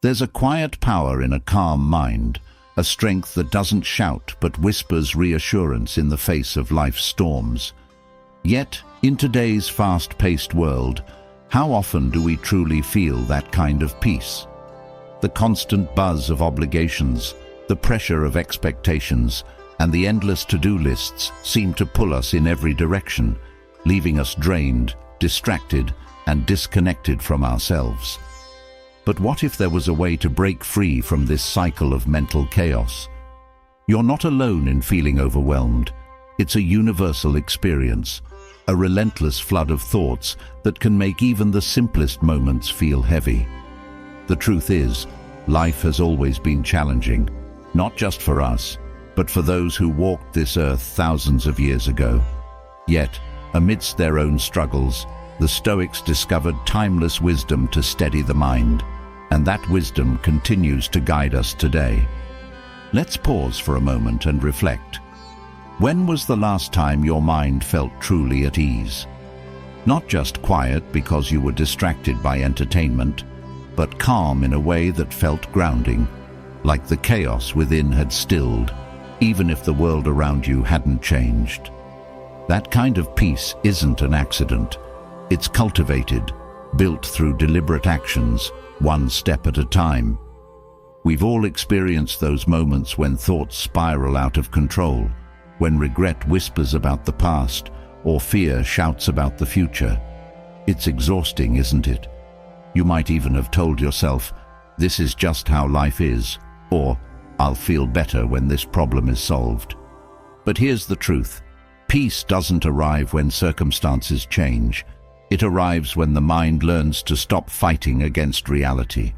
There's a quiet power in a calm mind, a strength that doesn't shout but whispers reassurance in the face of life's storms. Yet, in today's fast-paced world, how often do we truly feel that kind of peace? The constant buzz of obligations, the pressure of expectations, and the endless to-do lists seem to pull us in every direction, leaving us drained, distracted, and disconnected from ourselves. But what if there was a way to break free from this cycle of mental chaos? You're not alone in feeling overwhelmed. It's a universal experience, a relentless flood of thoughts that can make even the simplest moments feel heavy. The truth is, life has always been challenging, not just for us, but for those who walked this earth thousands of years ago. Yet, amidst their own struggles, the Stoics discovered timeless wisdom to steady the mind, and that wisdom continues to guide us today. Let's pause for a moment and reflect. When was the last time your mind felt truly at ease? Not just quiet because you were distracted by entertainment, but calm in a way that felt grounding, like the chaos within had stilled, even if the world around you hadn't changed. That kind of peace isn't an accident. It's cultivated, built through deliberate actions, one step at a time. We've all experienced those moments when thoughts spiral out of control, when regret whispers about the past, or fear shouts about the future. It's exhausting, isn't it? You might even have told yourself, "This is just how life is," or "I'll feel better when this problem is solved." But here's the truth. Peace doesn't arrive when circumstances change. It arrives when the mind learns to stop fighting against reality.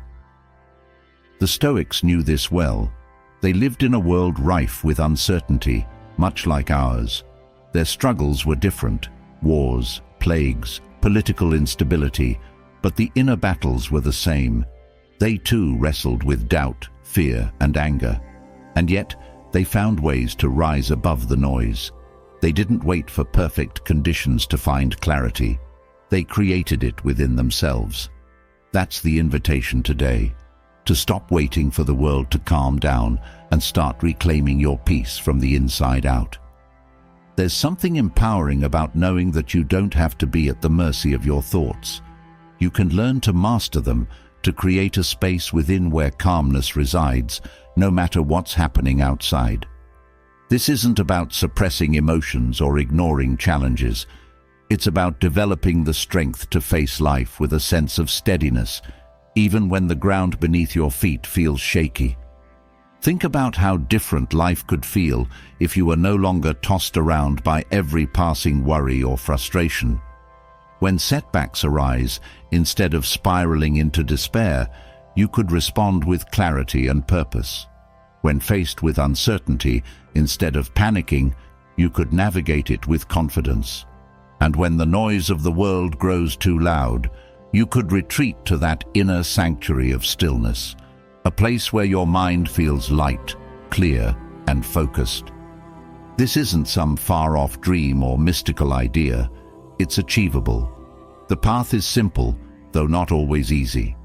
The Stoics knew this well. They lived in a world rife with uncertainty, much like ours. Their struggles were different: wars, plagues, political instability, but the inner battles were the same. They too wrestled with doubt, fear, and anger. And yet, they found ways to rise above the noise. They didn't wait for perfect conditions to find clarity. They created it within themselves. That's the invitation today, to stop waiting for the world to calm down and start reclaiming your peace from the inside out. There's something empowering about knowing that you don't have to be at the mercy of your thoughts. You can learn to master them, to create a space within where calmness resides, no matter what's happening outside. This isn't about suppressing emotions or ignoring challenges. It's about developing the strength to face life with a sense of steadiness, even when the ground beneath your feet feels shaky. Think about how different life could feel if you were no longer tossed around by every passing worry or frustration. When setbacks arise, instead of spiraling into despair, you could respond with clarity and purpose. When faced with uncertainty, instead of panicking, you could navigate it with confidence. And when the noise of the world grows too loud, you could retreat to that inner sanctuary of stillness, a place where your mind feels light, clear, and focused. This isn't some far-off dream or mystical idea. It's achievable. The path is simple, though not always easy.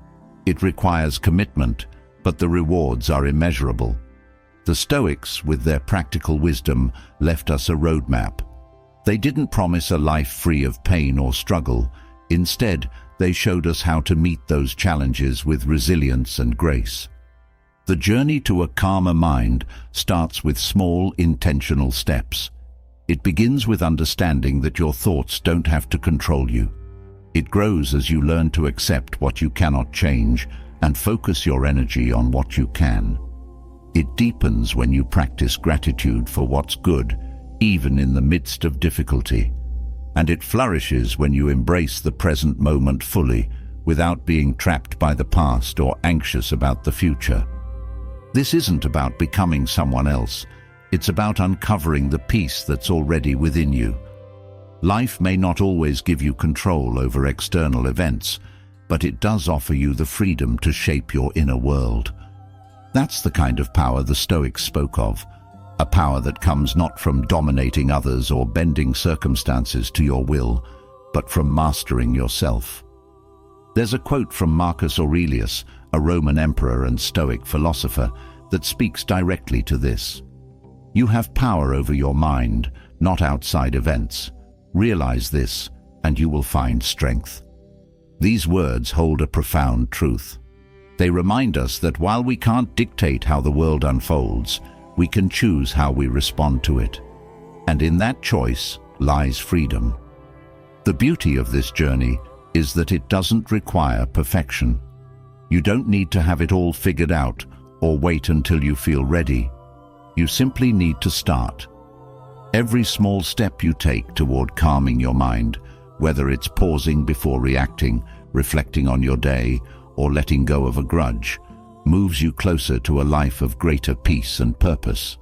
It requires commitment, but the rewards are immeasurable. The Stoics, with their practical wisdom, left us a roadmap. They didn't promise a life free of pain or struggle. Instead, they showed us how to meet those challenges with resilience and grace. The journey to a calmer mind starts with small, intentional steps. It begins with understanding that your thoughts don't have to control you. It grows as you learn to accept what you cannot change and focus your energy on what you can. It deepens when you practice gratitude for what's good, even in the midst of difficulty. And it flourishes when you embrace the present moment fully, without being trapped by the past or anxious about the future. This isn't about becoming someone else. It's about uncovering the peace that's already within you. Life may not always give you control over external events, but it does offer you the freedom to shape your inner world. That's the kind of power the Stoics spoke of, a power that comes not from dominating others or bending circumstances to your will, but from mastering yourself. There's a quote from Marcus Aurelius, a Roman emperor and Stoic philosopher, that speaks directly to this. You have power over your mind, not outside events. Realize this, and you will find strength. These words hold a profound truth. They remind us that while we can't dictate how the world unfolds, we can choose how we respond to it. And in that choice lies freedom. The beauty of this journey is that it doesn't require perfection. You don't need to have it all figured out or wait until you feel ready. You simply need to start. Every small step you take toward calming your mind, whether it's pausing before reacting, reflecting on your day, or letting go of a grudge, moves you closer to a life of greater peace and purpose.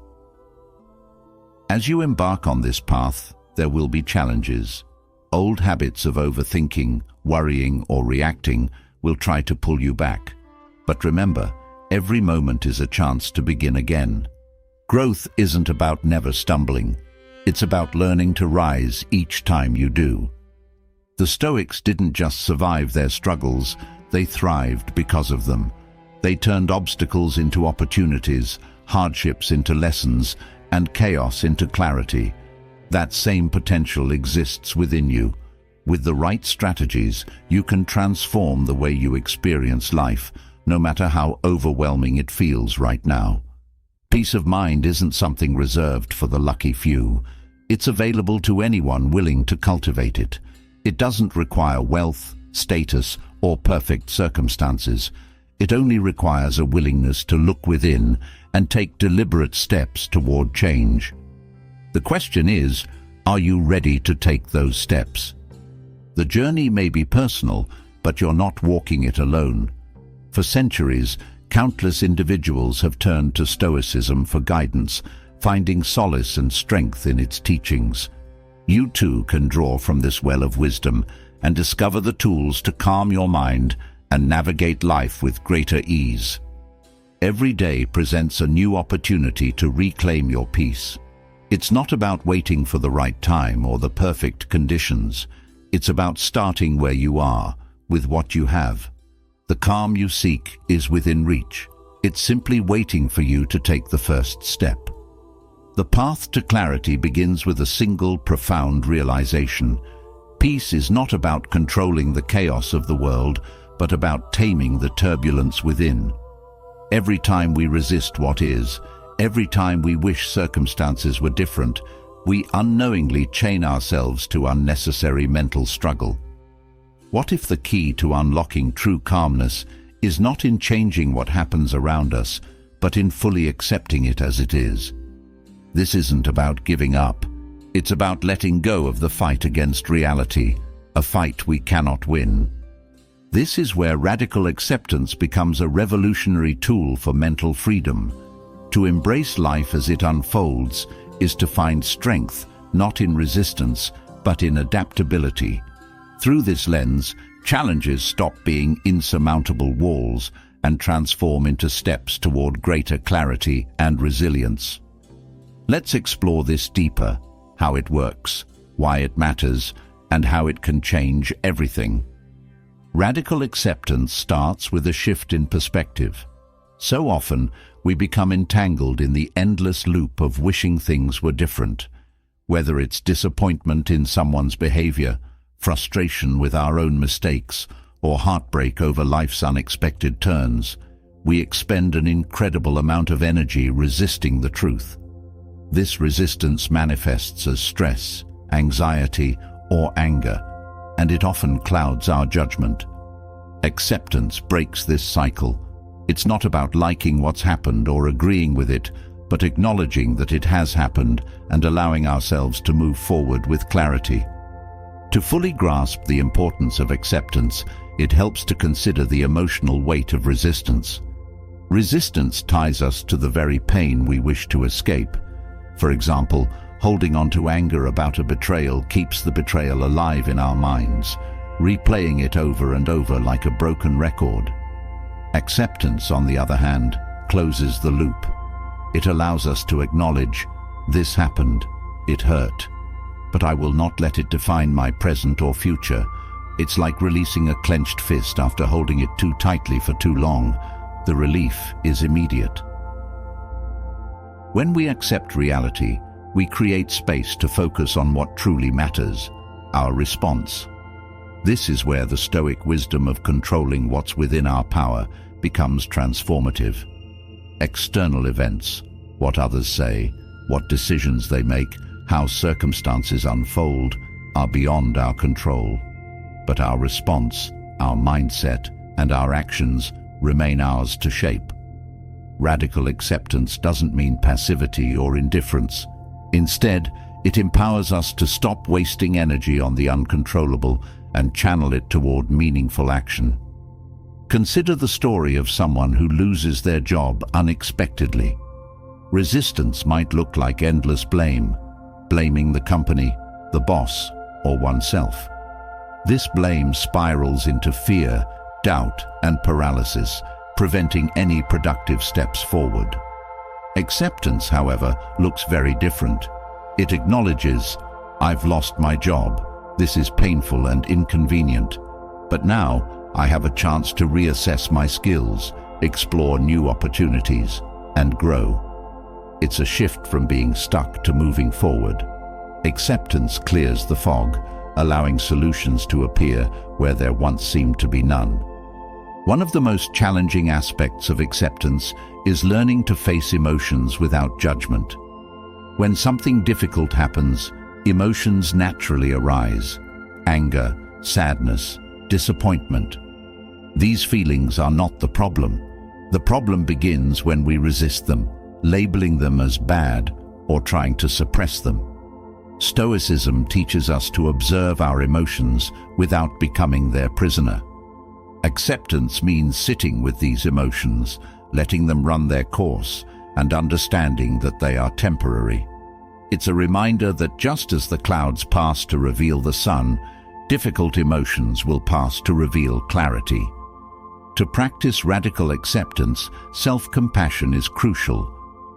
As you embark on this path, there will be challenges. Old habits of overthinking, worrying, or reacting will try to pull you back. But remember, every moment is a chance to begin again. Growth isn't about never stumbling. It's about learning to rise each time you do. The Stoics didn't just survive their struggles, they thrived because of them. They turned obstacles into opportunities, hardships into lessons, and chaos into clarity. That same potential exists within you. With the right strategies, you can transform the way you experience life, no matter how overwhelming it feels right now. Peace of mind isn't something reserved for the lucky few. It's available to anyone willing to cultivate it. It doesn't require wealth, status, or perfect circumstances. It only requires a willingness to look within and take deliberate steps toward change. The question is, are you ready to take those steps? The journey may be personal, but you're not walking it alone. For centuries, countless individuals have turned to Stoicism for guidance, finding solace and strength in its teachings. You too can draw from this well of wisdom and discover the tools to calm your mind and navigate life with greater ease. Every day presents a new opportunity to reclaim your peace. It's not about waiting for the right time or the perfect conditions. It's about starting where you are, with what you have. The calm you seek is within reach. It's simply waiting for you to take the first step. The path to clarity begins with a single profound realization. Peace is not about controlling the chaos of the world, but about taming the turbulence within. Every time we resist what is, every time we wish circumstances were different, we unknowingly chain ourselves to unnecessary mental struggle. What if the key to unlocking true calmness is not in changing what happens around us, but in fully accepting it as it is? This isn't about giving up. It's about letting go of the fight against reality, a fight we cannot win. This is where radical acceptance becomes a revolutionary tool for mental freedom. To embrace life as it unfolds is to find strength, not in resistance, but in adaptability. Through this lens, challenges stop being insurmountable walls and transform into steps toward greater clarity and resilience. Let's explore this deeper, how it works, why it matters, and how it can change everything. Radical acceptance starts with a shift in perspective. So often, we become entangled in the endless loop of wishing things were different. Whether it's disappointment in someone's behavior, frustration with our own mistakes, or heartbreak over life's unexpected turns, we expend an incredible amount of energy resisting the truth. This resistance manifests as stress, anxiety, or anger, and it often clouds our judgment. Acceptance breaks this cycle. It's not about liking what's happened or agreeing with it, but acknowledging that it has happened and allowing ourselves to move forward with clarity. To fully grasp the importance of acceptance, it helps to consider the emotional weight of resistance. Resistance ties us to the very pain we wish to escape. For example, holding on to anger about a betrayal keeps the betrayal alive in our minds, replaying it over and over like a broken record. Acceptance, on the other hand, closes the loop. It allows us to acknowledge, this happened, it hurt, but I will not let it define my present or future. It's like releasing a clenched fist after holding it too tightly for too long. The relief is immediate. When we accept reality, we create space to focus on what truly matters, our response. This is where the Stoic wisdom of controlling what's within our power becomes transformative. External events, what others say, what decisions they make, how circumstances unfold, are beyond our control. But our response, our mindset, and our actions remain ours to shape. Radical acceptance doesn't mean passivity or indifference. Instead, it empowers us to stop wasting energy on the uncontrollable and channel it toward meaningful action. Consider the story of someone who loses their job unexpectedly. Resistance might look like endless blame, blaming the company, the boss, or oneself. This blame spirals into fear, doubt, and paralysis, preventing any productive steps forward. Acceptance, however, looks very different. It acknowledges, I've lost my job. This is painful and inconvenient. But now I have a chance to reassess my skills, explore new opportunities, and grow. It's a shift from being stuck to moving forward. Acceptance clears the fog, allowing solutions to appear where there once seemed to be none. One of the most challenging aspects of acceptance is learning to face emotions without judgment. When something difficult happens, emotions naturally arise: anger, sadness, disappointment. These feelings are not the problem. The problem begins when we resist them, labeling them as bad or trying to suppress them. Stoicism teaches us to observe our emotions without becoming their prisoner. Acceptance means sitting with these emotions, letting them run their course, and understanding that they are temporary. It's a reminder that just as the clouds pass to reveal the sun, difficult emotions will pass to reveal clarity. To practice radical acceptance, self-compassion is crucial.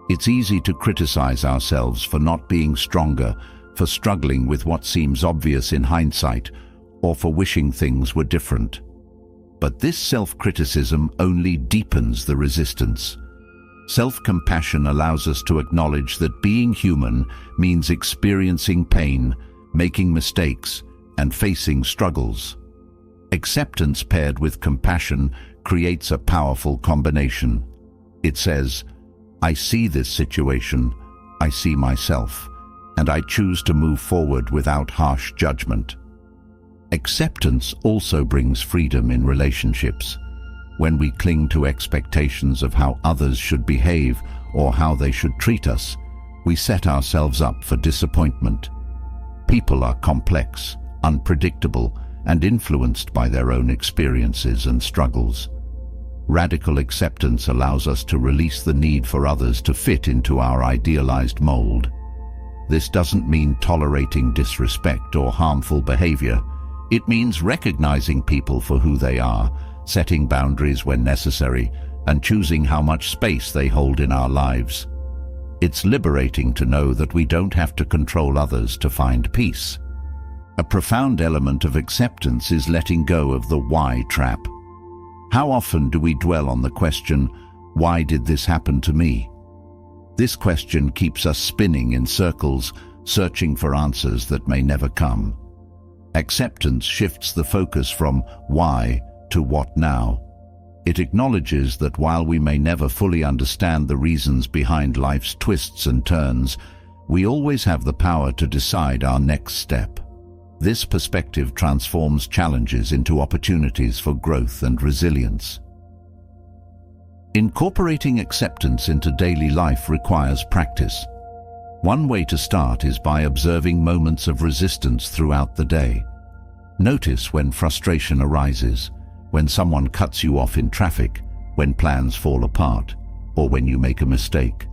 It's easy to criticize ourselves for not being stronger, for struggling with what seems obvious in hindsight, or for wishing things were different. But this self-criticism only deepens the resistance. Self-compassion allows us to acknowledge that being human means experiencing pain, making mistakes, and facing struggles. Acceptance paired with compassion creates a powerful combination. It says, I see this situation, I see myself, and I choose to move forward without harsh judgment. Acceptance also brings freedom in relationships. When we cling to expectations of how others should behave or how they should treat us, we set ourselves up for disappointment. People are complex, unpredictable, and influenced by their own experiences and struggles. Radical acceptance allows us to release the need for others to fit into our idealized mold. This doesn't mean tolerating disrespect or harmful behavior. It means recognizing people for who they are, setting boundaries when necessary, and choosing how much space they hold in our lives. It's liberating to know that we don't have to control others to find peace. A profound element of acceptance is letting go of the why trap. How often do we dwell on the question, why did this happen to me? This question keeps us spinning in circles, searching for answers that may never come. Acceptance shifts the focus from why to what now. It acknowledges that while we may never fully understand the reasons behind life's twists and turns, we always have the power to decide our next step. This perspective transforms challenges into opportunities for growth and resilience. Incorporating acceptance into daily life requires practice. One way to start is by observing moments of resistance throughout the day. Notice when frustration arises, when someone cuts you off in traffic, when plans fall apart, or when you make a mistake.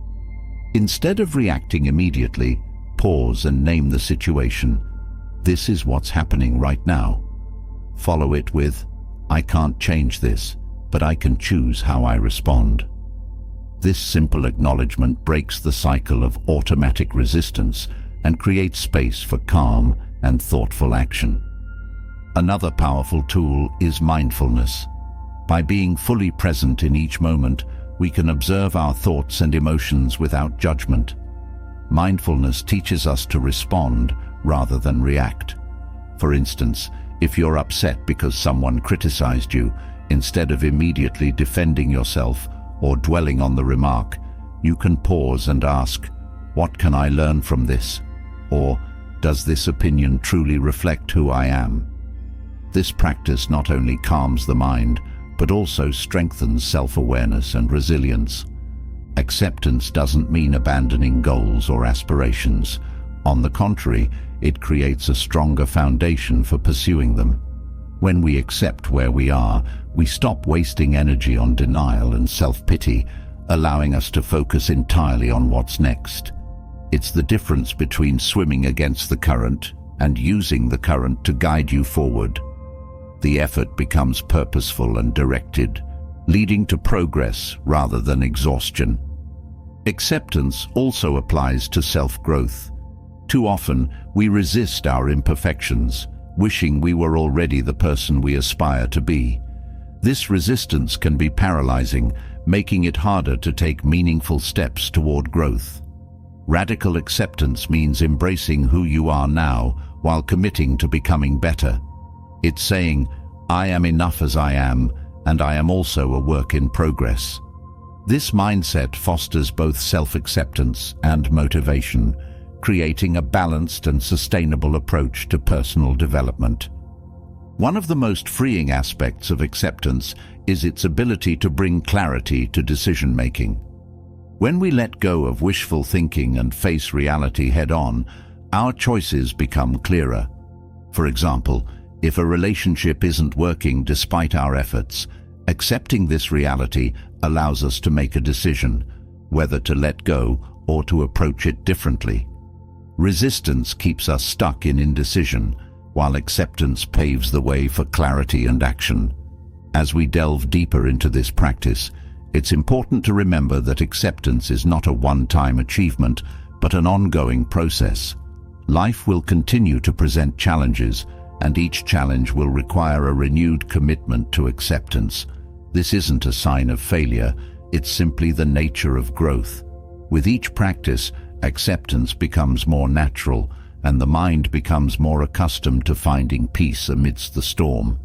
Instead of reacting immediately, pause and name the situation. This is what's happening right now. Follow it with, I can't change this, but I can choose how I respond. This simple acknowledgement breaks the cycle of automatic resistance and creates space for calm and thoughtful action. Another powerful tool is mindfulness. By being fully present in each moment, we can observe our thoughts and emotions without judgment. Mindfulness teaches us to respond rather than react. For instance, if you're upset because someone criticized you, instead of immediately defending yourself or dwelling on the remark, you can pause and ask, "What can I learn from this?" Or, "Does this opinion truly reflect who I am?" This practice not only calms the mind, but also strengthens self-awareness and resilience. Acceptance doesn't mean abandoning goals or aspirations. On the contrary, it creates a stronger foundation for pursuing them. When we accept where we are, we stop wasting energy on denial and self-pity, allowing us to focus entirely on what's next. It's the difference between swimming against the current and using the current to guide you forward. The effort becomes purposeful and directed, leading to progress rather than exhaustion. Acceptance also applies to self-growth. Too often, we resist our imperfections, wishing we were already the person we aspire to be. This resistance can be paralyzing, making it harder to take meaningful steps toward growth. Radical acceptance means embracing who you are now while committing to becoming better. It's saying, "I am enough as I am, and I am also a work in progress." This mindset fosters both self-acceptance and motivation, creating a balanced and sustainable approach to personal development. One of the most freeing aspects of acceptance is its ability to bring clarity to decision-making. When we let go of wishful thinking and face reality head-on, our choices become clearer. For example, if a relationship isn't working despite our efforts, accepting this reality allows us to make a decision, whether to let go or to approach it differently. Resistance keeps us stuck in indecision, while acceptance paves the way for clarity and action. As we delve deeper into this practice, it's important to remember that acceptance is not a one-time achievement, but an ongoing process. Life will continue to present challenges, and each challenge will require a renewed commitment to acceptance. This isn't a sign of failure, it's simply the nature of growth. With each practice, acceptance becomes more natural, and the mind becomes more accustomed to finding peace amidst the storm.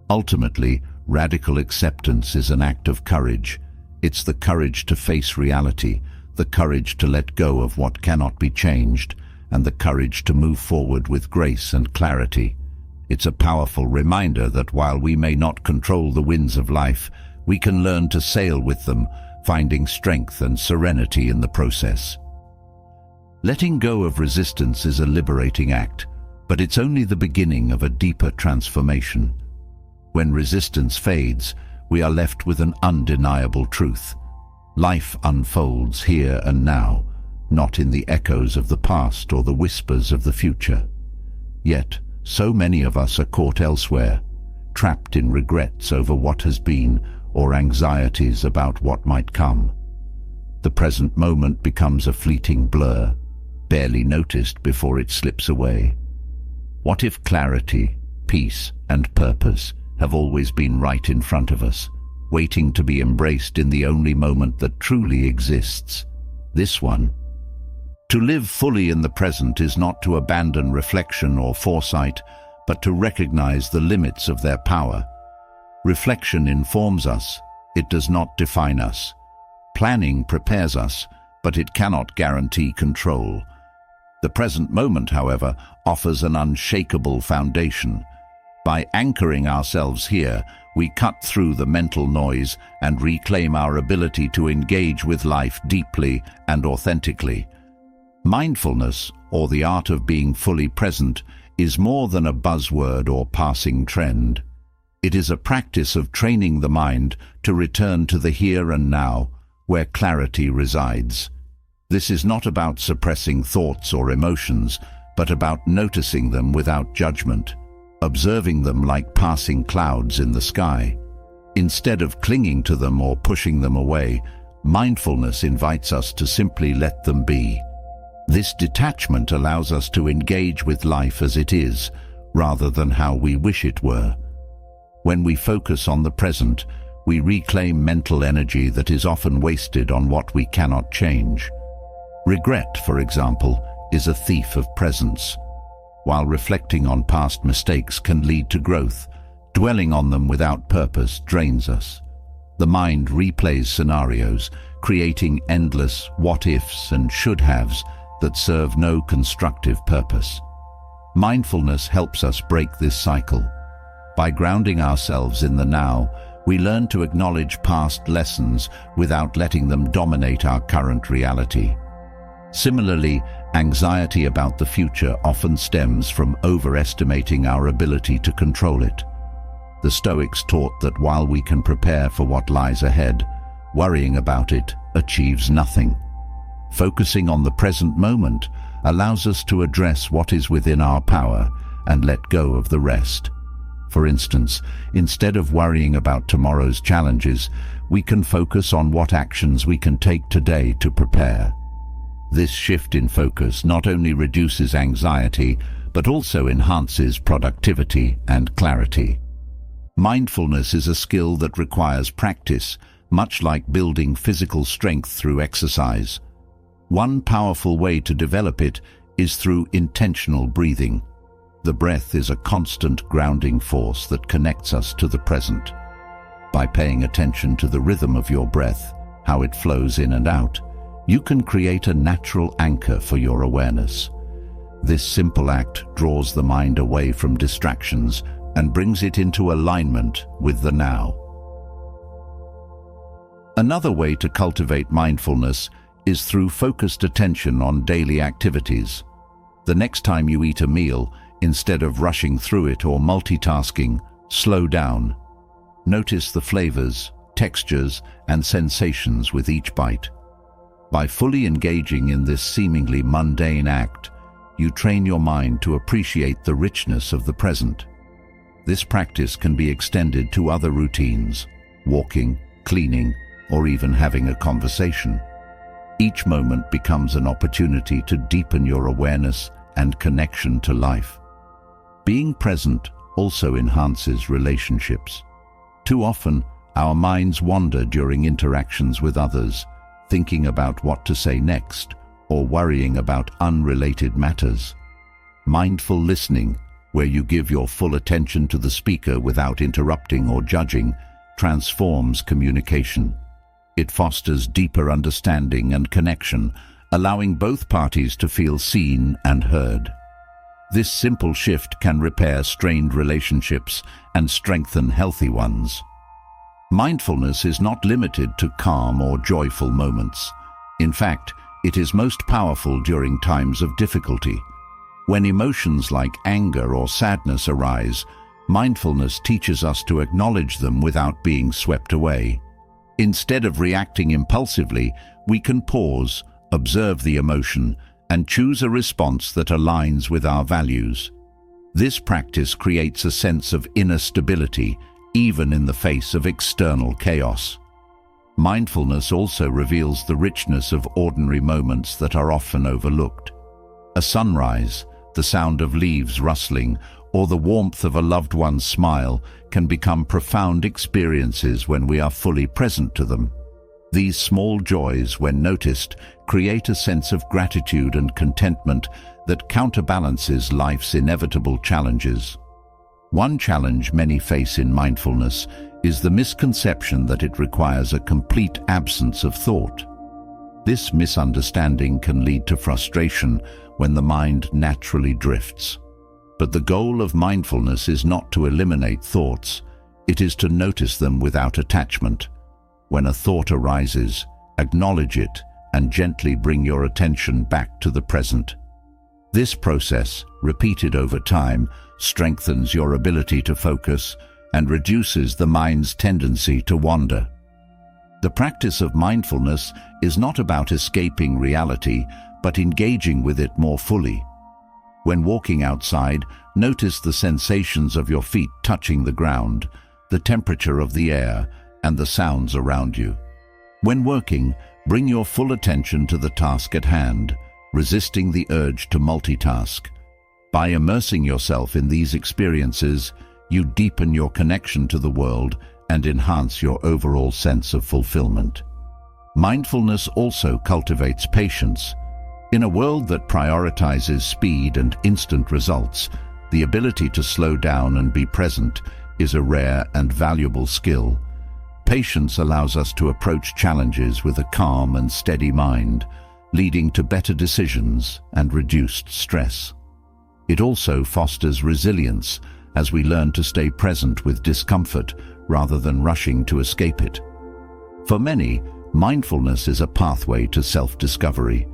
Ultimately, radical acceptance is an act of courage. It's the courage to face reality, the courage to let go of what cannot be changed, and the courage to move forward with grace and clarity. It's a powerful reminder that while we may not control the winds of life, we can learn to sail with them, finding strength and serenity in the process. Letting go of resistance is a liberating act, but it's only the beginning of a deeper transformation. When resistance fades, we are left with an undeniable truth. Life unfolds here and now, not in the echoes of the past or the whispers of the future. Yet, so many of us are caught elsewhere, trapped in regrets over what has been or anxieties about what might come. The present moment becomes a fleeting blur, barely noticed before it slips away. What if clarity, peace, and purpose have always been right in front of us, waiting to be embraced in the only moment that truly exists, this one? To live fully in the present is not to abandon reflection or foresight, but to recognize the limits of their power. Reflection informs us, it does not define us. Planning prepares us, but it cannot guarantee control. The present moment, however, offers an unshakable foundation. By anchoring ourselves here, we cut through the mental noise and reclaim our ability to engage with life deeply and authentically. Mindfulness, or the art of being fully present, is more than a buzzword or passing trend. It is a practice of training the mind to return to the here and now, where clarity resides. This is not about suppressing thoughts or emotions, but about noticing them without judgment, observing them like passing clouds in the sky. Instead of clinging to them or pushing them away, mindfulness invites us to simply let them be. This detachment allows us to engage with life as it is, rather than how we wish it were. When we focus on the present, we reclaim mental energy that is often wasted on what we cannot change. Regret, for example, is a thief of presence. While reflecting on past mistakes can lead to growth, dwelling on them without purpose drains us. The mind replays scenarios, creating endless what-ifs and should-haves that serve no constructive purpose. Mindfulness helps us break this cycle. By grounding ourselves in the now, we learn to acknowledge past lessons without letting them dominate our current reality. Similarly, anxiety about the future often stems from overestimating our ability to control it. The Stoics taught that while we can prepare for what lies ahead, worrying about it achieves nothing. Focusing on the present moment allows us to address what is within our power and let go of the rest. For instance, instead of worrying about tomorrow's challenges, we can focus on what actions we can take today to prepare. This shift in focus not only reduces anxiety, but also enhances productivity and clarity. Mindfulness is a skill that requires practice, much like building physical strength through exercise. One powerful way to develop it is through intentional breathing. The breath is a constant grounding force that connects us to the present. By paying attention to the rhythm of your breath, how it flows in and out, you can create a natural anchor for your awareness. This simple act draws the mind away from distractions and brings it into alignment with the now. Another way to cultivate mindfulness is through focused attention on daily activities. The next time you eat a meal, instead of rushing through it or multitasking, slow down. Notice the flavors, textures, and sensations with each bite. By fully engaging in this seemingly mundane act, you train your mind to appreciate the richness of the present. This practice can be extended to other routines, walking, cleaning, or even having a conversation. Each moment becomes an opportunity to deepen your awareness and connection to life. Being present also enhances relationships. Too often, our minds wander during interactions with others, thinking about what to say next or worrying about unrelated matters. Mindful listening, where you give your full attention to the speaker without interrupting or judging, transforms communication. It fosters deeper understanding and connection, allowing both parties to feel seen and heard. This simple shift can repair strained relationships and strengthen healthy ones. Mindfulness is not limited to calm or joyful moments. In fact, it is most powerful during times of difficulty. When emotions like anger or sadness arise, mindfulness teaches us to acknowledge them without being swept away. Instead of reacting impulsively, we can pause, observe the emotion, and choose a response that aligns with our values. This practice creates a sense of inner stability, even in the face of external chaos. Mindfulness also reveals the richness of ordinary moments that are often overlooked. A sunrise, the sound of leaves rustling, or the warmth of a loved one's smile can become profound experiences when we are fully present to them. These small joys, when noticed, create a sense of gratitude and contentment that counterbalances life's inevitable challenges. One challenge many face in mindfulness is the misconception that it requires a complete absence of thought. This misunderstanding can lead to frustration when the mind naturally drifts. But the goal of mindfulness is not to eliminate thoughts, it is to notice them without attachment. When a thought arises, acknowledge it and gently bring your attention back to the present. This process, repeated over time, strengthens your ability to focus and reduces the mind's tendency to wander. The practice of mindfulness is not about escaping reality, but engaging with it more fully. When walking outside, notice the sensations of your feet touching the ground, the temperature of the air, and the sounds around you. When working, bring your full attention to the task at hand, resisting the urge to multitask. By immersing yourself in these experiences, you deepen your connection to the world and enhance your overall sense of fulfillment. Mindfulness also cultivates patience. In a world that prioritizes speed and instant results, the ability to slow down and be present is a rare and valuable skill. Patience allows us to approach challenges with a calm and steady mind, leading to better decisions and reduced stress. It also fosters resilience as we learn to stay present with discomfort rather than rushing to escape it. For many, mindfulness is a pathway to self-discovery.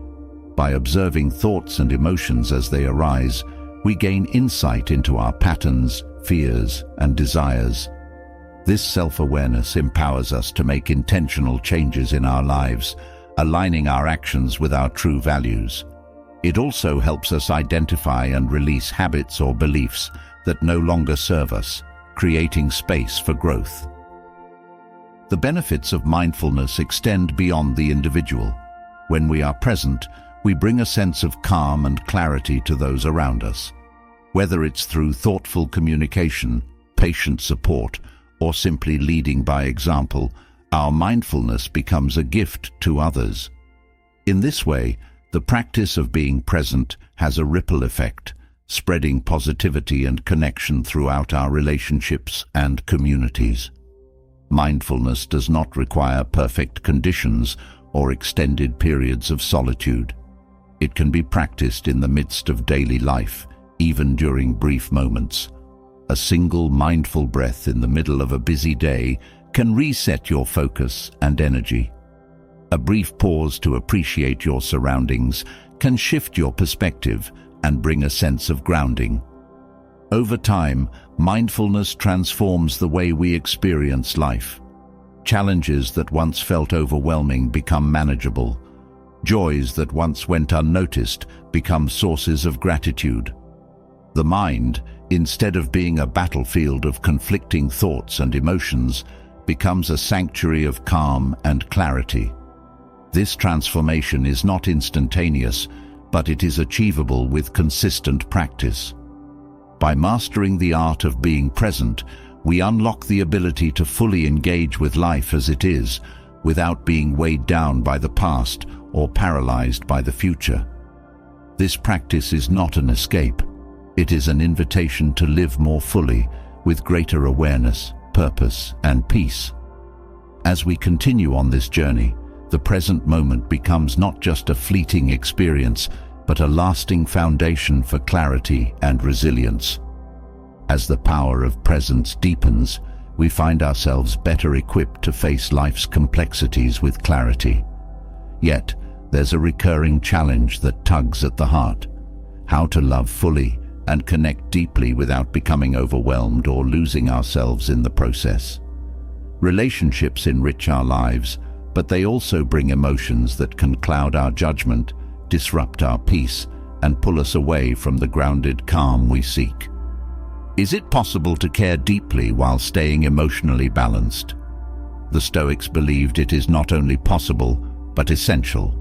By observing thoughts and emotions as they arise, we gain insight into our patterns, fears, and desires. This self-awareness empowers us to make intentional changes in our lives, aligning our actions with our true values. It also helps us identify and release habits or beliefs that no longer serve us, creating space for growth. The benefits of mindfulness extend beyond the individual. When we are present, we bring a sense of calm and clarity to those around us. Whether it's through thoughtful communication, patient support, or simply leading by example, our mindfulness becomes a gift to others. In this way, the practice of being present has a ripple effect, spreading positivity and connection throughout our relationships and communities. Mindfulness does not require perfect conditions or extended periods of solitude. It can be practiced in the midst of daily life, even during brief moments. A single mindful breath in the middle of a busy day can reset your focus and energy. A brief pause to appreciate your surroundings can shift your perspective and bring a sense of grounding. Over time, mindfulness transforms the way we experience life. Challenges that once felt overwhelming become manageable. Joys that once went unnoticed become sources of gratitude. The mind, instead of being a battlefield of conflicting thoughts and emotions, becomes a sanctuary of calm and clarity. This transformation is not instantaneous, but it is achievable with consistent practice. By mastering the art of being present, we unlock the ability to fully engage with life as it is, without being weighed down by the past or paralyzed by the future. This practice is not an escape. It is an invitation to live more fully, with greater awareness, purpose, and peace. As we continue on this journey, the present moment becomes not just a fleeting experience, but a lasting foundation for clarity and resilience. As the power of presence deepens, we find ourselves better equipped to face life's complexities with clarity. Yet, there's a recurring challenge that tugs at the heart: how to love fully and connect deeply without becoming overwhelmed or losing ourselves in the process. Relationships enrich our lives, but they also bring emotions that can cloud our judgment, disrupt our peace, and pull us away from the grounded calm we seek. Is it possible to care deeply while staying emotionally balanced? The Stoics believed it is not only possible, but essential.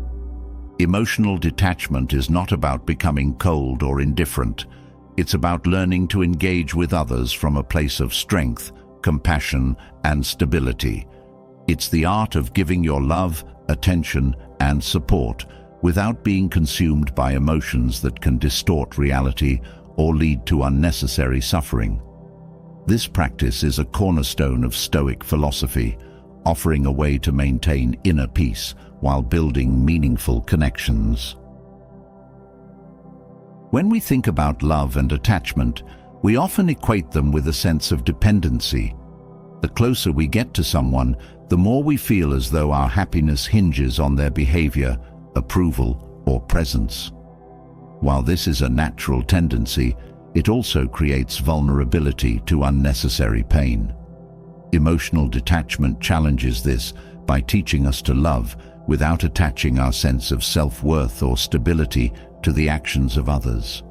Emotional detachment is not about becoming cold or indifferent. It's about learning to engage with others from a place of strength, compassion, and stability. It's the art of giving your love, attention, and support without being consumed by emotions that can distort reality or lead to unnecessary suffering. This practice is a cornerstone of Stoic philosophy, offering a way to maintain inner peace while building meaningful connections. When we think about love and attachment, we often equate them with a sense of dependency. The closer we get to someone, the more we feel as though our happiness hinges on their behavior, approval, or presence. While this is a natural tendency, it also creates vulnerability to unnecessary pain. Emotional detachment challenges this by teaching us to love without attaching our sense of self-worth or stability to the actions of others.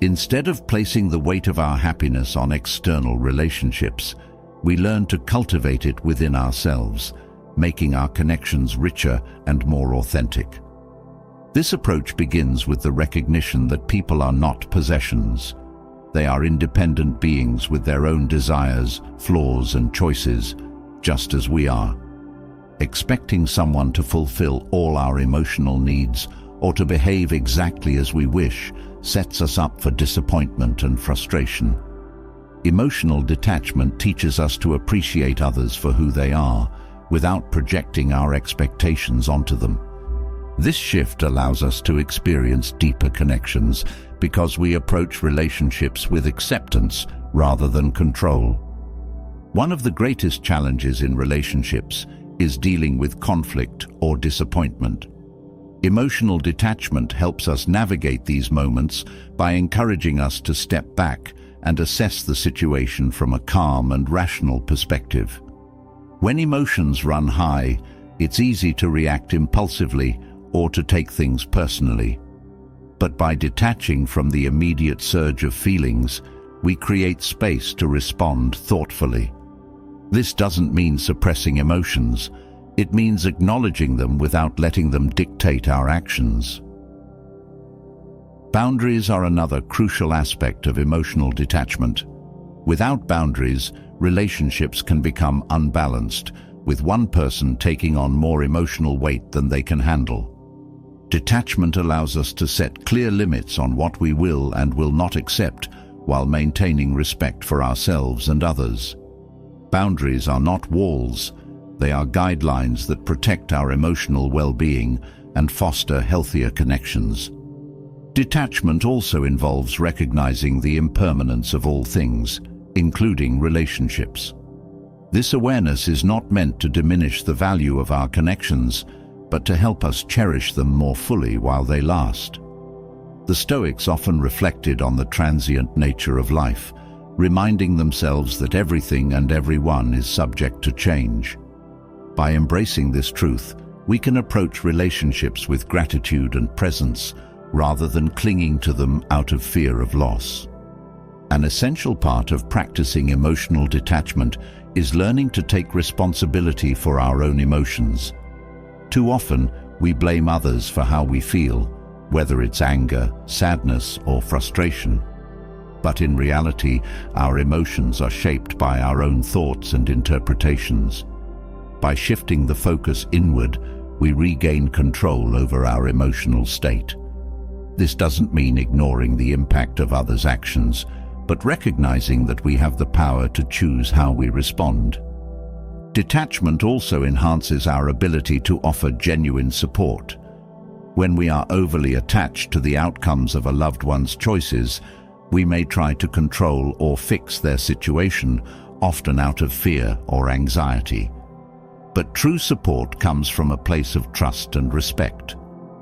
Instead of placing the weight of our happiness on external relationships, we learn to cultivate it within ourselves, making our connections richer and more authentic. This approach begins with the recognition that people are not possessions. They are independent beings with their own desires, flaws, and choices, just as we are. Expecting someone to fulfill all our emotional needs or to behave exactly as we wish sets us up for disappointment and frustration. Emotional detachment teaches us to appreciate others for who they are, without projecting our expectations onto them. This shift allows us to experience deeper connections because we approach relationships with acceptance rather than control. One of the greatest challenges in relationships is dealing with conflict or disappointment. Emotional detachment helps us navigate these moments by encouraging us to step back and assess the situation from a calm and rational perspective. When emotions run high, it's easy to react impulsively or to take things personally. But by detaching from the immediate surge of feelings, we create space to respond thoughtfully. This doesn't mean suppressing emotions. It means acknowledging them without letting them dictate our actions. Boundaries are another crucial aspect of emotional detachment. Without boundaries, relationships can become unbalanced, with one person taking on more emotional weight than they can handle. Detachment allows us to set clear limits on what we will and will not accept, while maintaining respect for ourselves and others. Boundaries are not walls. They are guidelines that protect our emotional well-being and foster healthier connections. Detachment also involves recognizing the impermanence of all things, including relationships. This awareness is not meant to diminish the value of our connections, but to help us cherish them more fully while they last. The Stoics often reflected on the transient nature of life, reminding themselves that everything and everyone is subject to change. By embracing this truth, we can approach relationships with gratitude and presence, rather than clinging to them out of fear of loss. An essential part of practicing emotional detachment is learning to take responsibility for our own emotions. Too often, we blame others for how we feel, whether it's anger, sadness, or frustration. But in reality, our emotions are shaped by our own thoughts and interpretations. By shifting the focus inward, we regain control over our emotional state. This doesn't mean ignoring the impact of others' actions, but recognizing that we have the power to choose how we respond. Detachment also enhances our ability to offer genuine support. When we are overly attached to the outcomes of a loved one's choices, we may try to control or fix their situation, often out of fear or anxiety. But true support comes from a place of trust and respect,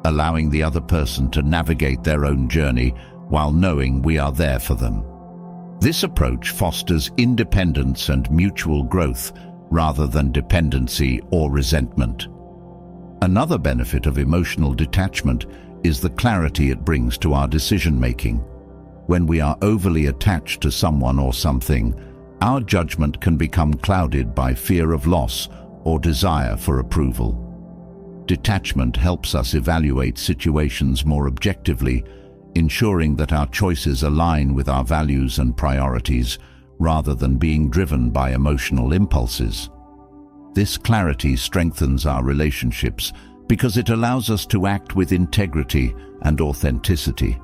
allowing the other person to navigate their own journey while knowing we are there for them. This approach fosters independence and mutual growth rather than dependency or resentment. Another benefit of emotional detachment is the clarity it brings to our decision-making. When we are overly attached to someone or something, our judgment can become clouded by fear of loss or desire for approval. Detachment helps us evaluate situations more objectively, ensuring that our choices align with our values and priorities rather than being driven by emotional impulses. This clarity strengthens our relationships because it allows us to act with integrity and authenticity.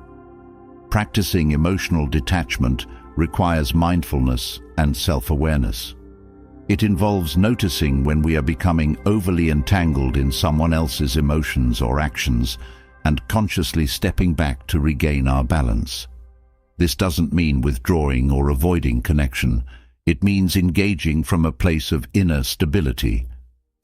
Practicing emotional detachment requires mindfulness and self-awareness. It involves noticing when we are becoming overly entangled in someone else's emotions or actions and consciously stepping back to regain our balance. This doesn't mean withdrawing or avoiding connection. It means engaging from a place of inner stability.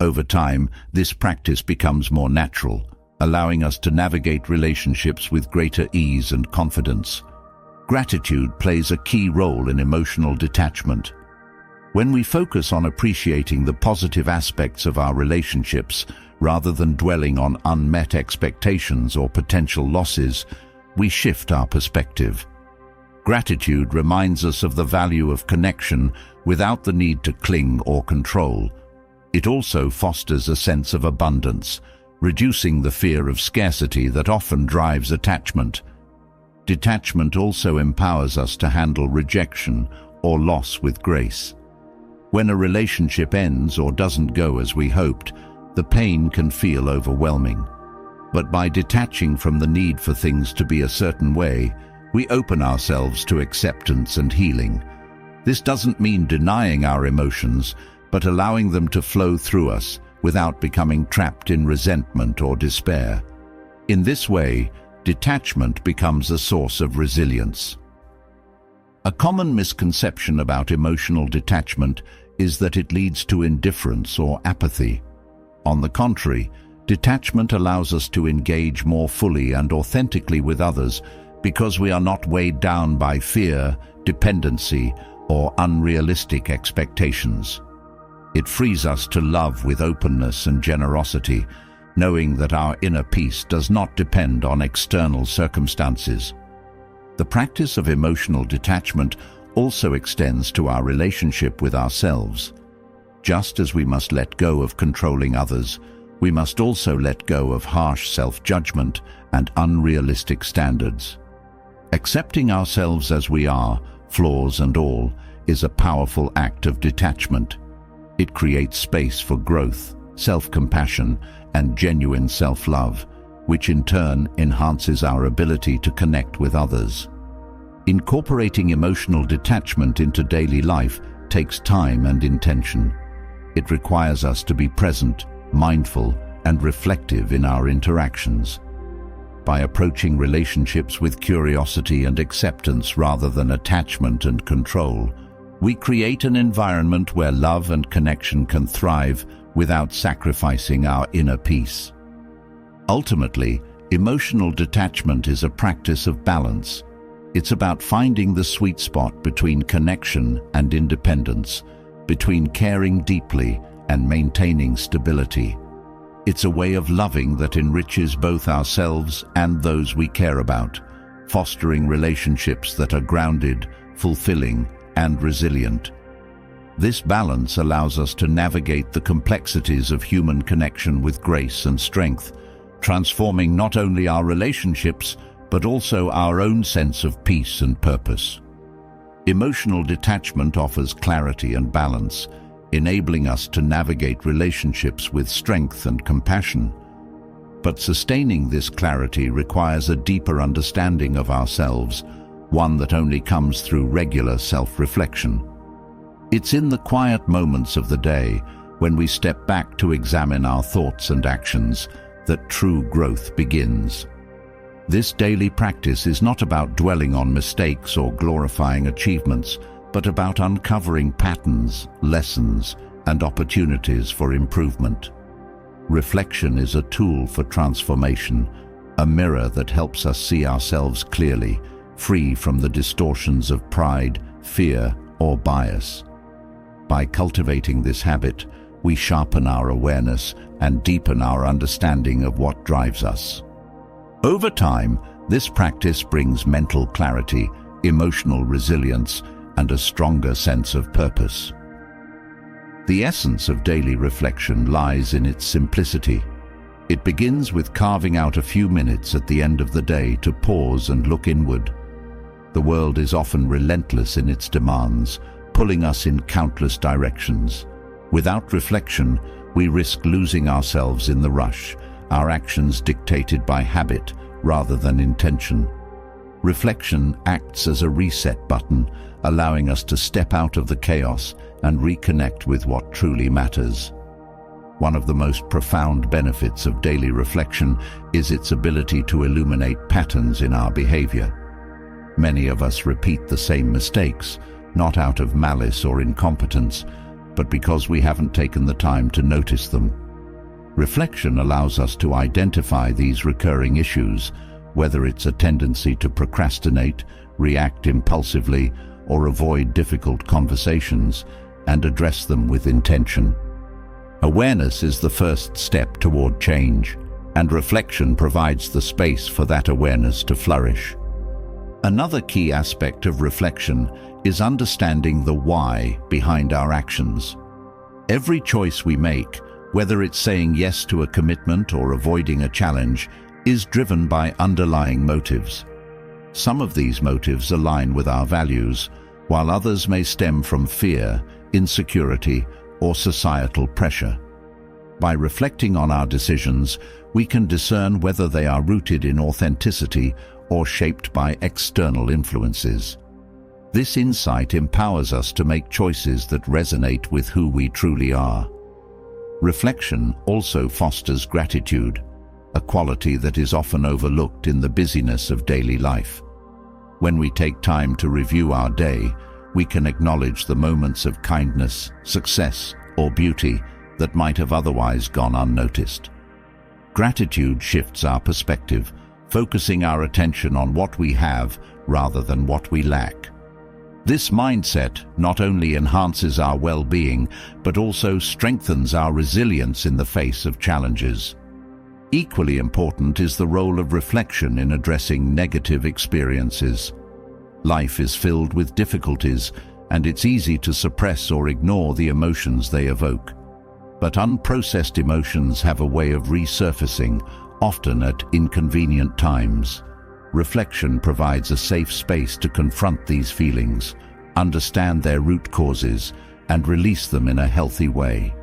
Over time, this practice becomes more natural, allowing us to navigate relationships with greater ease and confidence. Gratitude plays a key role in emotional detachment. When we focus on appreciating the positive aspects of our relationships rather than dwelling on unmet expectations or potential losses, we shift our perspective. Gratitude reminds us of the value of connection without the need to cling or control. It also fosters a sense of abundance, reducing the fear of scarcity that often drives attachment. Detachment also empowers us to handle rejection or loss with grace. When a relationship ends or doesn't go as we hoped, the pain can feel overwhelming. But by detaching from the need for things to be a certain way, we open ourselves to acceptance and healing. This doesn't mean denying our emotions, but allowing them to flow through us without becoming trapped in resentment or despair. In this way, detachment becomes a source of resilience. A common misconception about emotional detachment is that it leads to indifference or apathy. On the contrary, detachment allows us to engage more fully and authentically with others because we are not weighed down by fear, dependency, or unrealistic expectations. It frees us to love with openness and generosity, knowing that our inner peace does not depend on external circumstances. The practice of emotional detachment also extends to our relationship with ourselves. Just as we must let go of controlling others, we must also let go of harsh self-judgment and unrealistic standards. Accepting ourselves as we are, flaws and all, is a powerful act of detachment. It creates space for growth, self-compassion, and genuine self-love, which in turn enhances our ability to connect with others. Incorporating emotional detachment into daily life takes time and intention. It requires us to be present, mindful, and reflective in our interactions. By approaching relationships with curiosity and acceptance rather than attachment and control, we create an environment where love and connection can thrive without sacrificing our inner peace. Ultimately, emotional detachment is a practice of balance. It's about finding the sweet spot between connection and independence, between caring deeply and maintaining stability. It's a way of loving that enriches both ourselves and those we care about, fostering relationships that are grounded, fulfilling, and resilient. This balance allows us to navigate the complexities of human connection with grace and strength, transforming not only our relationships, but also our own sense of peace and purpose. Emotional detachment offers clarity and balance, enabling us to navigate relationships with strength and compassion. But sustaining this clarity requires a deeper understanding of ourselves, one that only comes through regular self-reflection. It's in the quiet moments of the day, when we step back to examine our thoughts and actions, that true growth begins. This daily practice is not about dwelling on mistakes or glorifying achievements, but about uncovering patterns, lessons, and opportunities for improvement. Reflection is a tool for transformation, a mirror that helps us see ourselves clearly, free from the distortions of pride, fear, or bias. By cultivating this habit, we sharpen our awareness and deepen our understanding of what drives us. Over time, this practice brings mental clarity, emotional resilience, and a stronger sense of purpose. The essence of daily reflection lies in its simplicity. It begins with carving out a few minutes at the end of the day to pause and look inward. The world is often relentless in its demands, pulling us in countless directions. Without reflection, we risk losing ourselves in the rush, our actions dictated by habit rather than intention. Reflection acts as a reset button, allowing us to step out of the chaos and reconnect with what truly matters. One of the most profound benefits of daily reflection is its ability to illuminate patterns in our behavior. Many of us repeat the same mistakes, not out of malice or incompetence, but because we haven't taken the time to notice them. Reflection allows us to identify these recurring issues, whether it's a tendency to procrastinate, react impulsively, or avoid difficult conversations, and address them with intention. Awareness is the first step toward change, and reflection provides the space for that awareness to flourish. Another key aspect of reflection is understanding the why behind our actions. Every choice we make, whether it's saying yes to a commitment or avoiding a challenge, is driven by underlying motives. Some of these motives align with our values, while others may stem from fear, insecurity, or societal pressure. By reflecting on our decisions, we can discern whether they are rooted in authenticity or shaped by external influences. This insight empowers us to make choices that resonate with who we truly are. Reflection also fosters gratitude, a quality that is often overlooked in the busyness of daily life. When we take time to review our day, we can acknowledge the moments of kindness, success, or beauty that might have otherwise gone unnoticed. Gratitude shifts our perspective, focusing our attention on what we have rather than what we lack. This mindset not only enhances our well-being, but also strengthens our resilience in the face of challenges. Equally important is the role of reflection in addressing negative experiences. Life is filled with difficulties, and it's easy to suppress or ignore the emotions they evoke. But unprocessed emotions have a way of resurfacing, often at inconvenient times. Reflection provides a safe space to confront these feelings, understand their root causes, and release them in a healthy way.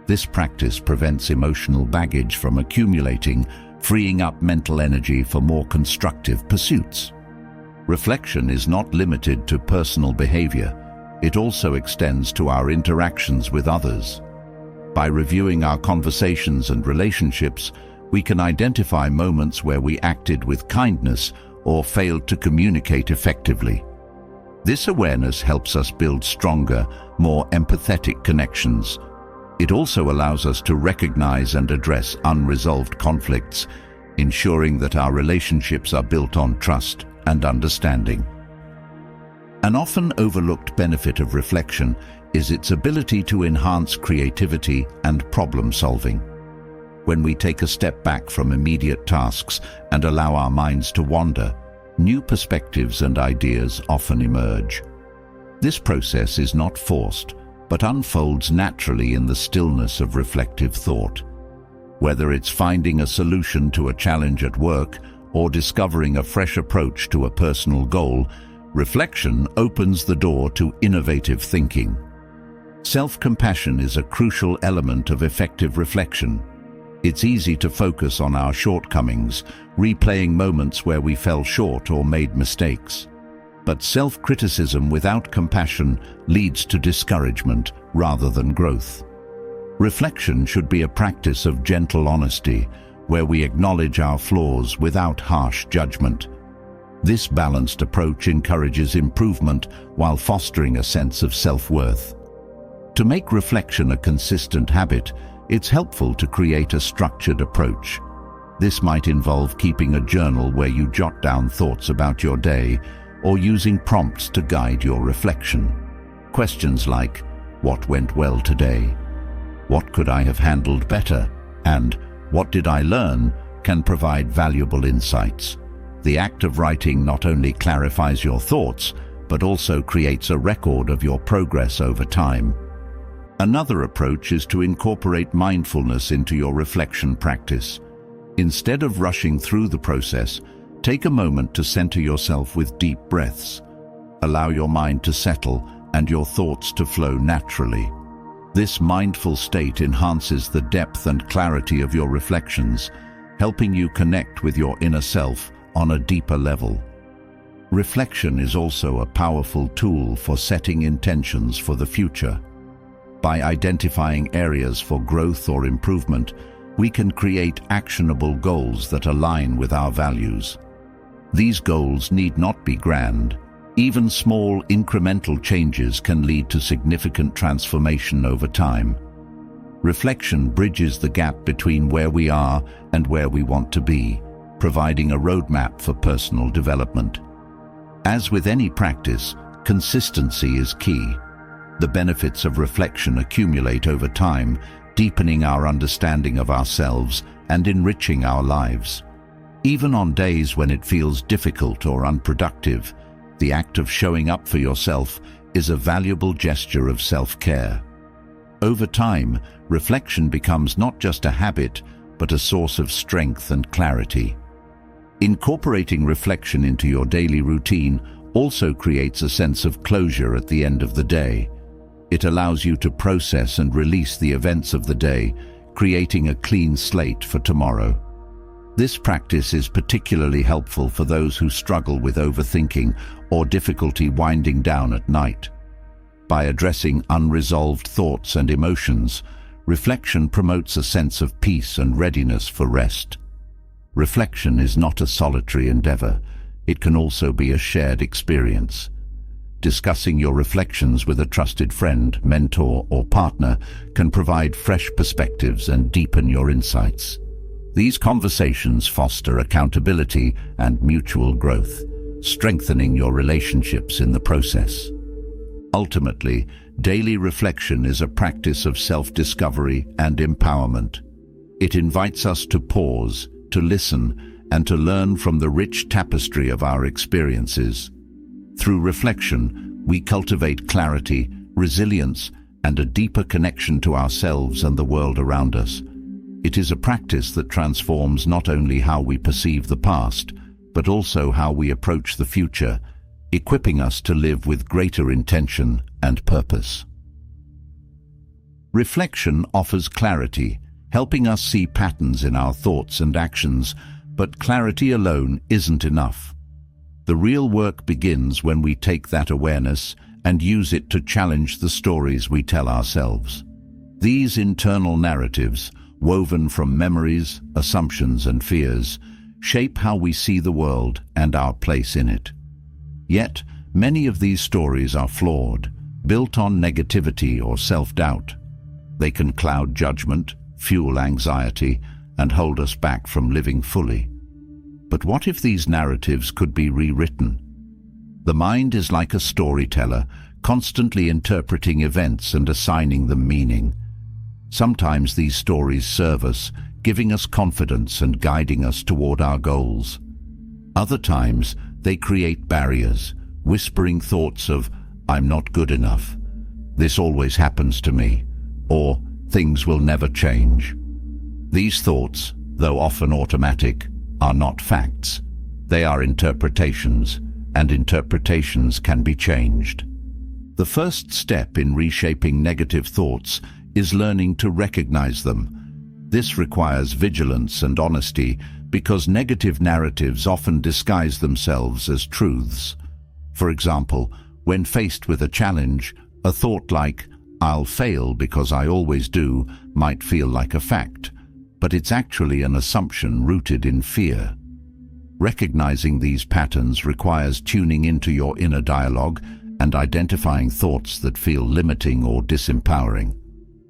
This practice prevents emotional baggage from accumulating, freeing up mental energy for more constructive pursuits. Reflection is not limited to personal behavior. It also extends to our interactions with others. By reviewing our conversations and relationships, we can identify moments where we acted with kindness or failed to communicate effectively. This awareness helps us build stronger, more empathetic connections. It also allows us to recognize and address unresolved conflicts, ensuring that our relationships are built on trust and understanding. An often overlooked benefit of reflection is its ability to enhance creativity and problem-solving. When we take a step back from immediate tasks and allow our minds to wander, new perspectives and ideas often emerge. This process is not forced, but unfolds naturally in the stillness of reflective thought. Whether it's finding a solution to a challenge at work or discovering a fresh approach to a personal goal, reflection opens the door to innovative thinking. Self-compassion is a crucial element of effective reflection. It's easy to focus on our shortcomings, replaying moments where we fell short or made mistakes. But self-criticism without compassion leads to discouragement rather than growth. Reflection should be a practice of gentle honesty, where we acknowledge our flaws without harsh judgment. This balanced approach encourages improvement while fostering a sense of self-worth. To make reflection a consistent habit, it's helpful to create a structured approach. This might involve keeping a journal where you jot down thoughts about your day, or using prompts to guide your reflection. Questions like, "What went well today?" "What could I have handled better?" and "What did I learn?" can provide valuable insights. The act of writing not only clarifies your thoughts, but also creates a record of your progress over time. Another approach is to incorporate mindfulness into your reflection practice. Instead of rushing through the process, take a moment to center yourself with deep breaths. Allow your mind to settle and your thoughts to flow naturally. This mindful state enhances the depth and clarity of your reflections, helping you connect with your inner self on a deeper level. Reflection is also a powerful tool for setting intentions for the future. By identifying areas for growth or improvement, we can create actionable goals that align with our values. These goals need not be grand. Even small, incremental changes can lead to significant transformation over time. Reflection bridges the gap between where we are and where we want to be, providing a roadmap for personal development. As with any practice, consistency is key. The benefits of reflection accumulate over time, deepening our understanding of ourselves and enriching our lives. Even on days when it feels difficult or unproductive, the act of showing up for yourself is a valuable gesture of self-care. Over time, reflection becomes not just a habit, but a source of strength and clarity. Incorporating reflection into your daily routine also creates a sense of closure at the end of the day. It allows you to process and release the events of the day, creating a clean slate for tomorrow. This practice is particularly helpful for those who struggle with overthinking or difficulty winding down at night. By addressing unresolved thoughts and emotions, reflection promotes a sense of peace and readiness for rest. Reflection is not a solitary endeavor. It can also be a shared experience. Discussing your reflections with a trusted friend, mentor, or partner can provide fresh perspectives and deepen your insights. These conversations foster accountability and mutual growth, strengthening your relationships in the process. Ultimately, daily reflection is a practice of self-discovery and empowerment. It invites us to pause, to listen, and to learn from the rich tapestry of our experiences. Through reflection, we cultivate clarity, resilience, and a deeper connection to ourselves and the world around us. It is a practice that transforms not only how we perceive the past, but also how we approach the future, equipping us to live with greater intention and purpose. Reflection offers clarity, helping us see patterns in our thoughts and actions, but clarity alone isn't enough. The real work begins when we take that awareness and use it to challenge the stories we tell ourselves. These internal narratives, woven from memories, assumptions, and fears, shape how we see the world and our place in it. Yet, many of these stories are flawed, built on negativity or self-doubt. They can cloud judgment, fuel anxiety, and hold us back from living fully. But what if these narratives could be rewritten? The mind is like a storyteller, constantly interpreting events and assigning them meaning. Sometimes these stories serve us, giving us confidence and guiding us toward our goals. Other times, they create barriers, whispering thoughts of, "I'm not good enough," "This always happens to me," or "Things will never change." These thoughts, though often automatic, are not facts. They are interpretations, and interpretations can be changed. The first step in reshaping negative thoughts is learning to recognize them. This requires vigilance and honesty, because negative narratives often disguise themselves as truths. For example, when faced with a challenge, a thought like, "I'll fail because I always do," might feel like a fact, but it's actually an assumption rooted in fear. Recognizing these patterns requires tuning into your inner dialogue and identifying thoughts that feel limiting or disempowering.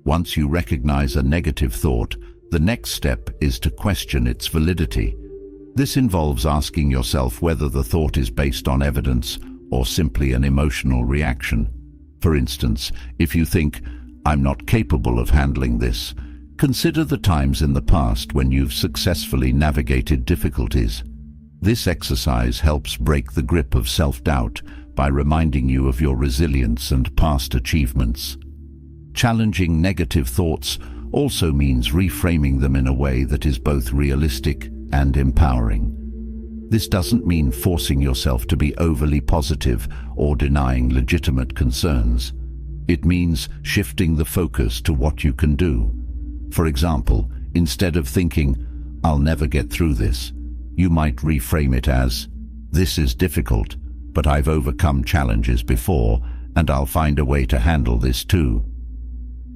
Once you recognize a negative thought, the next step is to question its validity. This involves asking yourself whether the thought is based on evidence or simply an emotional reaction. For instance, if you think, "I'm not capable of handling this," consider the times in the past when you've successfully navigated difficulties. This exercise helps break the grip of self-doubt by reminding you of your resilience and past achievements. Challenging negative thoughts also means reframing them in a way that is both realistic and empowering. This doesn't mean forcing yourself to be overly positive or denying legitimate concerns. It means shifting the focus to what you can do. For example, instead of thinking, "I'll never get through this," you might reframe it as, "This is difficult, but I've overcome challenges before, and I'll find a way to handle this too."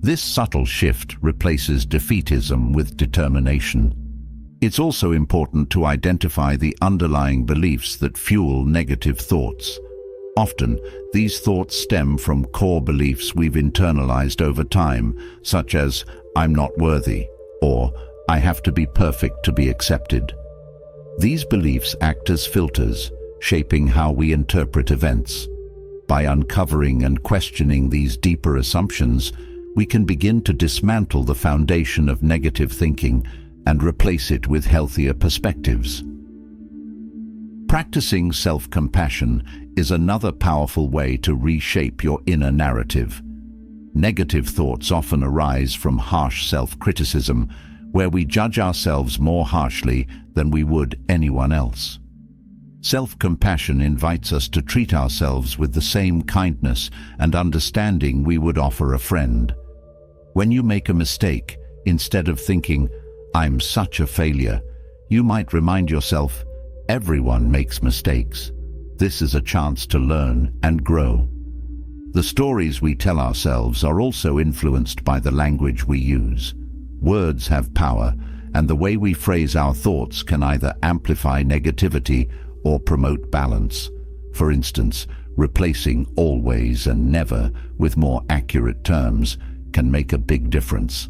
This subtle shift replaces defeatism with determination. It's also important to identify the underlying beliefs that fuel negative thoughts. Often, these thoughts stem from core beliefs we've internalized over time, such as, "I'm not worthy," or "I have to be perfect to be accepted." These beliefs act as filters, shaping how we interpret events. By uncovering and questioning these deeper assumptions, we can begin to dismantle the foundation of negative thinking and replace it with healthier perspectives. Practicing self-compassion is another powerful way to reshape your inner narrative. Negative thoughts often arise from harsh self-criticism, where we judge ourselves more harshly than we would anyone else. Self-compassion invites us to treat ourselves with the same kindness and understanding we would offer a friend. When you make a mistake, instead of thinking, "I'm such a failure," you might remind yourself, "Everyone makes mistakes. This is a chance to learn and grow." The stories we tell ourselves are also influenced by the language we use. Words have power, and the way we phrase our thoughts can either amplify negativity or promote balance. For instance, replacing always and never with more accurate terms can make a big difference.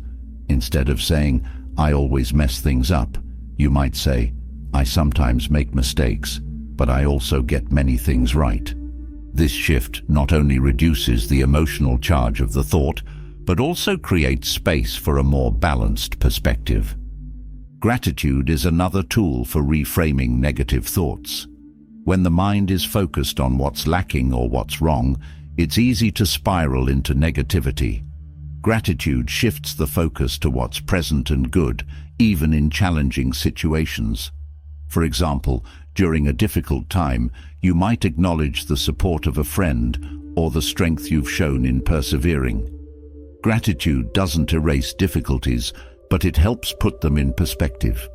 Instead of saying, "I always mess things up," you might say, "I sometimes make mistakes, but I also get many things right." This shift not only reduces the emotional charge of the thought, but also creates space for a more balanced perspective. Gratitude is another tool for reframing negative thoughts. When the mind is focused on what's lacking or what's wrong, it's easy to spiral into negativity. Gratitude shifts the focus to what's present and good, even in challenging situations. For example, during a difficult time, you might acknowledge the support of a friend or the strength you've shown in persevering. Gratitude doesn't erase difficulties, but it helps put them in perspective.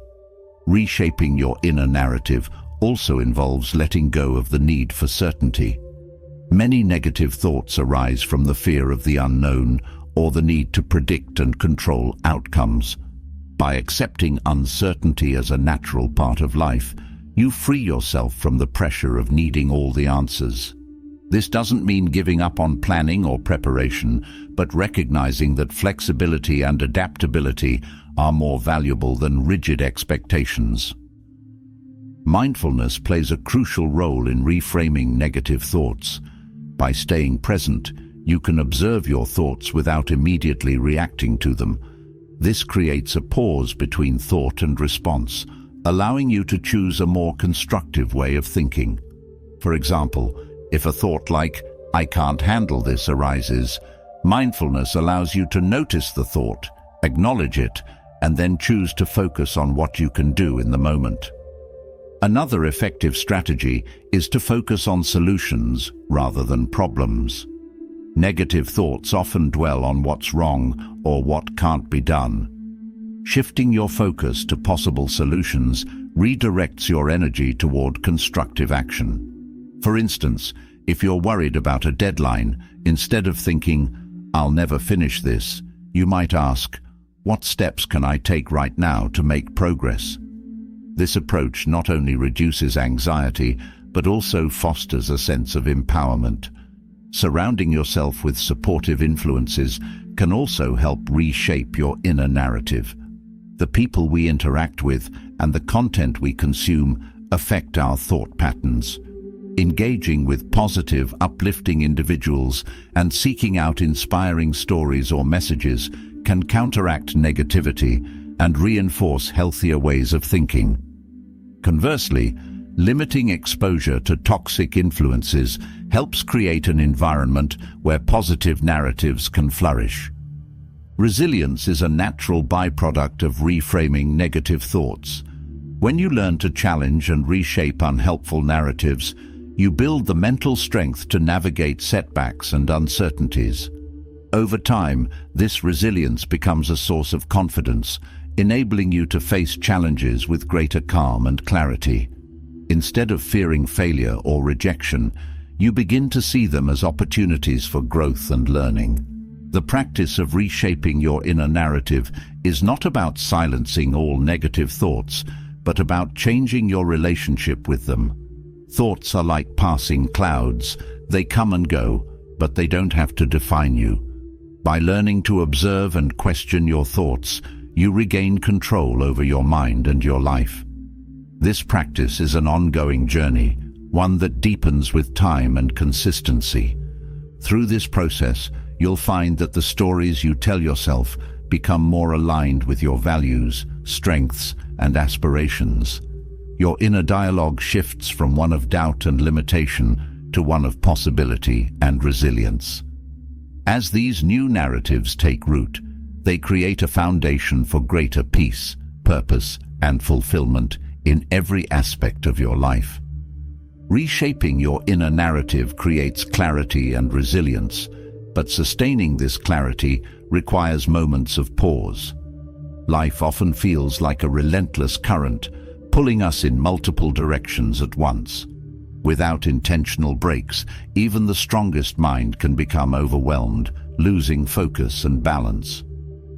Reshaping your inner narrative also involves letting go of the need for certainty. Many negative thoughts arise from the fear of the unknown or the need to predict and control outcomes. By accepting uncertainty as a natural part of life, you free yourself from the pressure of needing all the answers. This doesn't mean giving up on planning or preparation, but recognizing that flexibility and adaptability are more valuable than rigid expectations. Mindfulness plays a crucial role in reframing negative thoughts. By staying present, you can observe your thoughts without immediately reacting to them. This creates a pause between thought and response, allowing you to choose a more constructive way of thinking. For example, if a thought like, "I can't handle this," arises, mindfulness allows you to notice the thought, acknowledge it, and then choose to focus on what you can do in the moment. Another effective strategy is to focus on solutions rather than problems. Negative thoughts often dwell on what's wrong or what can't be done. Shifting your focus to possible solutions redirects your energy toward constructive action. For instance, if you're worried about a deadline, instead of thinking, "I'll never finish this," you might ask, "What steps can I take right now to make progress?" This approach not only reduces anxiety, but also fosters a sense of empowerment. Surrounding yourself with supportive influences can also help reshape your inner narrative. The people we interact with and the content we consume affect our thought patterns. Engaging with positive, uplifting individuals and seeking out inspiring stories or messages can counteract negativity and reinforce healthier ways of thinking. Conversely, limiting exposure to toxic influences helps create an environment where positive narratives can flourish. Resilience is a natural byproduct of reframing negative thoughts. When you learn to challenge and reshape unhelpful narratives, you build the mental strength to navigate setbacks and uncertainties. Over time, this resilience becomes a source of confidence, enabling you to face challenges with greater calm and clarity. Instead of fearing failure or rejection, you begin to see them as opportunities for growth and learning. The practice of reshaping your inner narrative is not about silencing all negative thoughts, but about changing your relationship with them. Thoughts are like passing clouds. They come and go, but they don't have to define you. By learning to observe and question your thoughts, you regain control over your mind and your life. This practice is an ongoing journey, one that deepens with time and consistency. Through this process, you'll find that the stories you tell yourself become more aligned with your values, strengths, and aspirations. Your inner dialogue shifts from one of doubt and limitation to one of possibility and resilience. As these new narratives take root, they create a foundation for greater peace, purpose, and fulfillment in every aspect of your life. Reshaping your inner narrative creates clarity and resilience, but sustaining this clarity requires moments of pause. Life often feels like a relentless current, pulling us in multiple directions at once. Without intentional breaks, even the strongest mind can become overwhelmed, losing focus and balance.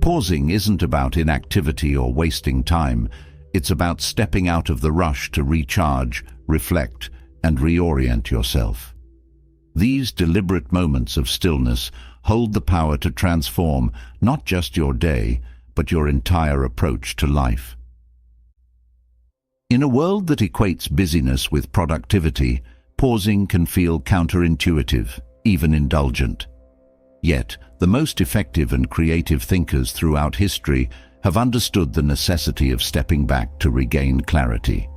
Pausing isn't about inactivity or wasting time. It's about stepping out of the rush to recharge, reflect, and reorient yourself. These deliberate moments of stillness hold the power to transform not just your day, but your entire approach to life. In a world that equates busyness with productivity, pausing can feel counterintuitive, even indulgent. Yet, the most effective and creative thinkers throughout history have understood the necessity of stepping back to regain clarity.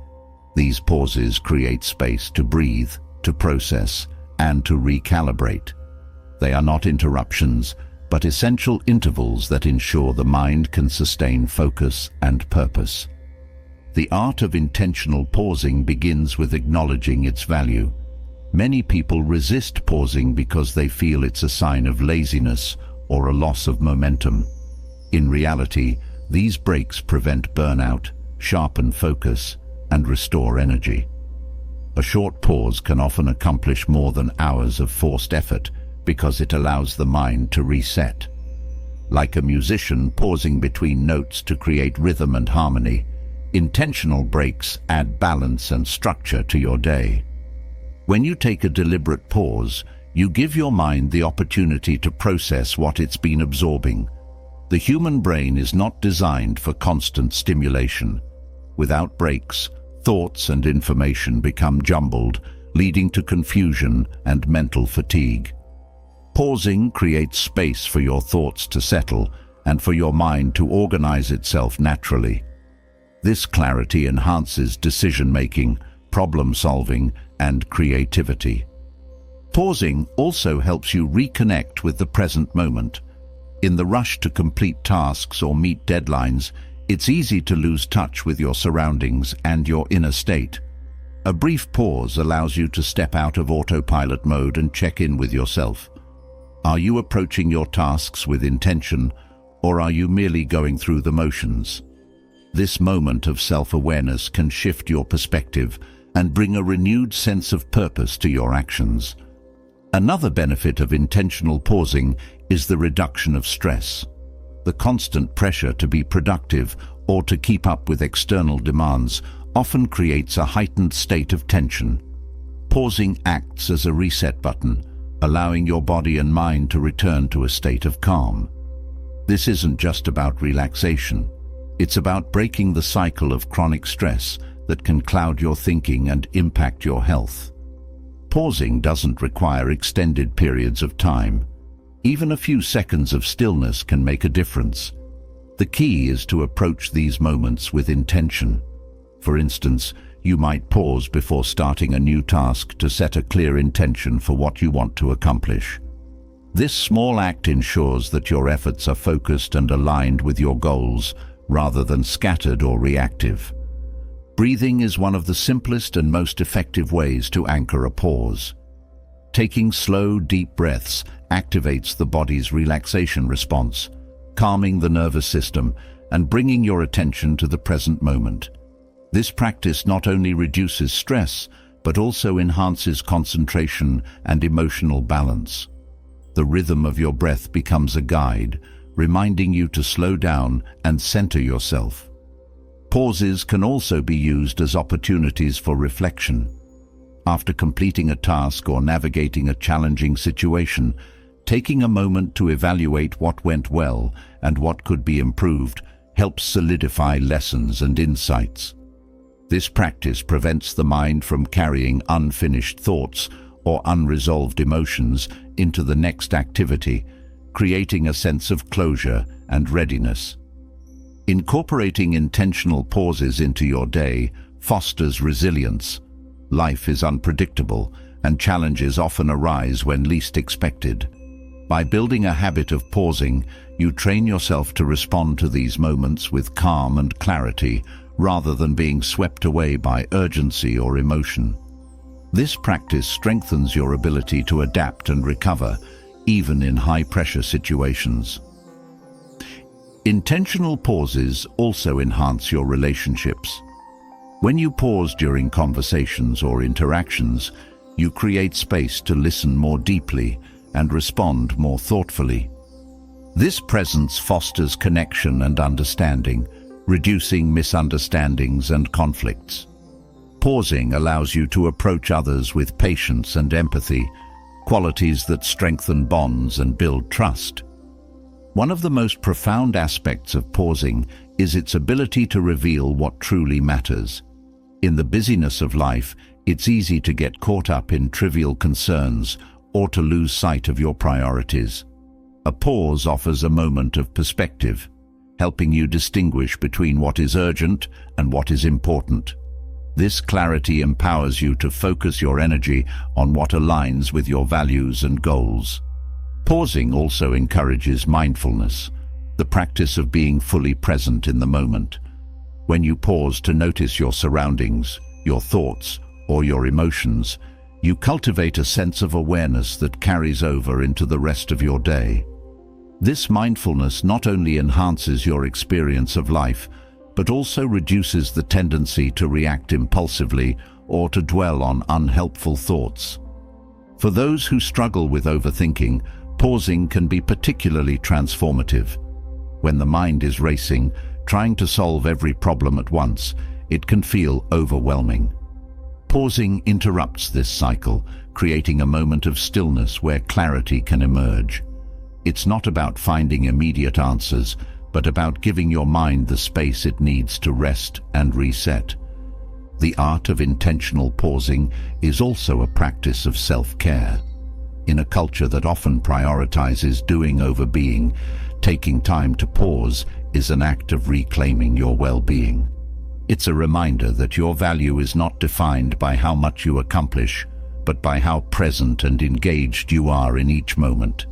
These pauses create space to breathe, to process, and to recalibrate. They are not interruptions, but essential intervals that ensure the mind can sustain focus and purpose. The art of intentional pausing begins with acknowledging its value. Many people resist pausing because they feel it's a sign of laziness or a loss of momentum. In reality, these breaks prevent burnout, sharpen focus, and restore energy. A short pause can often accomplish more than hours of forced effort because it allows the mind to reset. Like a musician pausing between notes to create rhythm and harmony, intentional breaks add balance and structure to your day. When you take a deliberate pause, you give your mind the opportunity to process what it's been absorbing. The human brain is not designed for constant stimulation. Without breaks, thoughts and information become jumbled, leading to confusion and mental fatigue. Pausing creates space for your thoughts to settle and for your mind to organize itself naturally. This clarity enhances decision-making, problem-solving, and creativity. Pausing also helps you reconnect with the present moment. In the rush to complete tasks or meet deadlines, it's easy to lose touch with your surroundings and your inner state. A brief pause allows you to step out of autopilot mode and check in with yourself. Are you approaching your tasks with intention, or are you merely going through the motions? This moment of self-awareness can shift your perspective and bring a renewed sense of purpose to your actions. Another benefit of intentional pausing is the reduction of stress. The constant pressure to be productive or to keep up with external demands often creates a heightened state of tension. Pausing acts as a reset button, allowing your body and mind to return to a state of calm. This isn't just about relaxation. It's about breaking the cycle of chronic stress that can cloud your thinking and impact your health. Pausing doesn't require extended periods of time. Even a few seconds of stillness can make a difference. The key is to approach these moments with intention. For instance, you might pause before starting a new task to set a clear intention for what you want to accomplish. This small act ensures that your efforts are focused and aligned with your goals, rather than scattered or reactive. Breathing is one of the simplest and most effective ways to anchor a pause. Taking slow, deep breaths activates the body's relaxation response, calming the nervous system and bringing your attention to the present moment. This practice not only reduces stress, but also enhances concentration and emotional balance. The rhythm of your breath becomes a guide, reminding you to slow down and center yourself. Pauses can also be used as opportunities for reflection. After completing a task or navigating a challenging situation, taking a moment to evaluate what went well and what could be improved helps solidify lessons and insights. This practice prevents the mind from carrying unfinished thoughts or unresolved emotions into the next activity, creating a sense of closure and readiness. Incorporating intentional pauses into your day fosters resilience. Life is unpredictable, and challenges often arise when least expected. By building a habit of pausing, you train yourself to respond to these moments with calm and clarity, rather than being swept away by urgency or emotion. This practice strengthens your ability to adapt and recover, even in high-pressure situations. Intentional pauses also enhance your relationships. When you pause during conversations or interactions, you create space to listen more deeply and respond more thoughtfully. This presence fosters connection and understanding, reducing misunderstandings and conflicts. Pausing allows you to approach others with patience and empathy, qualities that strengthen bonds and build trust. One of the most profound aspects of pausing is its ability to reveal what truly matters. In the busyness of life, it's easy to get caught up in trivial concerns or to lose sight of your priorities. A pause offers a moment of perspective, helping you distinguish between what is urgent and what is important. This clarity empowers you to focus your energy on what aligns with your values and goals. Pausing also encourages mindfulness, the practice of being fully present in the moment. When you pause to notice your surroundings, your thoughts, or your emotions, you cultivate a sense of awareness that carries over into the rest of your day. This mindfulness not only enhances your experience of life, but also reduces the tendency to react impulsively or to dwell on unhelpful thoughts. For those who struggle with overthinking, pausing can be particularly transformative. When the mind is racing, trying to solve every problem at once, it can feel overwhelming. Pausing interrupts this cycle, creating a moment of stillness where clarity can emerge. It's not about finding immediate answers, but about giving your mind the space it needs to rest and reset. The art of intentional pausing is also a practice of self-care. In a culture that often prioritizes doing over being, taking time to pause is an act of reclaiming your well-being. It's a reminder that your value is not defined by how much you accomplish, but by how present and engaged you are in each moment.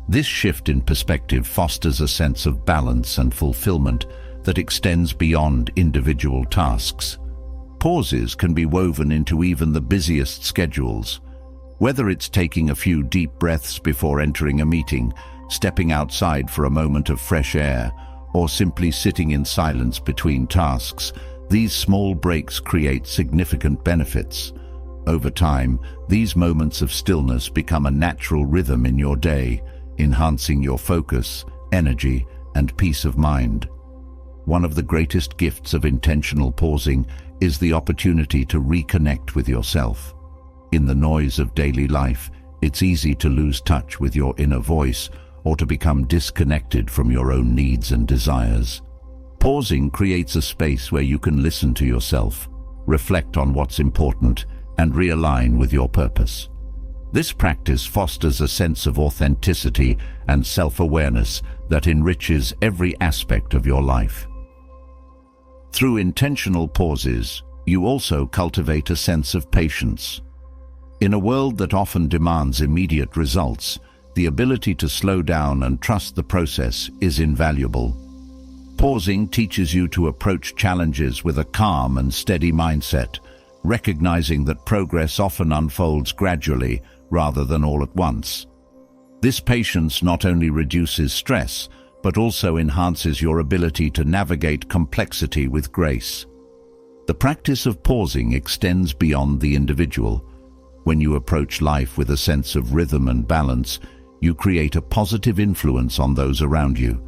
This shift in perspective fosters a sense of balance and fulfillment that extends beyond individual tasks. Pauses can be woven into even the busiest schedules. Whether it's taking a few deep breaths before entering a meeting, stepping outside for a moment of fresh air, or simply sitting in silence between tasks, these small breaks create significant benefits. Over time, these moments of stillness become a natural rhythm in your day, enhancing your focus, energy, and peace of mind. One of the greatest gifts of intentional pausing is the opportunity to reconnect with yourself. In the noise of daily life, it's easy to lose touch with your inner voice or to become disconnected from your own needs and desires. Pausing creates a space where you can listen to yourself, reflect on what's important, and realign with your purpose. This practice fosters a sense of authenticity and self-awareness that enriches every aspect of your life. Through intentional pauses, you also cultivate a sense of patience. In a world that often demands immediate results, the ability to slow down and trust the process is invaluable. Pausing teaches you to approach challenges with a calm and steady mindset, recognizing that progress often unfolds gradually rather than all at once. This patience not only reduces stress, but also enhances your ability to navigate complexity with grace. The practice of pausing extends beyond the individual. When you approach life with a sense of rhythm and balance, you create a positive influence on those around you.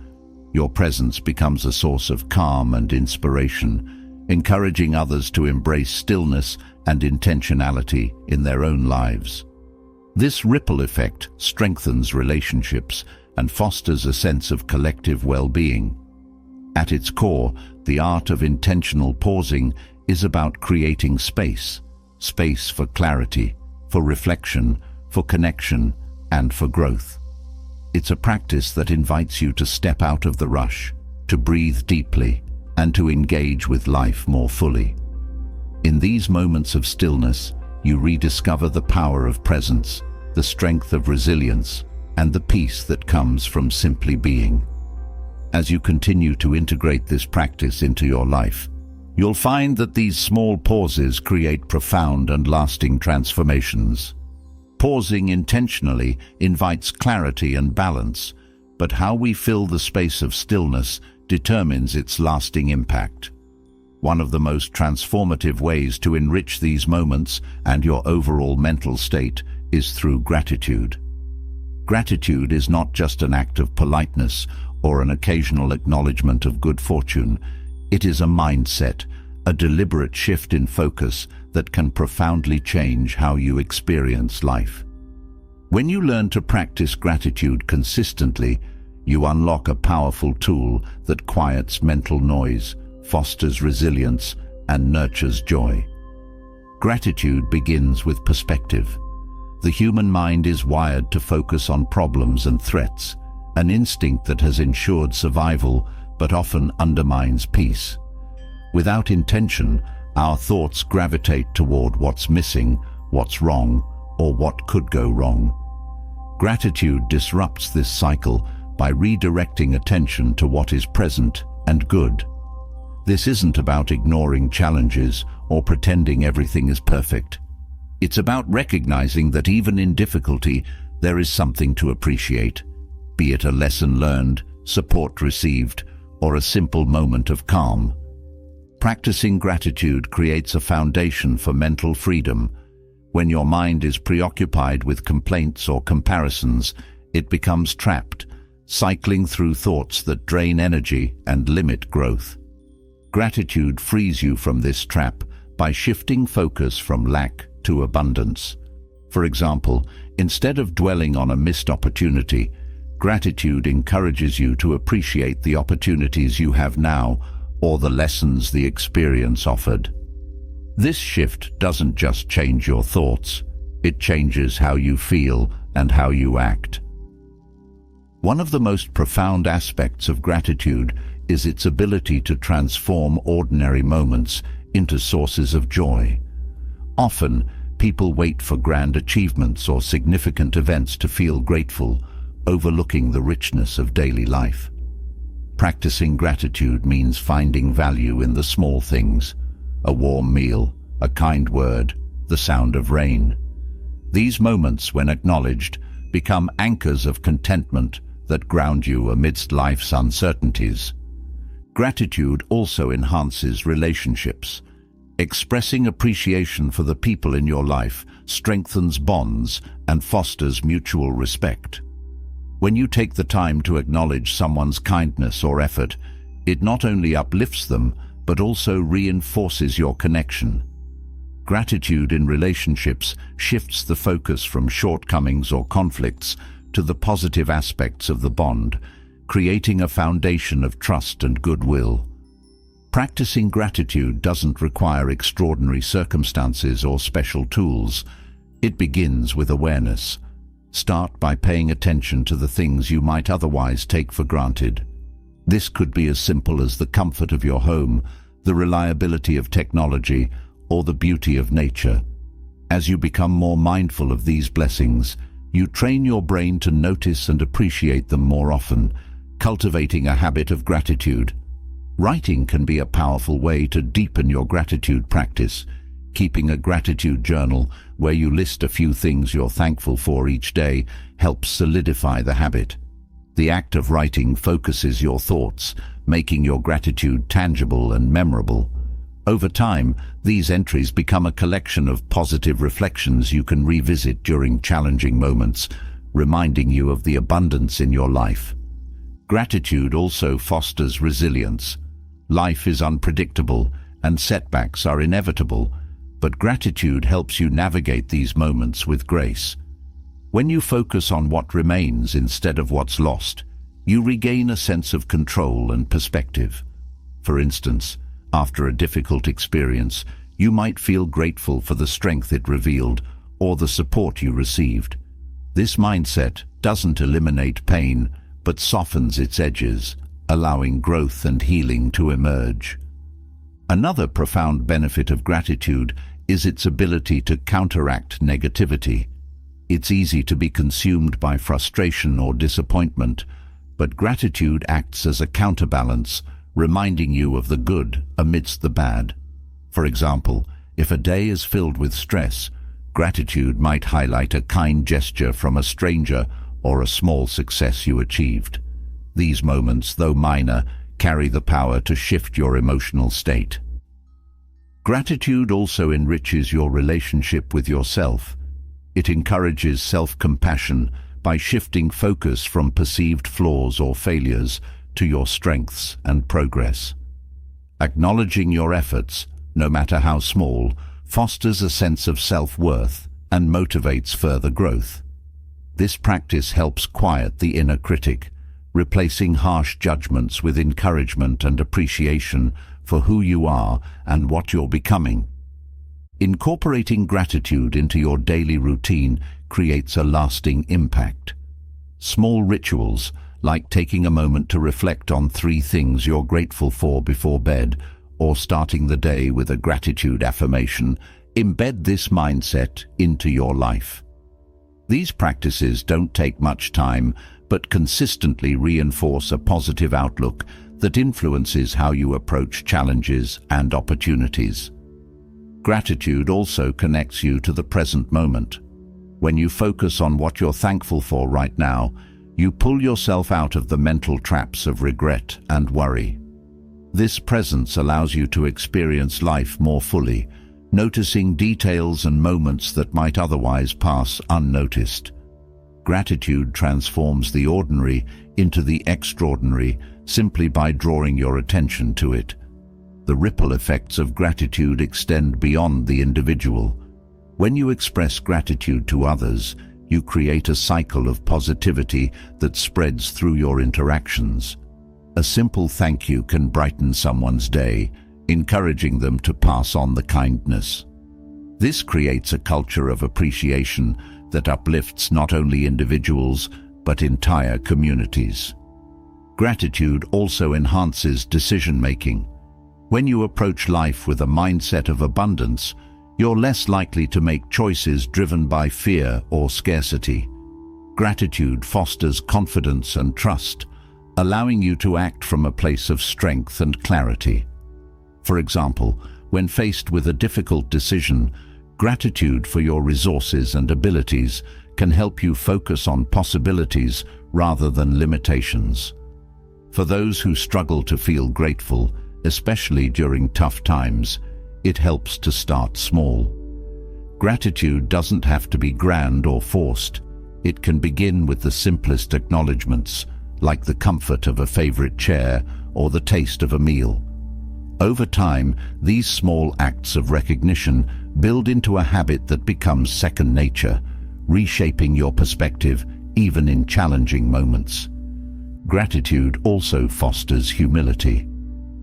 Your presence becomes a source of calm and inspiration, encouraging others to embrace stillness and intentionality in their own lives. This ripple effect strengthens relationships and fosters a sense of collective well-being. At its core, the art of intentional pausing is about creating space for clarity, for reflection, for connection, and for growth. It's a practice that invites you to step out of the rush, to breathe deeply, and to engage with life more fully. In these moments of stillness, you rediscover the power of presence, the strength of resilience, and the peace that comes from simply being. As you continue to integrate this practice into your life, you'll find that these small pauses create profound and lasting transformations. Pausing intentionally invites clarity and balance, but how we fill the space of stillness determines its lasting impact. One of the most transformative ways to enrich these moments and your overall mental state is through gratitude. Gratitude is not just an act of politeness or an occasional acknowledgement of good fortune. It is a mindset, a deliberate shift in focus that can profoundly change how you experience life. When you learn to practice gratitude consistently, you unlock a powerful tool that quiets mental noise, fosters resilience, and nurtures joy. Gratitude begins with perspective. The human mind is wired to focus on problems and threats, an instinct that has ensured survival but often undermines peace. Without intention, our thoughts gravitate toward what's missing, what's wrong, or what could go wrong. Gratitude disrupts this cycle by redirecting attention to what is present and good. This isn't about ignoring challenges or pretending everything is perfect. It's about recognizing that even in difficulty, there is something to appreciate, be it a lesson learned, support received, or a simple moment of calm. Practicing gratitude creates a foundation for mental freedom. When your mind is preoccupied with complaints or comparisons, it becomes trapped, cycling through thoughts that drain energy and limit growth. Gratitude frees you from this trap by shifting focus from lack to abundance. For example, instead of dwelling on a missed opportunity, gratitude encourages you to appreciate the opportunities you have now or the lessons the experience offered. This shift doesn't just change your thoughts, it changes how you feel and how you act. One of the most profound aspects of gratitude is its ability to transform ordinary moments into sources of joy. Often, people wait for grand achievements or significant events to feel grateful, overlooking the richness of daily life. Practicing gratitude means finding value in the small things: a warm meal, a kind word, the sound of rain. These moments, when acknowledged, become anchors of contentment that ground you amidst life's uncertainties. Gratitude also enhances relationships. Expressing appreciation for the people in your life strengthens bonds and fosters mutual respect. When you take the time to acknowledge someone's kindness or effort, it not only uplifts them, but also reinforces your connection. Gratitude in relationships shifts the focus from shortcomings or conflicts to the positive aspects of the bond, creating a foundation of trust and goodwill. Practicing gratitude doesn't require extraordinary circumstances or special tools. It begins with awareness. Start by paying attention to the things you might otherwise take for granted. This could be as simple as the comfort of your home, the reliability of technology, or the beauty of nature. As you become more mindful of these blessings, you train your brain to notice and appreciate them more often, cultivating a habit of gratitude. Writing can be a powerful way to deepen your gratitude practice. Keeping a gratitude journal where you list a few things you're thankful for each day helps solidify the habit. The act of writing focuses your thoughts, making your gratitude tangible and memorable. Over time, these entries become a collection of positive reflections you can revisit during challenging moments, reminding you of the abundance in your life. Gratitude also fosters resilience. Life is unpredictable and setbacks are inevitable, but gratitude helps you navigate these moments with grace. When you focus on what remains instead of what's lost, you regain a sense of control and perspective. For instance, after a difficult experience, you might feel grateful for the strength it revealed or the support you received. This mindset doesn't eliminate pain, but softens its edges, allowing growth and healing to emerge. Another profound benefit of gratitude is its ability to counteract negativity. It's easy to be consumed by frustration or disappointment, but gratitude acts as a counterbalance, reminding you of the good amidst the bad. For example, if a day is filled with stress, gratitude might highlight a kind gesture from a stranger or a small success you achieved. These moments, though minor, carry the power to shift your emotional state. Gratitude also enriches your relationship with yourself. It encourages self-compassion by shifting focus from perceived flaws or failures to your strengths and progress. Acknowledging your efforts, no matter how small, fosters a sense of self-worth and motivates further growth. This practice helps quiet the inner critic, replacing harsh judgments with encouragement and appreciation for who you are and what you're becoming. Incorporating gratitude into your daily routine creates a lasting impact. Small rituals, like taking a moment to reflect on 3 things you're grateful for before bed, or starting the day with a gratitude affirmation, embed this mindset into your life. These practices don't take much time, but consistently reinforce a positive outlook that influences how you approach challenges and opportunities. Gratitude also connects you to the present moment. When you focus on what you're thankful for right now, you pull yourself out of the mental traps of regret and worry. This presence allows you to experience life more fully, noticing details and moments that might otherwise pass unnoticed. Gratitude transforms the ordinary into the extraordinary simply by drawing your attention to it. The ripple effects of gratitude extend beyond the individual. When you express gratitude to others, you create a cycle of positivity that spreads through your interactions. A simple thank you can brighten someone's day, encouraging them to pass on the kindness. This creates a culture of appreciation that uplifts not only individuals, but entire communities. Gratitude also enhances decision-making. When you approach life with a mindset of abundance, you're less likely to make choices driven by fear or scarcity. Gratitude fosters confidence and trust, allowing you to act from a place of strength and clarity. For example, when faced with a difficult decision, gratitude for your resources and abilities can help you focus on possibilities rather than limitations. For those who struggle to feel grateful, especially during tough times, it helps to start small. Gratitude doesn't have to be grand or forced. It can begin with the simplest acknowledgements, like the comfort of a favorite chair or the taste of a meal. Over time, these small acts of recognition build into a habit that becomes second nature, reshaping your perspective even in challenging moments. Gratitude also fosters humility.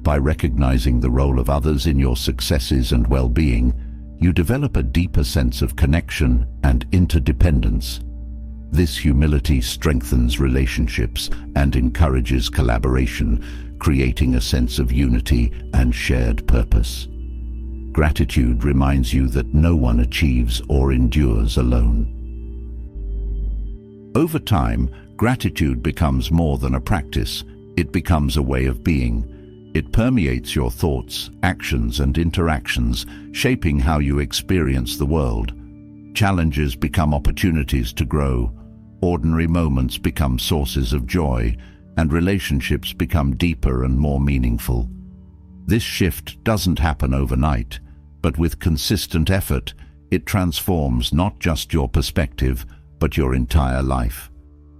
By recognizing the role of others in your successes and well-being, you develop a deeper sense of connection and interdependence. This humility strengthens relationships and encourages collaboration, creating a sense of unity and shared purpose. Gratitude reminds you that no one achieves or endures alone. Over time, gratitude becomes more than a practice. It becomes a way of being. It permeates your thoughts, actions, and interactions, shaping how you experience the world. Challenges become opportunities to grow. Ordinary moments become sources of joy, and relationships become deeper and more meaningful. This shift doesn't happen overnight, but with consistent effort, it transforms not just your perspective, but your entire life.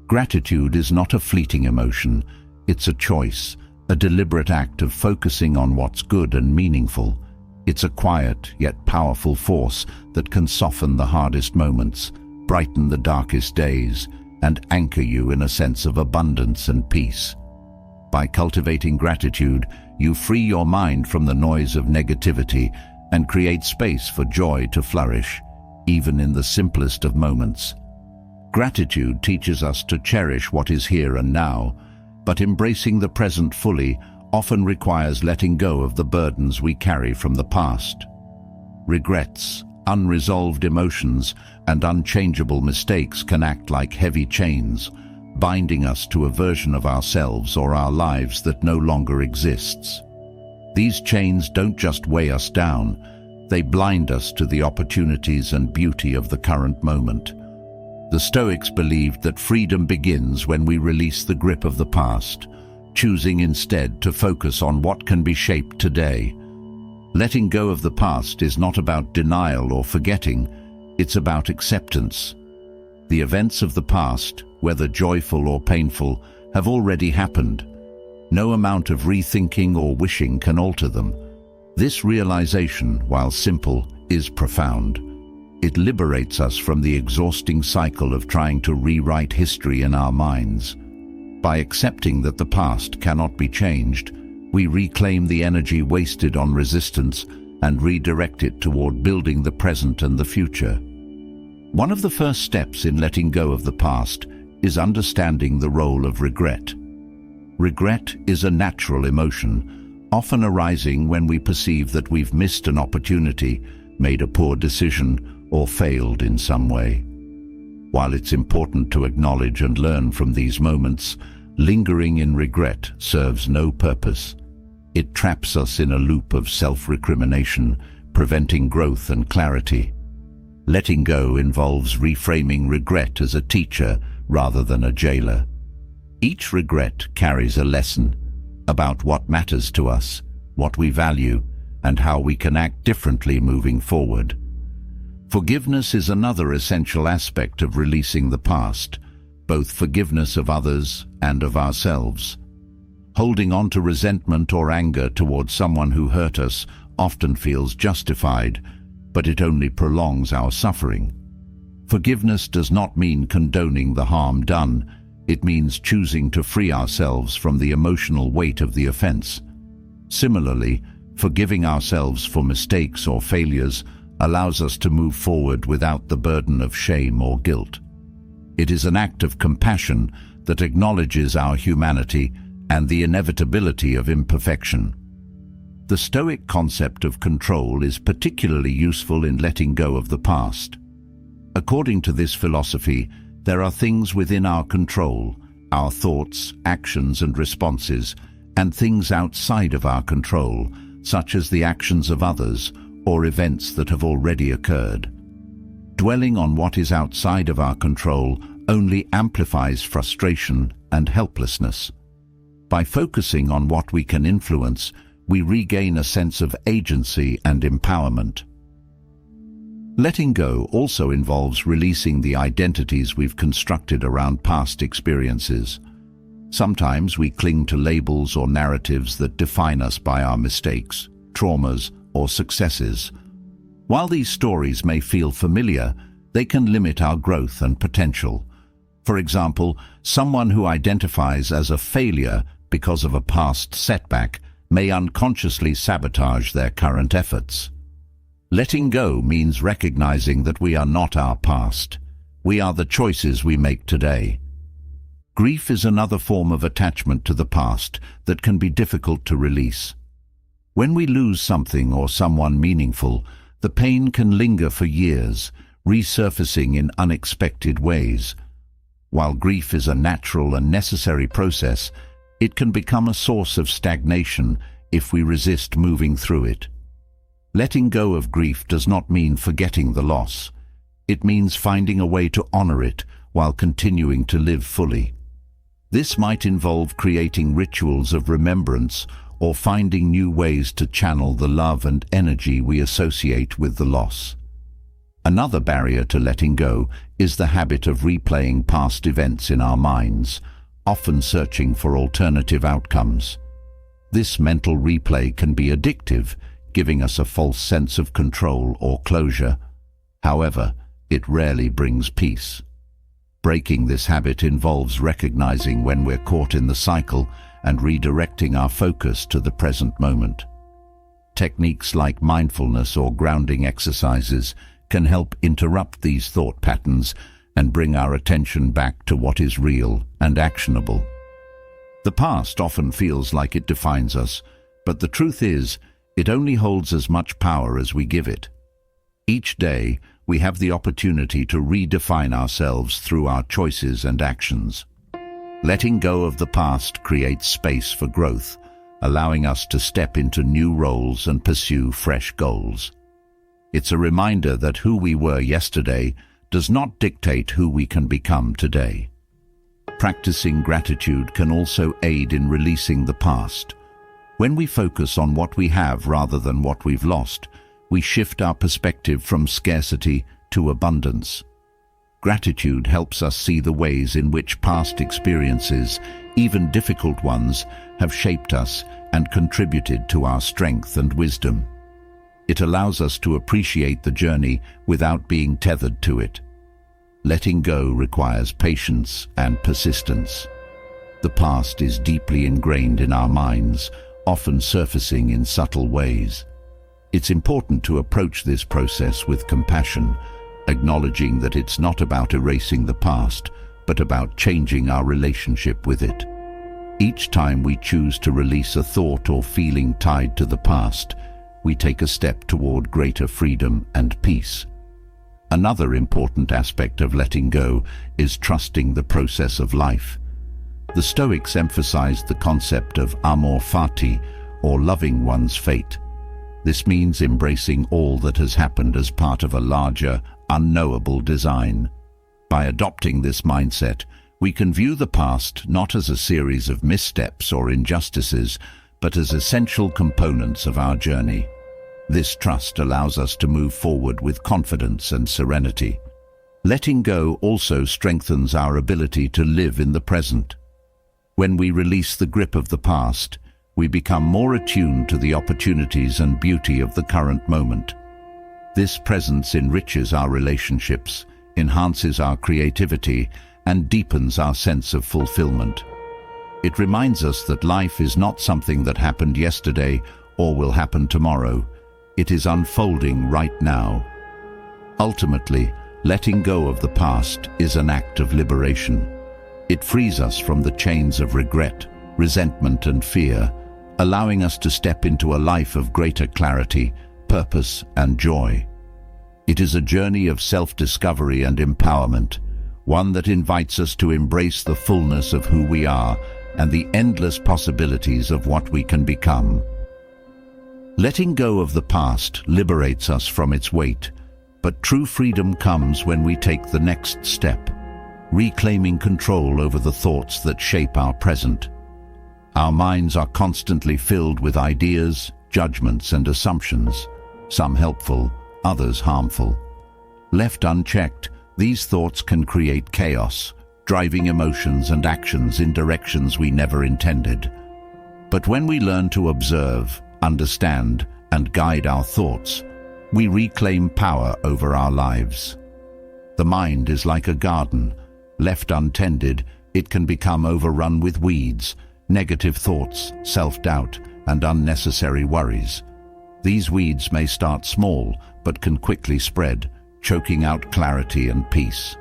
Gratitude is not a fleeting emotion, it's a choice, a deliberate act of focusing on what's good and meaningful. It's a quiet yet powerful force that can soften the hardest moments, brighten the darkest days, and anchor you in a sense of abundance and peace. By cultivating gratitude, you free your mind from the noise of negativity and create space for joy to flourish, even in the simplest of moments. Gratitude teaches us to cherish what is here and now, but embracing the present fully often requires letting go of the burdens we carry from the past. Regrets, Unresolved emotions and unchangeable mistakes can act like heavy chains, binding us to a version of ourselves or our lives that no longer exists. These chains don't just weigh us down, they blind us to the opportunities and beauty of the current moment. The Stoics believed that freedom begins when we release the grip of the past, choosing instead to focus on what can be shaped today. Letting go of the past is not about denial or forgetting, it's about acceptance. The events of the past, whether joyful or painful, have already happened. No amount of rethinking or wishing can alter them. This realization, while simple, is profound. It liberates us from the exhausting cycle of trying to rewrite history in our minds. By accepting that the past cannot be changed, we reclaim the energy wasted on resistance and redirect it toward building the present and the future. One of the first steps in letting go of the past is understanding the role of regret. Regret is a natural emotion, often arising when we perceive that we've missed an opportunity, made a poor decision, or failed in some way. While it's important to acknowledge and learn from these moments, lingering in regret serves no purpose. It traps us in a loop of self-recrimination, preventing growth and clarity. Letting go involves reframing regret as a teacher rather than a jailer. Each regret carries a lesson about what matters to us, what we value, and how we can act differently moving forward. Forgiveness is another essential aspect of releasing the past, both forgiveness of others and of ourselves. Holding on to resentment or anger towards someone who hurt us often feels justified, but it only prolongs our suffering. Forgiveness does not mean condoning the harm done. It means choosing to free ourselves from the emotional weight of the offense. Similarly, forgiving ourselves for mistakes or failures allows us to move forward without the burden of shame or guilt. It is an act of compassion that acknowledges our humanity and the inevitability of imperfection. The Stoic concept of control is particularly useful in letting go of the past. According to this philosophy, there are things within our control, our thoughts, actions and responses, and things outside of our control, such as the actions of others or events that have already occurred. Dwelling on what is outside of our control only amplifies frustration and helplessness. By focusing on what we can influence, we regain a sense of agency and empowerment. Letting go also involves releasing the identities we've constructed around past experiences. Sometimes we cling to labels or narratives that define us by our mistakes, traumas, or successes. While these stories may feel familiar, they can limit our growth and potential. For example, someone who identifies as a failure because of a past setback may unconsciously sabotage their current efforts. Letting go means recognizing that we are not our past. We are the choices we make today. Grief is another form of attachment to the past that can be difficult to release. When we lose something or someone meaningful, the pain can linger for years, resurfacing in unexpected ways. While grief is a natural and necessary process, it can become a source of stagnation if we resist moving through it. Letting go of grief does not mean forgetting the loss. It means finding a way to honor it while continuing to live fully. This might involve creating rituals of remembrance or finding new ways to channel the love and energy we associate with the loss. Another barrier to letting go is the habit of replaying past events in our minds, often searching for alternative outcomes. This mental replay can be addictive, giving us a false sense of control or closure. However, it rarely brings peace. Breaking this habit involves recognizing when we're caught in the cycle and redirecting our focus to the present moment. Techniques like mindfulness or grounding exercises can help interrupt these thought patterns and bring our attention back to what is real and actionable. The past often feels like it defines us, but the truth is, it only holds as much power as we give it. Each day, we have the opportunity to redefine ourselves through our choices and actions. Letting go of the past creates space for growth, allowing us to step into new roles and pursue fresh goals. It's a reminder that who we were yesterday does not dictate who we can become today. Practicing gratitude can also aid in releasing the past. When we focus on what we have rather than what we've lost, we shift our perspective from scarcity to abundance. Gratitude helps us see the ways in which past experiences, even difficult ones, have shaped us and contributed to our strength and wisdom. It allows us to appreciate the journey without being tethered to it. Letting go requires patience and persistence. The past is deeply ingrained in our minds, often surfacing in subtle ways. It's important to approach this process with compassion, acknowledging that it's not about erasing the past, but about changing our relationship with it. Each time we choose to release a thought or feeling tied to the past, we take a step toward greater freedom and peace. Another important aspect of letting go is trusting the process of life. The Stoics emphasized the concept of amor fati, or loving one's fate. This means embracing all that has happened as part of a larger, unknowable design. By adopting this mindset, we can view the past not as a series of missteps or injustices, but as essential components of our journey. This trust allows us to move forward with confidence and serenity. Letting go also strengthens our ability to live in the present. When we release the grip of the past, we become more attuned to the opportunities and beauty of the current moment. This presence enriches our relationships, enhances our creativity, and deepens our sense of fulfillment. It reminds us that life is not something that happened yesterday or will happen tomorrow. It is unfolding right now. Ultimately, letting go of the past is an act of liberation. It frees us from the chains of regret, resentment, and fear, allowing us to step into a life of greater clarity, purpose, and joy. It is a journey of self-discovery and empowerment, one that invites us to embrace the fullness of who we are and the endless possibilities of what we can become. Letting go of the past liberates us from its weight, but true freedom comes when we take the next step, reclaiming control over the thoughts that shape our present. Our minds are constantly filled with ideas, judgments, and assumptions, some helpful, others harmful. Left unchecked, these thoughts can create chaos, driving emotions and actions in directions we never intended. But when we learn to observe, understand, and guide our thoughts, we reclaim power over our lives. The mind is like a garden. Left untended, it can become overrun with weeds, negative thoughts, self-doubt, and unnecessary worries. These weeds may start small, but can quickly spread, choking out clarity and peace.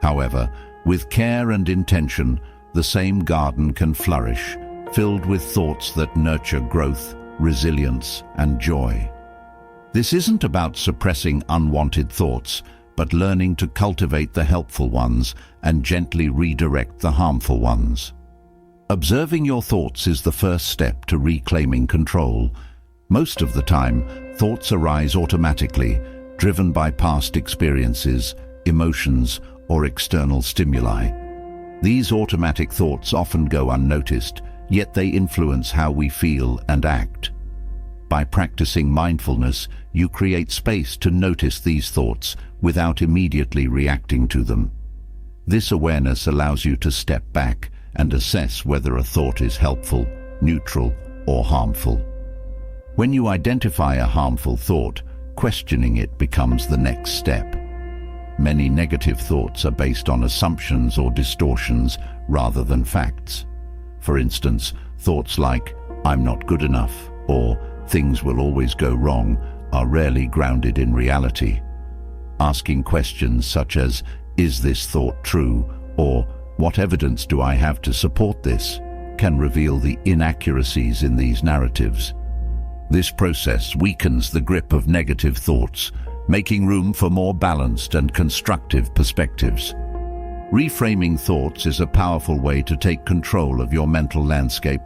However, with care and intention, the same garden can flourish, filled with thoughts that nurture growth, resilience, and joy. This isn't about suppressing unwanted thoughts, but learning to cultivate the helpful ones and gently redirect the harmful ones. Observing your thoughts is the first step to reclaiming control. Most of the time, thoughts arise automatically, driven by past experiences, emotions, or external stimuli. These automatic thoughts often go unnoticed, yet they influence how we feel and act. By practicing mindfulness, you create space to notice these thoughts without immediately reacting to them. This awareness allows you to step back and assess whether a thought is helpful, neutral, or harmful. When you identify a harmful thought, questioning it becomes the next step. Many negative thoughts are based on assumptions or distortions rather than facts. For instance, thoughts like, "I'm not good enough," or "things will always go wrong," are rarely grounded in reality. Asking questions such as, "Is this thought true?" or "What evidence do I have to support this?" can reveal the inaccuracies in these narratives. This process weakens the grip of negative thoughts, making room for more balanced and constructive perspectives. Reframing thoughts is a powerful way to take control of your mental landscape.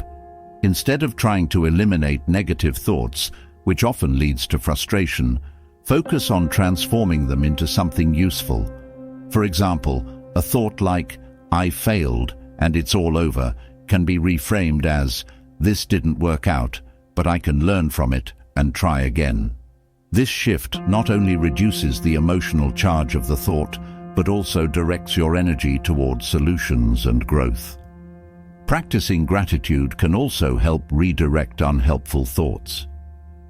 Instead of trying to eliminate negative thoughts, which often leads to frustration, focus on transforming them into something useful. For example, a thought like, "I failed and it's all over," can be reframed as, "This didn't work out, but I can learn from it and try again." This shift not only reduces the emotional charge of the thought, but also directs your energy towards solutions and growth. Practicing gratitude can also help redirect unhelpful thoughts.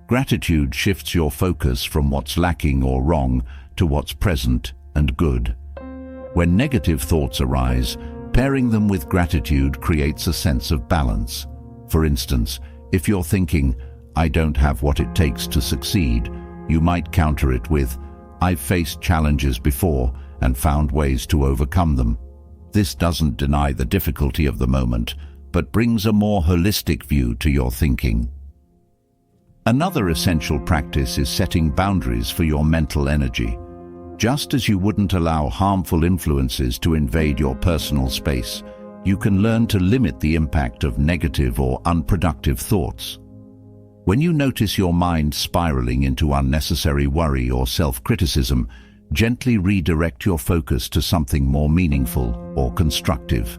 Gratitude shifts your focus from what's lacking or wrong to what's present and good. When negative thoughts arise, pairing them with gratitude creates a sense of balance. For instance, if you're thinking, "I don't have what it takes to succeed," you might counter it with, "I've faced challenges before and found ways to overcome them." This doesn't deny the difficulty of the moment, but brings a more holistic view to your thinking. Another essential practice is setting boundaries for your mental energy. Just as you wouldn't allow harmful influences to invade your personal space, you can learn to limit the impact of negative or unproductive thoughts. When you notice your mind spiraling into unnecessary worry or self-criticism, gently redirect your focus to something more meaningful or constructive.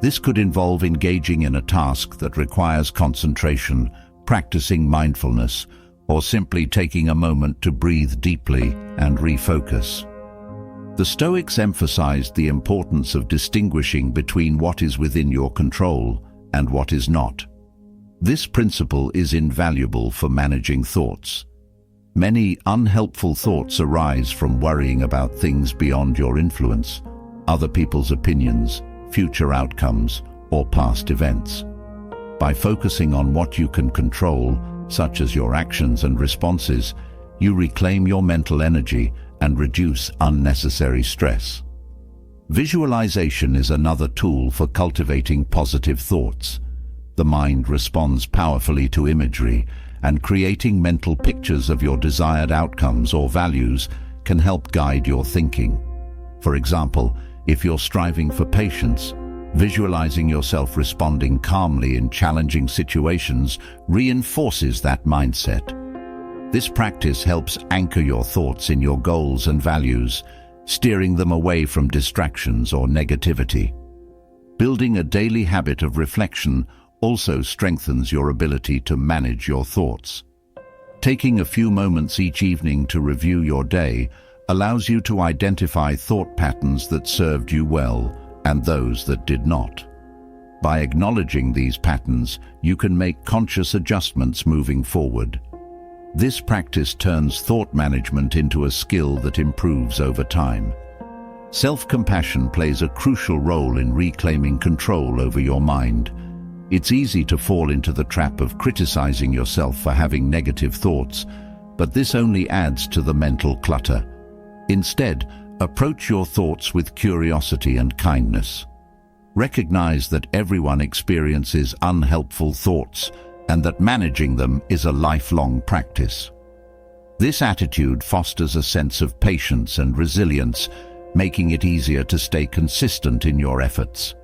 This could involve engaging in a task that requires concentration, practicing mindfulness, or simply taking a moment to breathe deeply and refocus. The Stoics emphasized the importance of distinguishing between what is within your control and what is not. This principle is invaluable for managing thoughts. Many unhelpful thoughts arise from worrying about things beyond your influence, other people's opinions, future outcomes, or past events. By focusing on what you can control, such as your actions and responses, you reclaim your mental energy and reduce unnecessary stress. Visualization is another tool for cultivating positive thoughts. The mind responds powerfully to imagery, and creating mental pictures of your desired outcomes or values can help guide your thinking. For example, if you're striving for patience, visualizing yourself responding calmly in challenging situations reinforces that mindset. This practice helps anchor your thoughts in your goals and values, steering them away from distractions or negativity. Building a daily habit of reflection also strengthens your ability to manage your thoughts. Taking a few moments each evening to review your day allows you to identify thought patterns that served you well and those that did not. By acknowledging these patterns, you can make conscious adjustments moving forward. This practice turns thought management into a skill that improves over time. Self-compassion plays a crucial role in reclaiming control over your mind. It's easy to fall into the trap of criticizing yourself for having negative thoughts, but this only adds to the mental clutter. Instead, approach your thoughts with curiosity and kindness. Recognize that everyone experiences unhelpful thoughts and that managing them is a lifelong practice. This attitude fosters a sense of patience and resilience, making it easier to stay consistent in your efforts.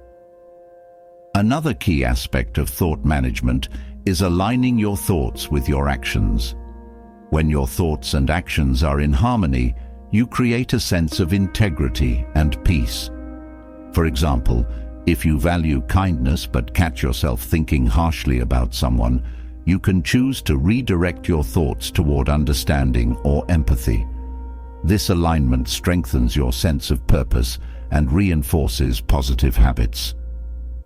Another key aspect of thought management is aligning your thoughts with your actions. When your thoughts and actions are in harmony, you create a sense of integrity and peace. For example, if you value kindness but catch yourself thinking harshly about someone, you can choose to redirect your thoughts toward understanding or empathy. This alignment strengthens your sense of purpose and reinforces positive habits.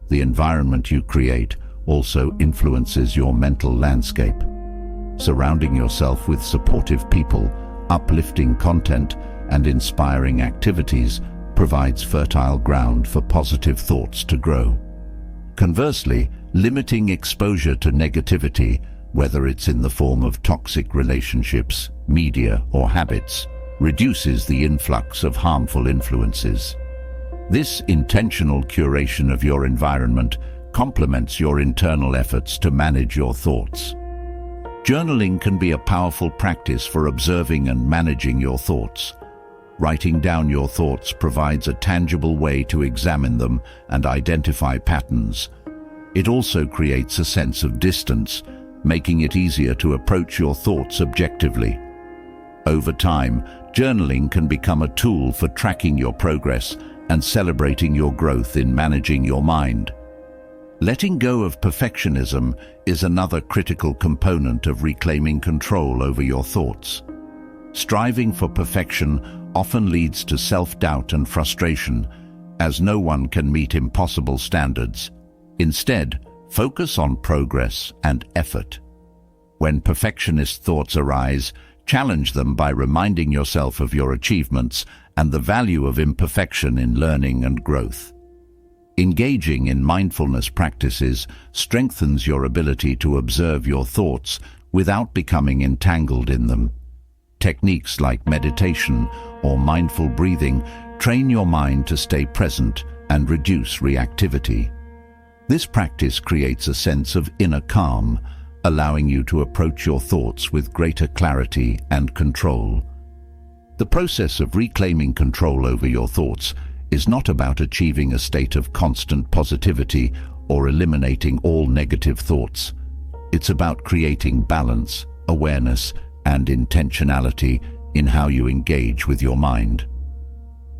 The environment you create also influences your mental landscape. Surrounding yourself with supportive people, uplifting content, and inspiring activities provides fertile ground for positive thoughts to grow. Conversely, limiting exposure to negativity, whether it's in the form of toxic relationships, media, or habits, reduces the influx of harmful influences. This intentional curation of your environment complements your internal efforts to manage your thoughts. Journaling can be a powerful practice for observing and managing your thoughts. Writing down your thoughts provides a tangible way to examine them and identify patterns. It also creates a sense of distance, making it easier to approach your thoughts objectively. Over time, journaling can become a tool for tracking your progress and celebrating your growth in managing your mind. Letting go of perfectionism is another critical component of reclaiming control over your thoughts. Striving for perfection often leads to self-doubt and frustration, as no one can meet impossible standards. Instead, focus on progress and effort. When perfectionist thoughts arise, challenge them by reminding yourself of your achievements and the value of imperfection in learning and growth. Engaging in mindfulness practices strengthens your ability to observe your thoughts without becoming entangled in them. Techniques like meditation or mindful breathing train your mind to stay present and reduce reactivity. This practice creates a sense of inner calm, allowing you to approach your thoughts with greater clarity and control. The process of reclaiming control over your thoughts is not about achieving a state of constant positivity or eliminating all negative thoughts. It's about creating balance, awareness, and intentionality in how you engage with your mind.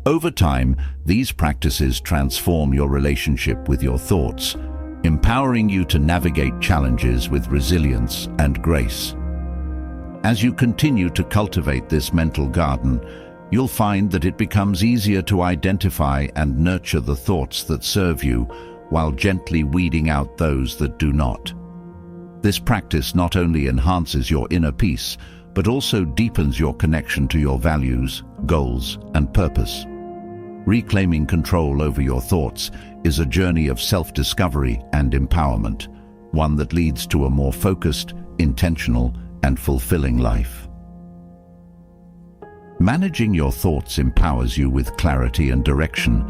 Over time, these practices transform your relationship with your thoughts, empowering you to navigate challenges with resilience and grace. As you continue to cultivate this mental garden, you'll find that it becomes easier to identify and nurture the thoughts that serve you, while gently weeding out those that do not. This practice not only enhances your inner peace, but also deepens your connection to your values, goals, and purpose. Reclaiming control over your thoughts is a journey of self-discovery and empowerment, one that leads to a more focused, intentional, and fulfilling life. Managing your thoughts empowers you with clarity and direction,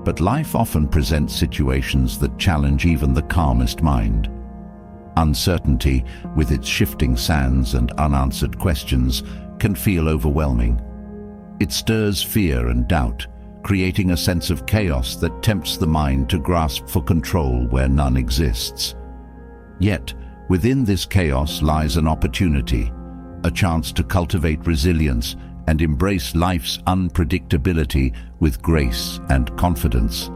but life often presents situations that challenge even the calmest mind. Uncertainty, with its shifting sands and unanswered questions, can feel overwhelming. It stirs fear and doubt, creating a sense of chaos that tempts the mind to grasp for control where none exists. Yet, within this chaos lies an opportunity, a chance to cultivate resilience and embrace life's unpredictability with grace and confidence.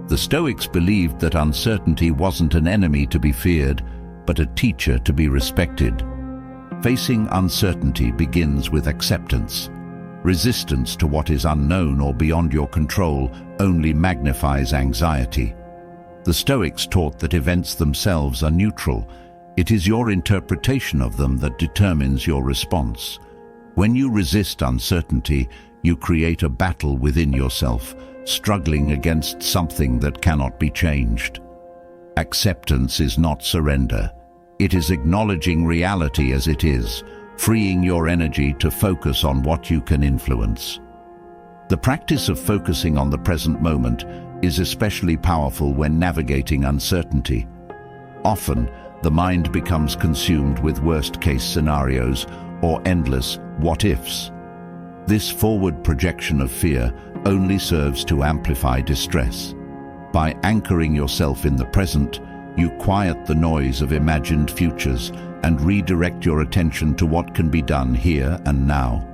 The Stoics believed that uncertainty wasn't an enemy to be feared, but a teacher to be respected. Facing uncertainty begins with acceptance. Resistance to what is unknown or beyond your control only magnifies anxiety. The Stoics taught that events themselves are neutral. It is your interpretation of them that determines your response. When you resist uncertainty, you create a battle within yourself, struggling against something that cannot be changed. Acceptance is not surrender. It is acknowledging reality as it is, freeing your energy to focus on what you can influence. The practice of focusing on the present moment is especially powerful when navigating uncertainty. Often, the mind becomes consumed with worst-case scenarios or endless what-ifs. This forward projection of fear only serves to amplify distress. By anchoring yourself in the present, you quiet the noise of imagined futures and redirect your attention to what can be done here and now.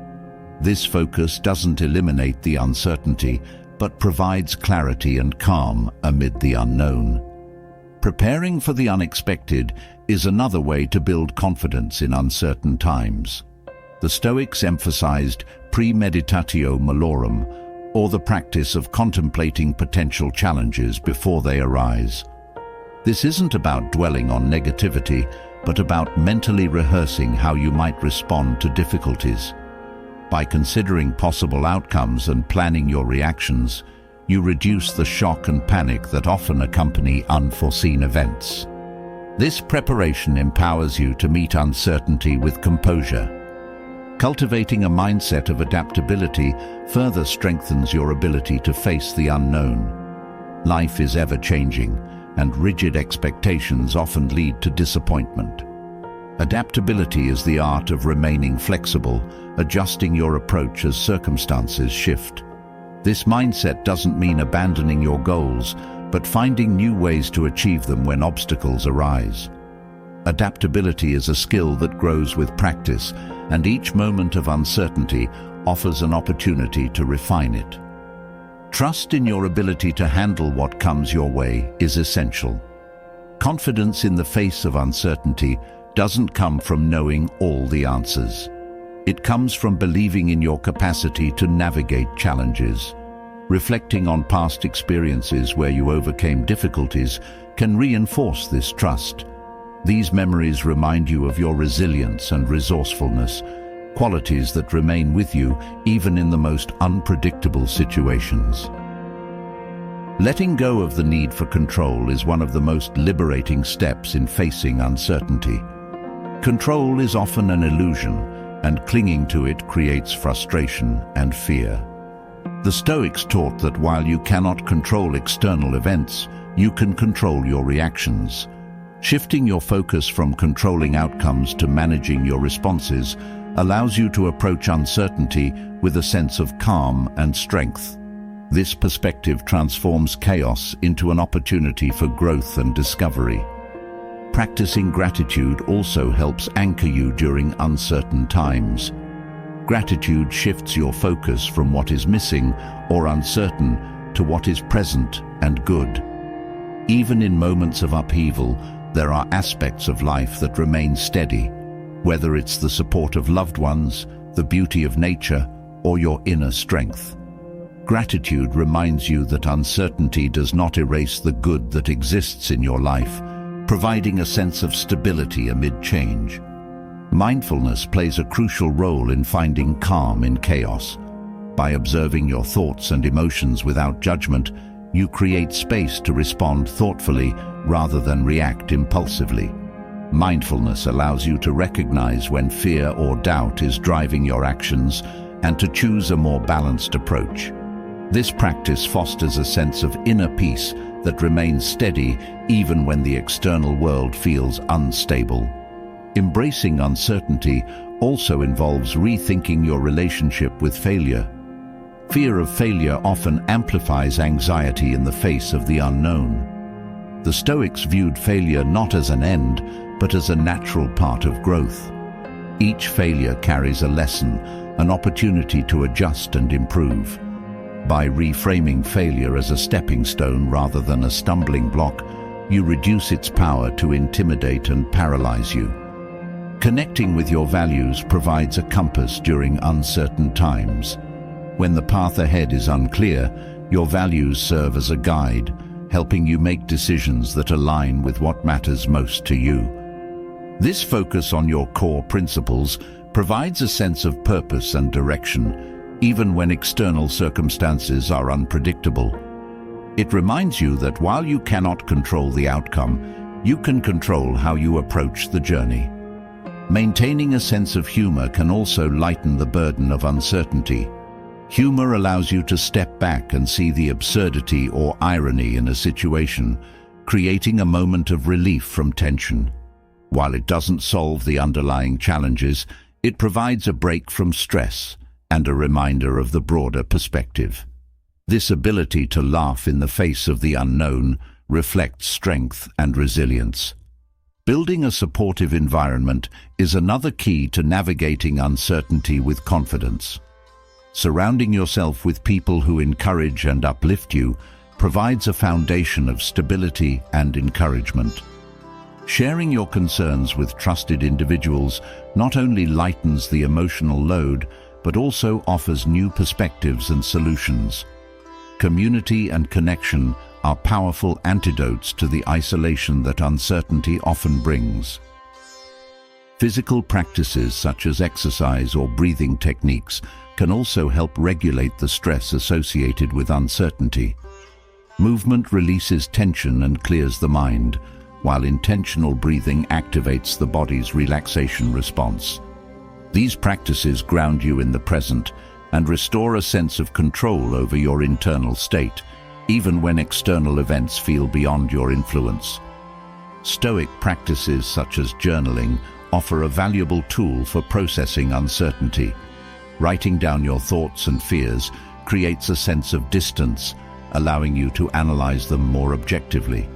This focus doesn't eliminate the uncertainty, but provides clarity and calm amid the unknown. Preparing for the unexpected is another way to build confidence in uncertain times. The Stoics emphasized premeditatio malorum, or the practice of contemplating potential challenges before they arise. This isn't about dwelling on negativity, but about mentally rehearsing how you might respond to difficulties. By considering possible outcomes and planning your reactions, you reduce the shock and panic that often accompany unforeseen events. This preparation empowers you to meet uncertainty with composure. Cultivating a mindset of adaptability further strengthens your ability to face the unknown. Life is ever-changing, and rigid expectations often lead to disappointment. Adaptability is the art of remaining flexible, adjusting your approach as circumstances shift. This mindset doesn't mean abandoning your goals, but finding new ways to achieve them when obstacles arise. Adaptability is a skill that grows with practice, and each moment of uncertainty offers an opportunity to refine it. Trust in your ability to handle what comes your way is essential. Confidence in the face of uncertainty doesn't come from knowing all the answers. It comes from believing in your capacity to navigate challenges. Reflecting on past experiences where you overcame difficulties can reinforce this trust. These memories remind you of your resilience and resourcefulness, qualities that remain with you even in the most unpredictable situations. Letting go of the need for control is one of the most liberating steps in facing uncertainty. Control is often an illusion, and clinging to it creates frustration and fear. The Stoics taught that while you cannot control external events, you can control your reactions. Shifting your focus from controlling outcomes to managing your responses allows you to approach uncertainty with a sense of calm and strength. This perspective transforms chaos into an opportunity for growth and discovery. Practicing gratitude also helps anchor you during uncertain times. Gratitude shifts your focus from what is missing or uncertain to what is present and good. Even in moments of upheaval, there are aspects of life that remain steady, whether it's the support of loved ones, the beauty of nature, or your inner strength. Gratitude reminds you that uncertainty does not erase the good that exists in your life, providing a sense of stability amid change. Mindfulness plays a crucial role in finding calm in chaos. By observing your thoughts and emotions without judgment, you create space to respond thoughtfully rather than react impulsively. Mindfulness allows you to recognize when fear or doubt is driving your actions and to choose a more balanced approach. This practice fosters a sense of inner peace that remains steady even when the external world feels unstable. Embracing uncertainty also involves rethinking your relationship with failure. Fear of failure often amplifies anxiety in the face of the unknown. The Stoics viewed failure not as an end, but as a natural part of growth. Each failure carries a lesson, an opportunity to adjust and improve. By reframing failure as a stepping stone rather than a stumbling block, you reduce its power to intimidate and paralyze you. Connecting with your values provides a compass during uncertain times. When the path ahead is unclear, your values serve as a guide, helping you make decisions that align with what matters most to you. This focus on your core principles provides a sense of purpose and direction, even when external circumstances are unpredictable. It reminds you that while you cannot control the outcome, you can control how you approach the journey. Maintaining a sense of humor can also lighten the burden of uncertainty. Humor allows you to step back and see the absurdity or irony in a situation, creating a moment of relief from tension. While it doesn't solve the underlying challenges, it provides a break from stress and a reminder of the broader perspective. This ability to laugh in the face of the unknown reflects strength and resilience. Building a supportive environment is another key to navigating uncertainty with confidence. Surrounding yourself with people who encourage and uplift you provides a foundation of stability and encouragement. Sharing your concerns with trusted individuals not only lightens the emotional load, but also offers new perspectives and solutions. Community and connection are powerful antidotes to the isolation that uncertainty often brings. Physical practices such as exercise or breathing techniques can also help regulate the stress associated with uncertainty. Movement releases tension and clears the mind, while intentional breathing activates the body's relaxation response. These practices ground you in the present and restore a sense of control over your internal state, even when external events feel beyond your influence. Stoic practices such as journaling offer a valuable tool for processing uncertainty. Writing down your thoughts and fears creates a sense of distance, allowing you to analyze them more objectively.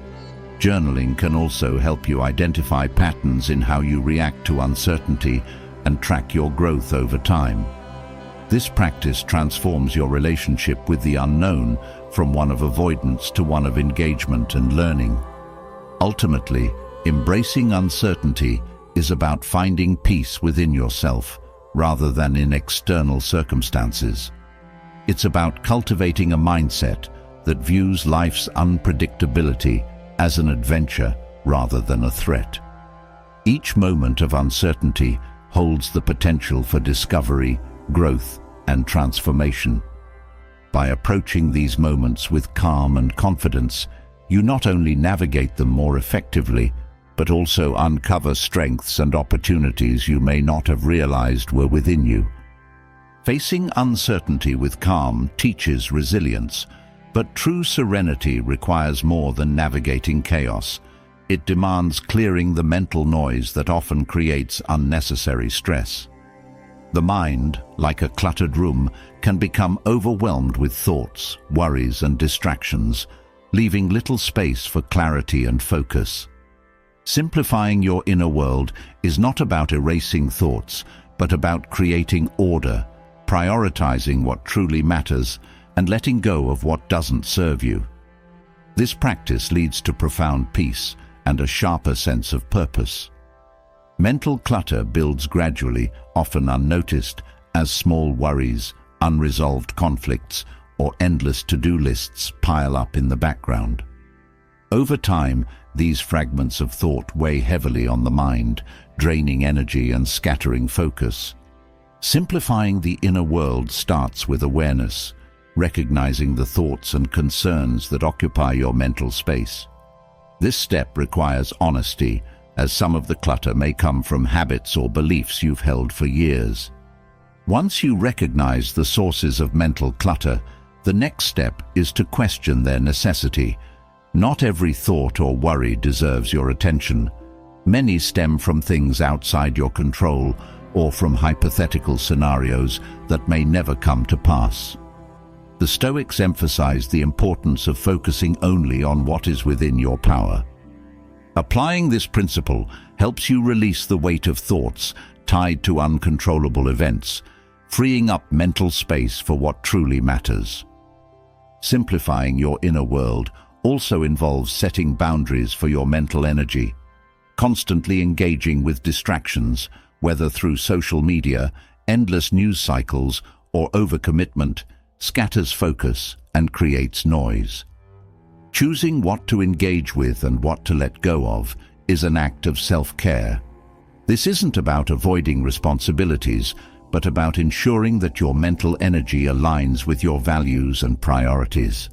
Journaling can also help you identify patterns in how you react to uncertainty and track your growth over time. This practice transforms your relationship with the unknown from one of avoidance to one of engagement and learning. Ultimately, embracing uncertainty is about finding peace within yourself rather than in external circumstances. It's about cultivating a mindset that views life's unpredictability as an adventure rather than a threat. Each moment of uncertainty holds the potential for discovery, growth, and transformation. By approaching these moments with calm and confidence, you not only navigate them more effectively, but also uncover strengths and opportunities you may not have realized were within you. Facing uncertainty with calm teaches resilience, but true serenity requires more than navigating chaos. It demands clearing the mental noise that often creates unnecessary stress. The mind, like a cluttered room, can become overwhelmed with thoughts, worries, and distractions, leaving little space for clarity and focus. Simplifying your inner world is not about erasing thoughts, but about creating order, prioritizing what truly matters, and letting go of what doesn't serve you. This practice leads to profound peace and a sharper sense of purpose. Mental clutter builds gradually, often unnoticed, as small worries, unresolved conflicts, or endless to-do lists pile up in the background. Over time, these fragments of thought weigh heavily on the mind, draining energy and scattering focus. Simplifying the inner world starts with awareness, recognizing the thoughts and concerns that occupy your mental space. This step requires honesty, as some of the clutter may come from habits or beliefs you've held for years. Once you recognize the sources of mental clutter, the next step is to question their necessity. Not every thought or worry deserves your attention. Many stem from things outside your control or from hypothetical scenarios that may never come to pass. The Stoics emphasize the importance of focusing only on what is within your power. Applying this principle helps you release the weight of thoughts tied to uncontrollable events, freeing up mental space for what truly matters. Simplifying your inner world also involves setting boundaries for your mental energy. Constantly engaging with distractions, whether through social media, endless news cycles, or overcommitment, scatters focus and creates noise. Choosing what to engage with and what to let go of is an act of self-care. This isn't about avoiding responsibilities, but about ensuring that your mental energy aligns with your values and priorities.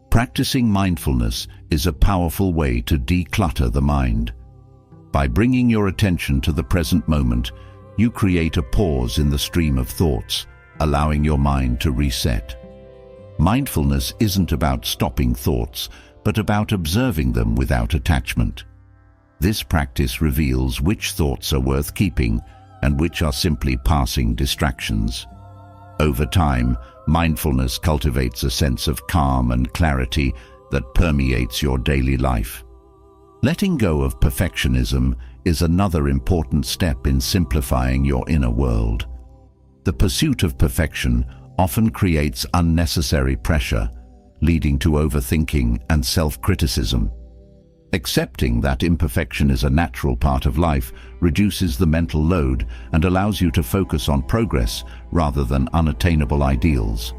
Practicing mindfulness is a powerful way to declutter the mind. By bringing your attention to the present moment, you create a pause in the stream of thoughts, allowing your mind to reset. Mindfulness isn't about stopping thoughts, but about observing them without attachment. This practice reveals which thoughts are worth keeping and which are simply passing distractions. Over time, mindfulness cultivates a sense of calm and clarity that permeates your daily life. Letting go of perfectionism is another important step in simplifying your inner world. The pursuit of perfection often creates unnecessary pressure, leading to overthinking and self-criticism. Accepting that imperfection is a natural part of life reduces the mental load and allows you to focus on progress rather than unattainable ideals.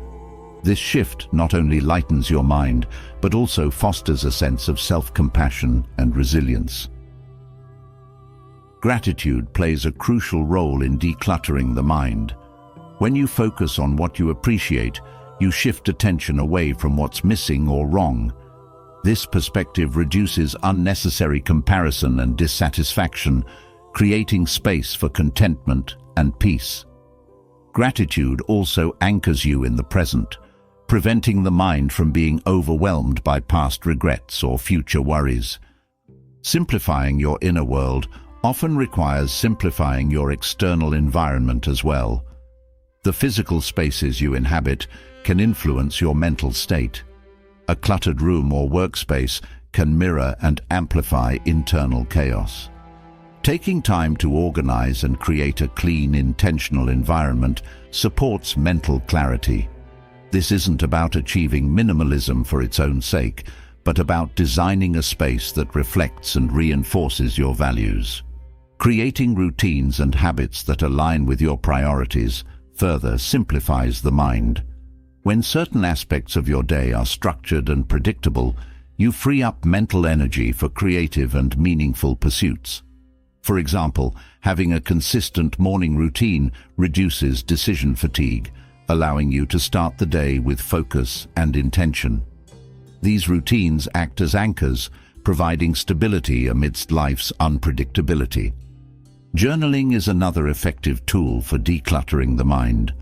This shift not only lightens your mind, but also fosters a sense of self-compassion and resilience. Gratitude plays a crucial role in decluttering the mind. When you focus on what you appreciate, you shift attention away from what's missing or wrong. This perspective reduces unnecessary comparison and dissatisfaction, creating space for contentment and peace. Gratitude also anchors you in the present, preventing the mind from being overwhelmed by past regrets or future worries. Simplifying your inner world often requires simplifying your external environment as well. The physical spaces you inhabit can influence your mental state. A cluttered room or workspace can mirror and amplify internal chaos. Taking time to organize and create a clean, intentional environment supports mental clarity. This isn't about achieving minimalism for its own sake, but about designing a space that reflects and reinforces your values. Creating routines and habits that align with your priorities further simplifies the mind. When certain aspects of your day are structured and predictable, you free up mental energy for creative and meaningful pursuits. For example, having a consistent morning routine reduces decision fatigue, allowing you to start the day with focus and intention. These routines act as anchors, providing stability amidst life's unpredictability. Journaling is another effective tool for decluttering the mind.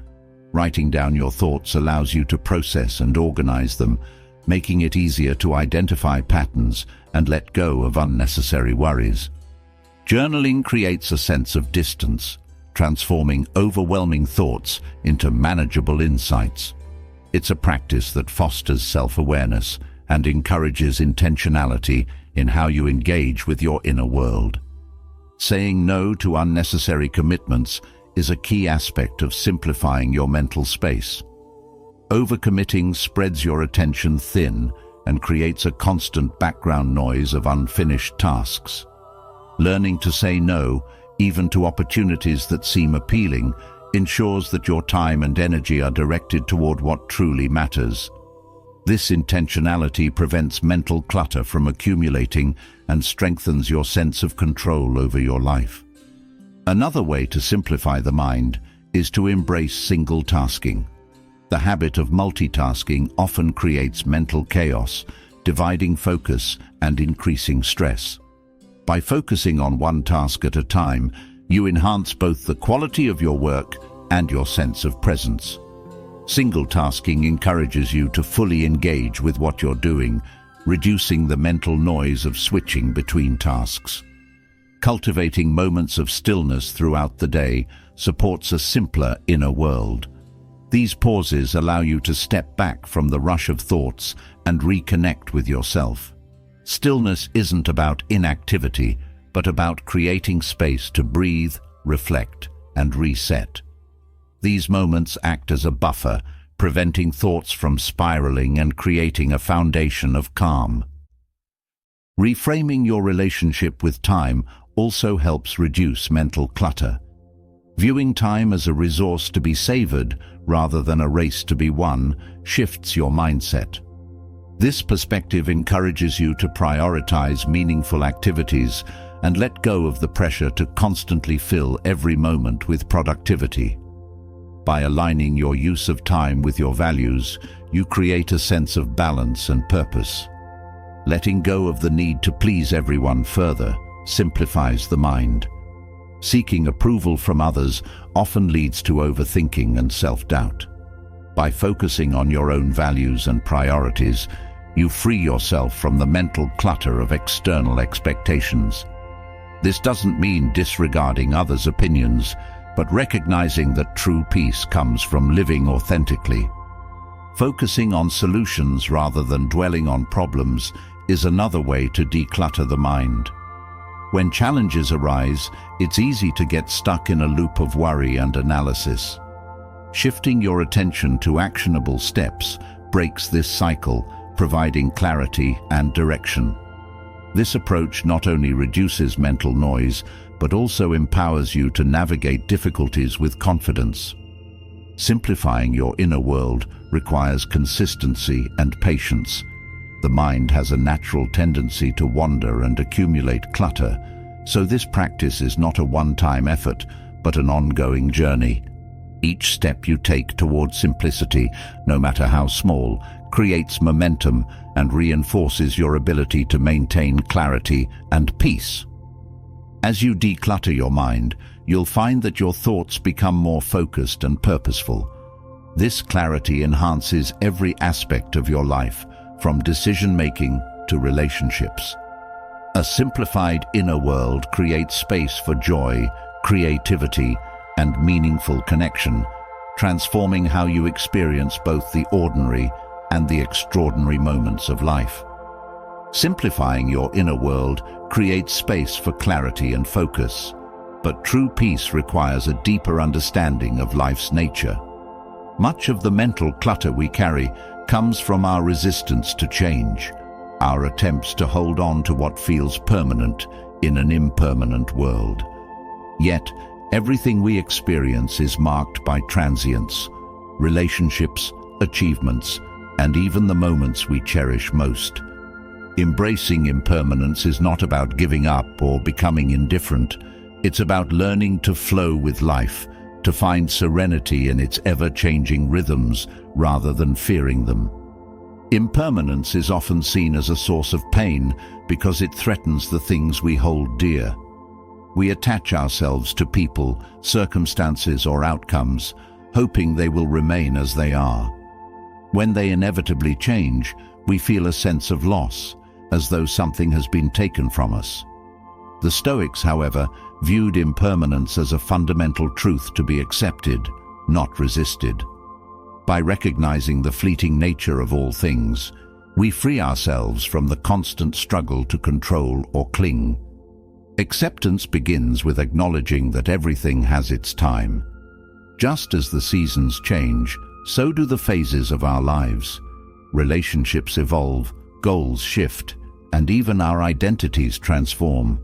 Writing down your thoughts allows you to process and organize them, making it easier to identify patterns and let go of unnecessary worries. Journaling creates a sense of distance, transforming overwhelming thoughts into manageable insights. It's a practice that fosters self-awareness and encourages intentionality in how you engage with your inner world. Saying no to unnecessary commitments is a key aspect of simplifying your mental space. Overcommitting spreads your attention thin and creates a constant background noise of unfinished tasks. Learning to say no, even to opportunities that seem appealing, ensures that your time and energy are directed toward what truly matters. This intentionality prevents mental clutter from accumulating and strengthens your sense of control over your life. Another way to simplify the mind is to embrace single tasking. The habit of multitasking often creates mental chaos, dividing focus and increasing stress. By focusing on one task at a time, you enhance both the quality of your work and your sense of presence. Single tasking encourages you to fully engage with what you're doing, reducing the mental noise of switching between tasks. Cultivating moments of stillness throughout the day supports a simpler inner world. These pauses allow you to step back from the rush of thoughts and reconnect with yourself. Stillness isn't about inactivity, but about creating space to breathe, reflect, and reset. These moments act as a buffer, preventing thoughts from spiraling and creating a foundation of calm. Reframing your relationship with time also helps reduce mental clutter. Viewing time as a resource to be savored rather than a race to be won shifts your mindset. This perspective encourages you to prioritize meaningful activities and let go of the pressure to constantly fill every moment with productivity. By aligning your use of time with your values, you create a sense of balance and purpose. Letting go of the need to please everyone further simplifies the mind. Seeking approval from others often leads to overthinking and self-doubt. By focusing on your own values and priorities, you free yourself from the mental clutter of external expectations. This doesn't mean disregarding others' opinions, but recognizing that true peace comes from living authentically. Focusing on solutions rather than dwelling on problems is another way to declutter the mind. When challenges arise, it's easy to get stuck in a loop of worry and analysis. Shifting your attention to actionable steps breaks this cycle, providing clarity and direction. This approach not only reduces mental noise, but also empowers you to navigate difficulties with confidence. Simplifying your inner world requires consistency and patience. The mind has a natural tendency to wander and accumulate clutter, so this practice is not a one-time effort, but an ongoing journey. Each step you take toward simplicity, no matter how small, creates momentum and reinforces your ability to maintain clarity and peace. As you declutter your mind, you'll find that your thoughts become more focused and purposeful. This clarity enhances every aspect of your life, from decision-making to relationships. A simplified inner world creates space for joy, creativity, and meaningful connection, transforming how you experience both the ordinary and the extraordinary moments of life. Simplifying your inner world creates space for clarity and focus, but true peace requires a deeper understanding of life's nature. Much of the mental clutter we carry comes from our resistance to change, our attempts to hold on to what feels permanent in an impermanent world. Yet, everything we experience is marked by transience, relationships, achievements, and even the moments we cherish most. Embracing impermanence is not about giving up or becoming indifferent. It's about learning to flow with life, to find serenity in its ever-changing rhythms rather than fearing them. Impermanence is often seen as a source of pain because it threatens the things we hold dear. We attach ourselves to people, circumstances, or outcomes, hoping they will remain as they are. When they inevitably change, we feel a sense of loss, as though something has been taken from us. The Stoics, however, viewed impermanence as a fundamental truth to be accepted, not resisted. By recognizing the fleeting nature of all things, we free ourselves from the constant struggle to control or cling. Acceptance begins with acknowledging that everything has its time. Just as the seasons change, so do the phases of our lives. Relationships evolve, goals shift, and even our identities transform.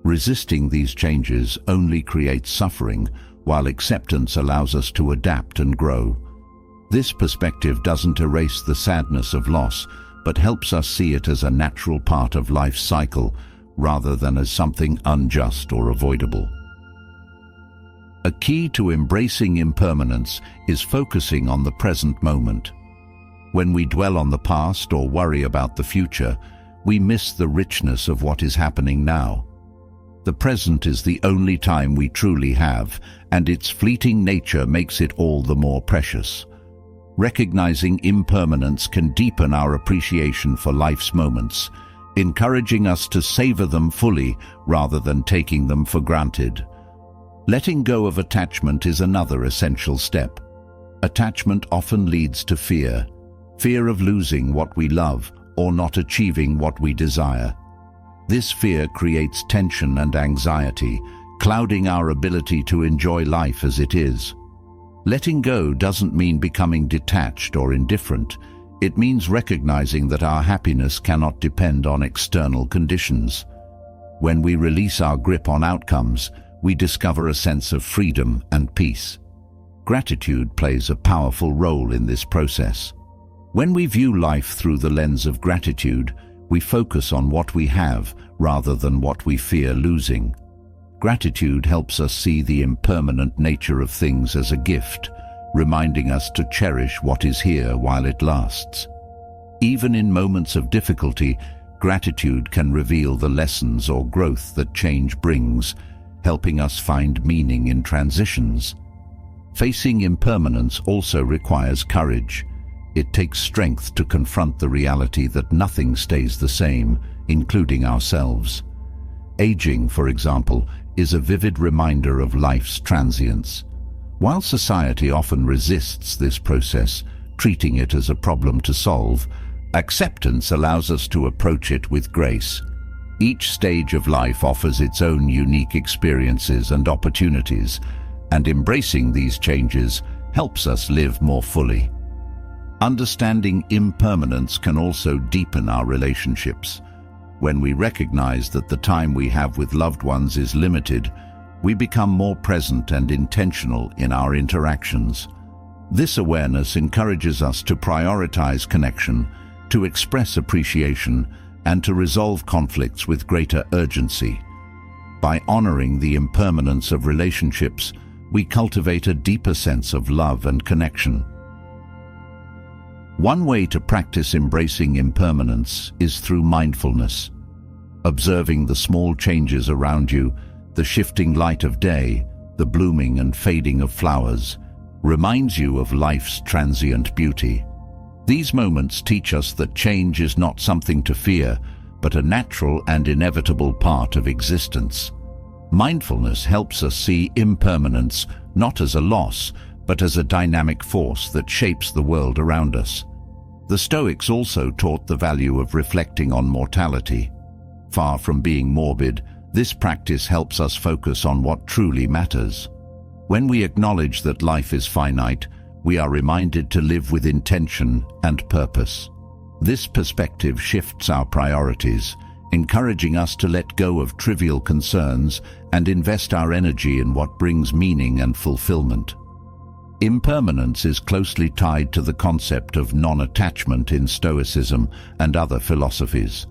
Resisting these changes only creates suffering, while acceptance allows us to adapt and grow. This perspective doesn't erase the sadness of loss, but helps us see it as a natural part of life's cycle, rather than as something unjust or avoidable. A key to embracing impermanence is focusing on the present moment. When we dwell on the past or worry about the future, we miss the richness of what is happening now. The present is the only time we truly have, and its fleeting nature makes it all the more precious. Recognizing impermanence can deepen our appreciation for life's moments, encouraging us to savor them fully rather than taking them for granted. Letting go of attachment is another essential step. Attachment often leads to fear of losing what we love or not achieving what we desire. This fear creates tension and anxiety, clouding our ability to enjoy life as it is. Letting go doesn't mean becoming detached or indifferent. It means recognizing that our happiness cannot depend on external conditions. When we release our grip on outcomes, we discover a sense of freedom and peace. Gratitude plays a powerful role in this process. When we view life through the lens of gratitude, we focus on what we have rather than what we fear losing. Gratitude helps us see the impermanent nature of things as a gift, reminding us to cherish what is here while it lasts. Even in moments of difficulty, gratitude can reveal the lessons or growth that change brings, helping us find meaning in transitions. Facing impermanence also requires courage. It takes strength to confront the reality that nothing stays the same, including ourselves. Aging, for example, is a vivid reminder of life's transience. While society often resists this process, treating it as a problem to solve, acceptance allows us to approach it with grace. Each stage of life offers its own unique experiences and opportunities, and embracing these changes helps us live more fully. Understanding impermanence can also deepen our relationships. When we recognize that the time we have with loved ones is limited, we become more present and intentional in our interactions. This awareness encourages us to prioritize connection, to express appreciation, and to resolve conflicts with greater urgency. By honoring the impermanence of relationships, we cultivate a deeper sense of love and connection. One way to practice embracing impermanence is through mindfulness. Observing the small changes around you, the shifting light of day, the blooming and fading of flowers, reminds you of life's transient beauty. These moments teach us that change is not something to fear, but a natural and inevitable part of existence. Mindfulness helps us see impermanence not as a loss, but as a dynamic force that shapes the world around us. The Stoics also taught the value of reflecting on mortality. Far from being morbid, this practice helps us focus on what truly matters. When we acknowledge that life is finite, we are reminded to live with intention and purpose. This perspective shifts our priorities, encouraging us to let go of trivial concerns and invest our energy in what brings meaning and fulfillment. Impermanence is closely tied to the concept of non-attachment in Stoicism and other philosophies.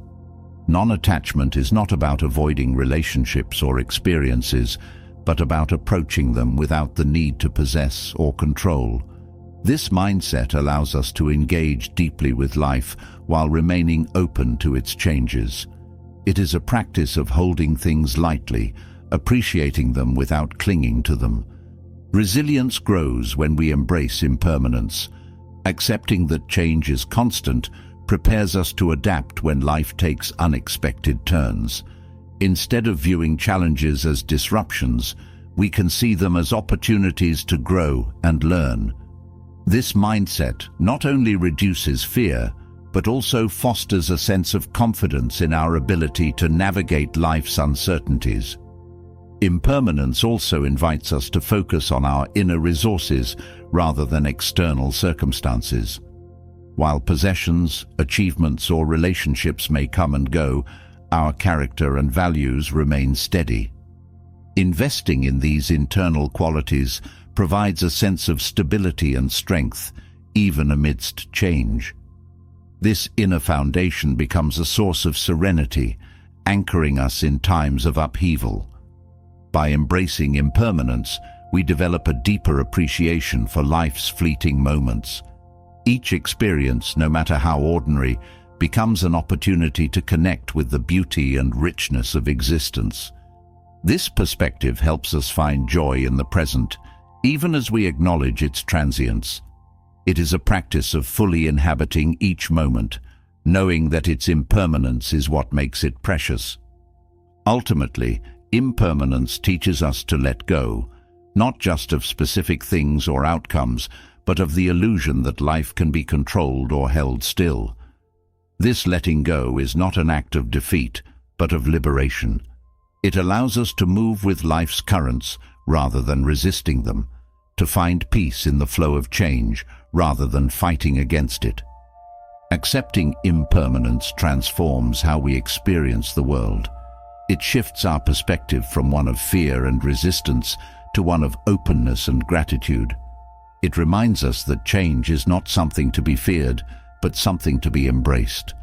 Non-attachment is not about avoiding relationships or experiences, but about approaching them without the need to possess or control. This mindset allows us to engage deeply with life while remaining open to its changes. It is a practice of holding things lightly, appreciating them without clinging to them. Resilience grows when we embrace impermanence. Accepting that change is constant prepares us to adapt when life takes unexpected turns. Instead of viewing challenges as disruptions, we can see them as opportunities to grow and learn. This mindset not only reduces fear, but also fosters a sense of confidence in our ability to navigate life's uncertainties. Impermanence also invites us to focus on our inner resources rather than external circumstances. While possessions, achievements, or relationships may come and go, our character and values remain steady. Investing in these internal qualities provides a sense of stability and strength, even amidst change. This inner foundation becomes a source of serenity, anchoring us in times of upheaval. By embracing impermanence, we develop a deeper appreciation for life's fleeting moments. Each experience, no matter how ordinary, becomes an opportunity to connect with the beauty and richness of existence. This perspective helps us find joy in the present, even as we acknowledge its transience. It is a practice of fully inhabiting each moment, knowing that its impermanence is what makes it precious. Ultimately, impermanence teaches us to let go, not just of specific things or outcomes, but of the illusion that life can be controlled or held still. This letting go is not an act of defeat, but of liberation. It allows us to move with life's currents rather than resisting them, to find peace in the flow of change rather than fighting against it. Accepting impermanence transforms how we experience the world. It shifts our perspective from one of fear and resistance to one of openness and gratitude. It reminds us that change is not something to be feared, but something to be embraced.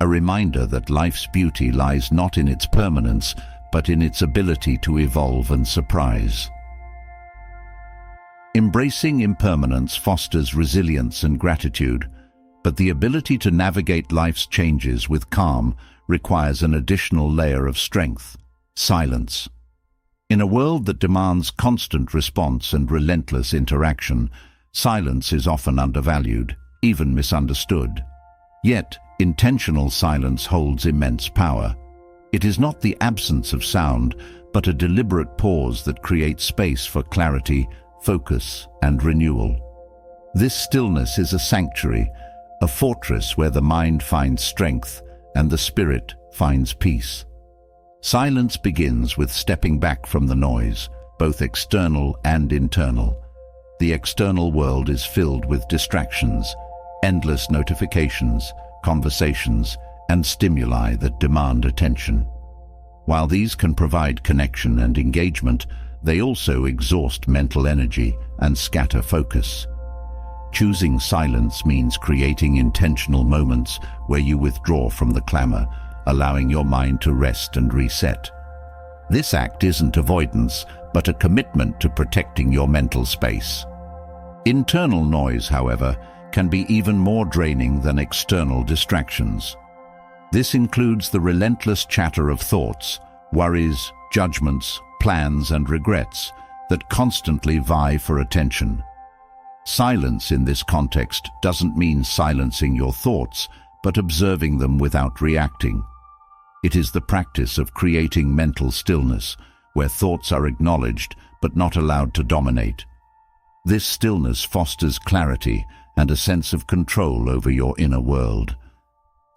A reminder that life's beauty lies not in its permanence, but in its ability to evolve and surprise. Embracing impermanence fosters resilience and gratitude, but the ability to navigate life's changes with calm requires an additional layer of strength: silence. In a world that demands constant response and relentless interaction, silence is often undervalued, even misunderstood. Yet, intentional silence holds immense power. It is not the absence of sound, but a deliberate pause that creates space for clarity, focus, and renewal. This stillness is a sanctuary, a fortress where the mind finds strength and the spirit finds peace. Silence begins with stepping back from the noise, both external and internal. The external world is filled with distractions, endless notifications, conversations, and stimuli that demand attention. While these can provide connection and engagement, they also exhaust mental energy and scatter focus. Choosing silence means creating intentional moments where you withdraw from the clamor, allowing your mind to rest and reset. This act isn't avoidance, but a commitment to protecting your mental space. Internal noise, however, can be even more draining than external distractions. This includes the relentless chatter of thoughts, worries, judgments, plans, and regrets that constantly vie for attention. Silence in this context doesn't mean silencing your thoughts, but observing them without reacting. It is the practice of creating mental stillness, where thoughts are acknowledged but not allowed to dominate. This stillness fosters clarity and a sense of control over your inner world.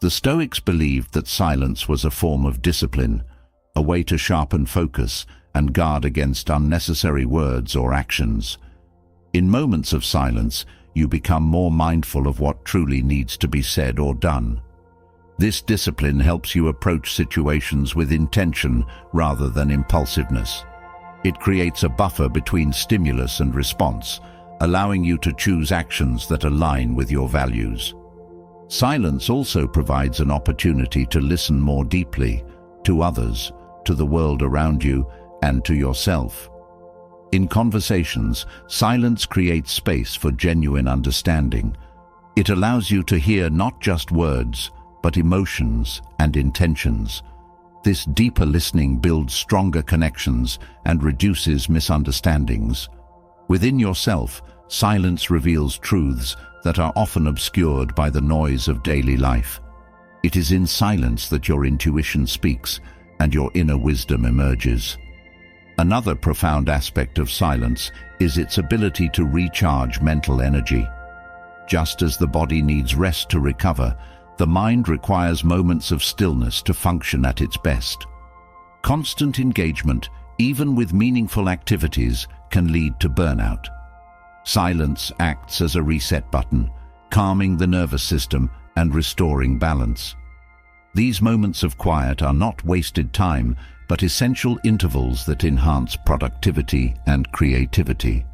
The Stoics believed that silence was a form of discipline, a way to sharpen focus and guard against unnecessary words or actions. In moments of silence, you become more mindful of what truly needs to be said or done. This discipline helps you approach situations with intention rather than impulsiveness. It creates a buffer between stimulus and response, allowing you to choose actions that align with your values. Silence also provides an opportunity to listen more deeply to others, to the world around you, and to yourself. In conversations, silence creates space for genuine understanding. It allows you to hear not just words, but emotions and intentions. This deeper listening builds stronger connections and reduces misunderstandings. Within yourself, silence reveals truths that are often obscured by the noise of daily life. It is in silence that your intuition speaks and your inner wisdom emerges. Another profound aspect of silence is its ability to recharge mental energy. Just as the body needs rest to recover, the mind requires moments of stillness to function at its best. Constant engagement, even with meaningful activities, can lead to burnout. Silence acts as a reset button, calming the nervous system and restoring balance. These moments of quiet are not wasted time, but essential intervals that enhance productivity and creativity.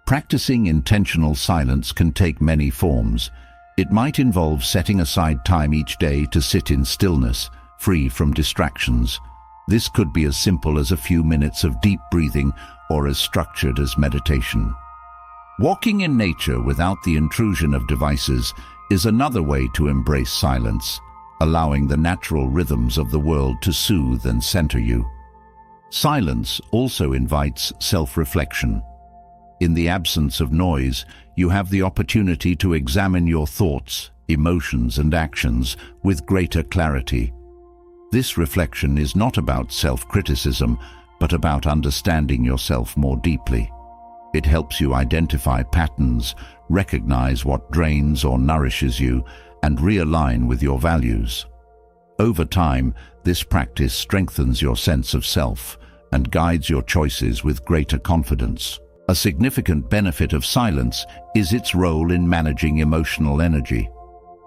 Practicing intentional silence can take many forms. It might involve setting aside time each day to sit in stillness, free from distractions. This could be as simple as a few minutes of deep breathing or as structured as meditation. Walking in nature without the intrusion of devices is another way to embrace silence, allowing the natural rhythms of the world to soothe and center you. Silence also invites self-reflection. In the absence of noise, you have the opportunity to examine your thoughts, emotions, and actions with greater clarity. This reflection is not about self-criticism, but about understanding yourself more deeply. It helps you identify patterns, recognize what drains or nourishes you, and realign with your values. Over time, this practice strengthens your sense of self and guides your choices with greater confidence. A significant benefit of silence is its role in managing emotional energy.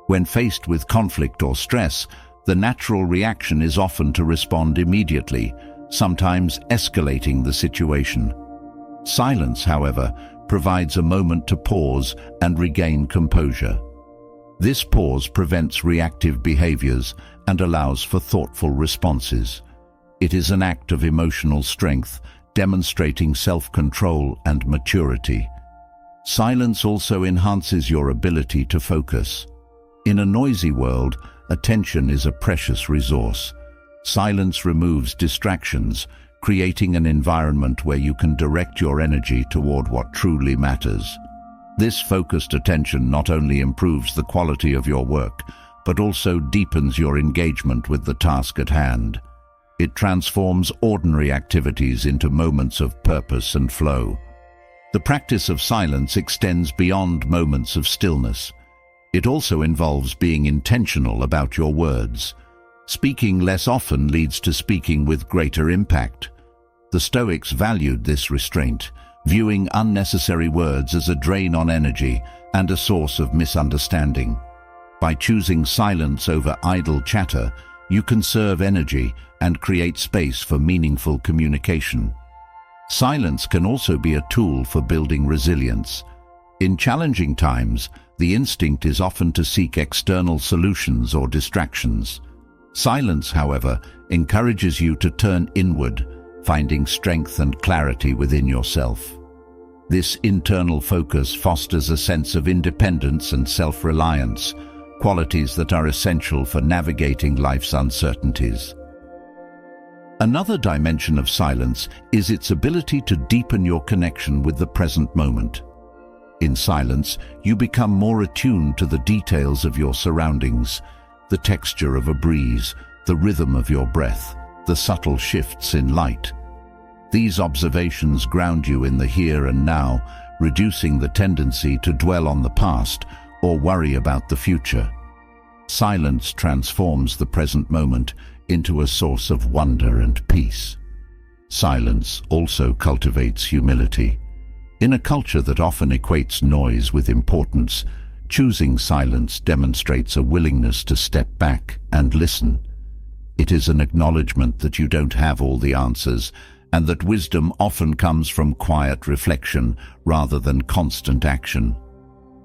When faced with conflict or stress, the natural reaction is often to respond immediately, sometimes escalating the situation. Silence, however, provides a moment to pause and regain composure. This pause prevents reactive behaviors and allows for thoughtful responses. It is an act of emotional strength, demonstrating self-control and maturity. Silence also enhances your ability to focus. In a noisy world, attention is a precious resource. Silence removes distractions, creating an environment where you can direct your energy toward what truly matters. This focused attention not only improves the quality of your work, but also deepens your engagement with the task at hand. It transforms ordinary activities into moments of purpose and flow. The practice of silence extends beyond moments of stillness. It also involves being intentional about your words. Speaking less often leads to speaking with greater impact. The Stoics valued this restraint, viewing unnecessary words as a drain on energy and a source of misunderstanding. By choosing silence over idle chatter, you conserve energy and create space for meaningful communication. Silence can also be a tool for building resilience. In challenging times, the instinct is often to seek external solutions or distractions. Silence, however, encourages you to turn inward, finding strength and clarity within yourself. This internal focus fosters a sense of independence and self-reliance, qualities that are essential for navigating life's uncertainties. Another dimension of silence is its ability to deepen your connection with the present moment. In silence, you become more attuned to the details of your surroundings. the texture of a breeze, the rhythm of your breath, the subtle shifts in light. These observations ground you in the here and now, reducing the tendency to dwell on the past or worry about the future. Silence transforms the present moment into a source of wonder and peace. Silence also cultivates humility. In a culture that often equates noise with importance, choosing silence demonstrates a willingness to step back and listen. It is an acknowledgement that you don't have all the answers, and that wisdom often comes from quiet reflection rather than constant action.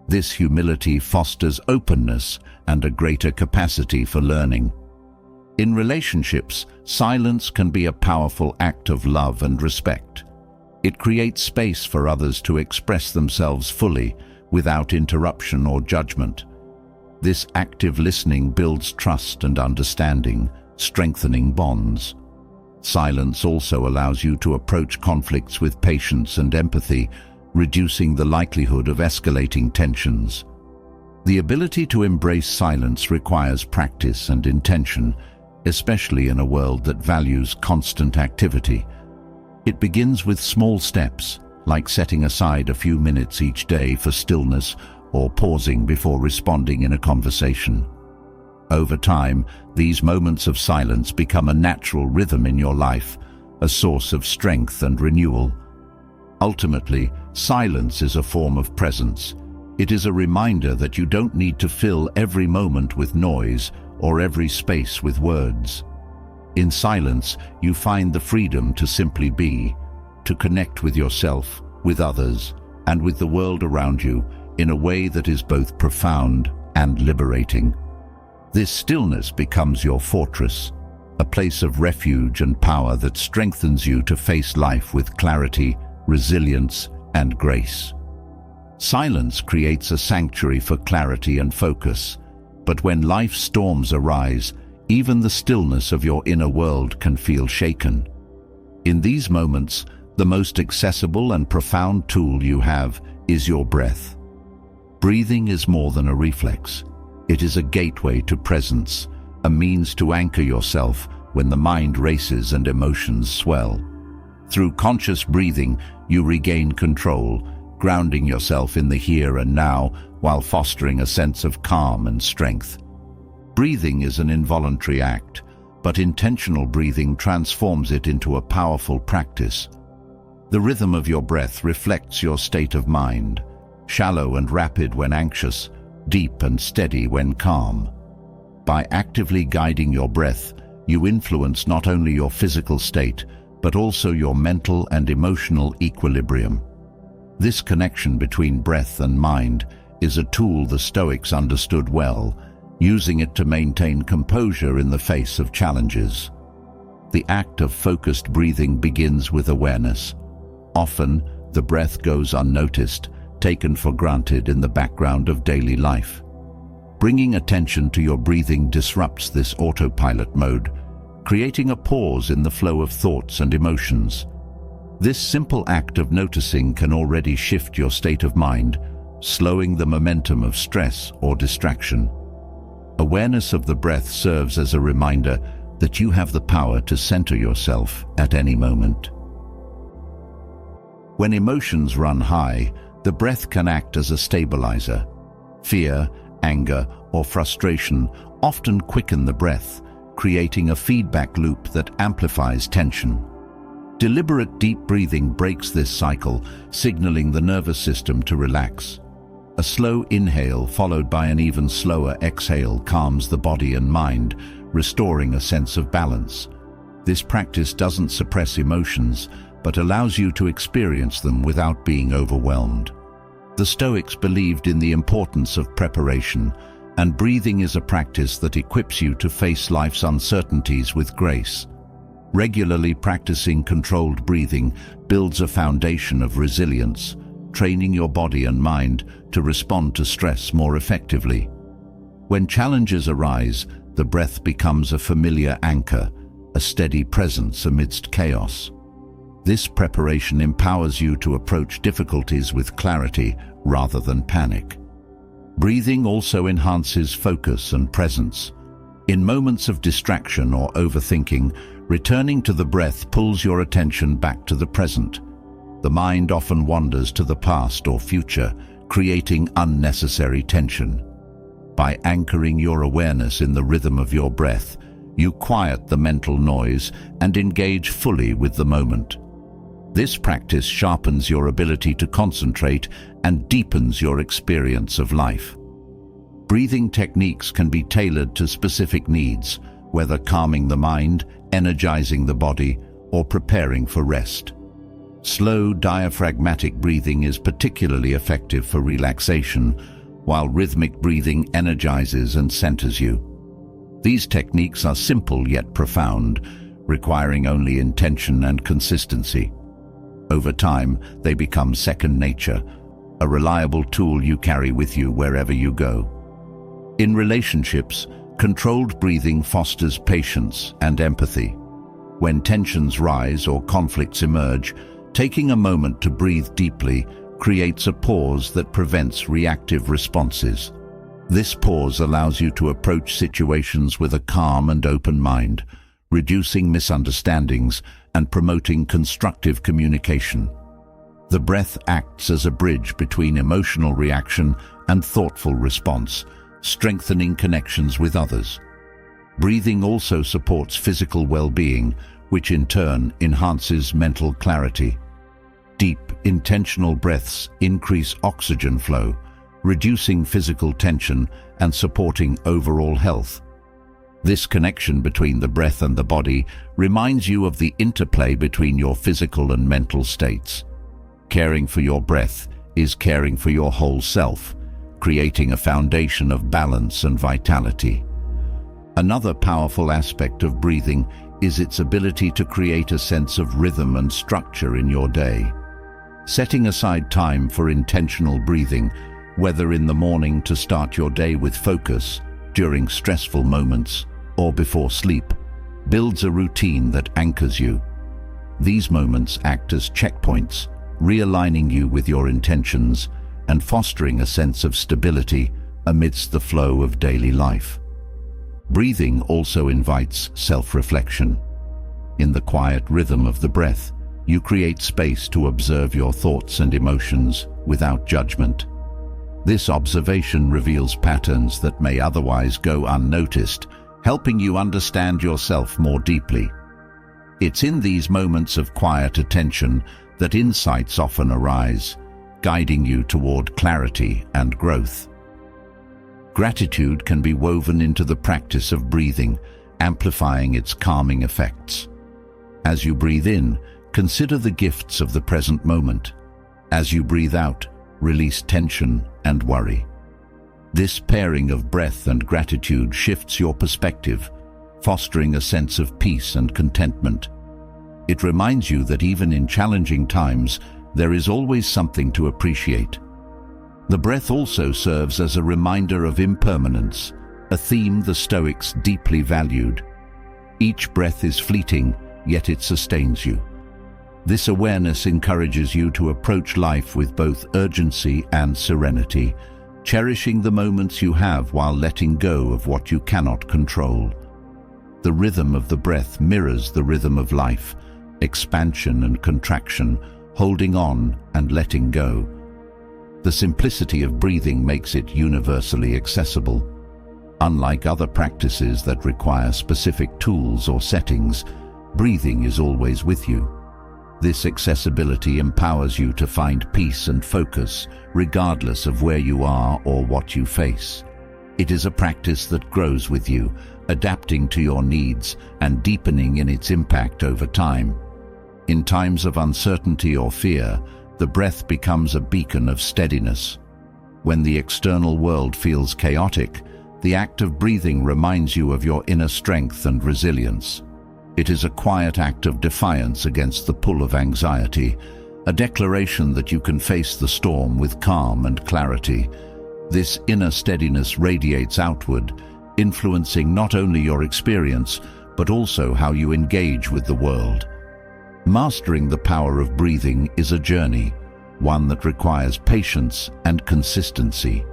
This humility fosters openness and a greater capacity for learning. In relationships, silence can be a powerful act of love and respect. It creates space for others to express themselves fully, without interruption or judgment. This active listening builds trust and understanding, strengthening bonds. Silence also allows you to approach conflicts with patience and empathy, reducing the likelihood of escalating tensions. The ability to embrace silence requires practice and intention, especially in a world that values constant activity. It begins with small steps, like setting aside a few minutes each day for stillness or pausing before responding in a conversation. Over time, these moments of silence become a natural rhythm in your life, a source of strength and renewal. Ultimately, silence is a form of presence. It is a reminder that you don't need to fill every moment with noise or every space with words. In silence, you find the freedom to simply be, to connect with yourself, with others, and with the world around you in a way that is both profound and liberating. This stillness becomes your fortress, a place of refuge and power that strengthens you to face life with clarity, resilience, and grace. Silence creates a sanctuary for clarity and focus, but when life's storms arise, even the stillness of your inner world can feel shaken. In these moments, the most accessible and profound tool you have is your breath. Breathing is more than a reflex. It is a gateway to presence, a means to anchor yourself when the mind races and emotions swell. Through conscious breathing, you regain control, grounding yourself in the here and now while fostering a sense of calm and strength. Breathing is an involuntary act, but intentional breathing transforms it into a powerful practice. The rhythm of your breath reflects your state of mind, shallow and rapid when anxious, deep and steady when calm. By actively guiding your breath, you influence not only your physical state, but also your mental and emotional equilibrium. This connection between breath and mind is a tool the Stoics understood well, using it to maintain composure in the face of challenges. The act of focused breathing begins with awareness. Often, the breath goes unnoticed, taken for granted in the background of daily life. Bringing attention to your breathing disrupts this autopilot mode, creating a pause in the flow of thoughts and emotions. This simple act of noticing can already shift your state of mind, slowing the momentum of stress or distraction. Awareness of the breath serves as a reminder that you have the power to center yourself at any moment. When emotions run high, the breath can act as a stabilizer. Fear, anger, or frustration often quicken the breath, creating a feedback loop that amplifies tension. Deliberate deep breathing breaks this cycle, signaling the nervous system to relax. A slow inhale followed by an even slower exhale calms the body and mind, restoring a sense of balance. This practice doesn't suppress emotions, but allows you to experience them without being overwhelmed. The Stoics believed in the importance of preparation, and breathing is a practice that equips you to face life's uncertainties with grace. Regularly practicing controlled breathing builds a foundation of resilience, training your body and mind to respond to stress more effectively. When challenges arise, the breath becomes a familiar anchor, a steady presence amidst chaos. This preparation empowers you to approach difficulties with clarity rather than panic. Breathing also enhances focus and presence. In moments of distraction or overthinking, returning to the breath pulls your attention back to the present. The mind often wanders to the past or future, creating unnecessary tension. By anchoring your awareness in the rhythm of your breath, you quiet the mental noise and engage fully with the moment. This practice sharpens your ability to concentrate and deepens your experience of life. Breathing techniques can be tailored to specific needs, whether calming the mind, energizing the body, or preparing for rest. Slow diaphragmatic breathing is particularly effective for relaxation, while rhythmic breathing energizes and centers you. These techniques are simple yet profound, requiring only intention and consistency. Over time, they become second nature, a reliable tool you carry with you wherever you go. In relationships, controlled breathing fosters patience and empathy. When tensions rise or conflicts emerge, taking a moment to breathe deeply creates a pause that prevents reactive responses. This pause allows you to approach situations with a calm and open mind, reducing misunderstandings and promoting constructive communication. The breath acts as a bridge between emotional reaction and thoughtful response, strengthening connections with others. Breathing also supports physical well-being, which in turn enhances mental clarity. Deep, intentional breaths increase oxygen flow, reducing physical tension and supporting overall health. This connection between the breath and the body reminds you of the interplay between your physical and mental states. Caring for your breath is caring for your whole self, creating a foundation of balance and vitality. Another powerful aspect of breathing is its ability to create a sense of rhythm and structure in your day. Setting aside time for intentional breathing, whether in the morning to start your day with focus, during stressful moments, or before sleep, builds a routine that anchors you. These moments act as checkpoints, realigning you with your intentions and fostering a sense of stability amidst the flow of daily life. Breathing also invites self-reflection. In the quiet rhythm of the breath, you create space to observe your thoughts and emotions without judgment. This observation reveals patterns that may otherwise go unnoticed, helping you understand yourself more deeply. It's in these moments of quiet attention that insights often arise, guiding you toward clarity and growth. Gratitude can be woven into the practice of breathing, amplifying its calming effects. As you breathe in, consider the gifts of the present moment. As you breathe out, release tension and worry. This pairing of breath and gratitude shifts your perspective, fostering a sense of peace and contentment. It reminds you that even in challenging times, there is always something to appreciate. The breath also serves as a reminder of impermanence, a theme the Stoics deeply valued. Each breath is fleeting, yet it sustains you. This awareness encourages you to approach life with both urgency and serenity, cherishing the moments you have while letting go of what you cannot control. The rhythm of the breath mirrors the rhythm of life, expansion and contraction, holding on and letting go. The simplicity of breathing makes it universally accessible. Unlike other practices that require specific tools or settings, breathing is always with you. This accessibility empowers you to find peace and focus, regardless of where you are or what you face. It is a practice that grows with you, adapting to your needs and deepening in its impact over time. In times of uncertainty or fear, the breath becomes a beacon of steadiness. When the external world feels chaotic, the act of breathing reminds you of your inner strength and resilience. It is a quiet act of defiance against the pull of anxiety, a declaration that you can face the storm with calm and clarity. This inner steadiness radiates outward, influencing not only your experience, but also how you engage with the world. Mastering the power of breathing is a journey, one that requires patience and consistency.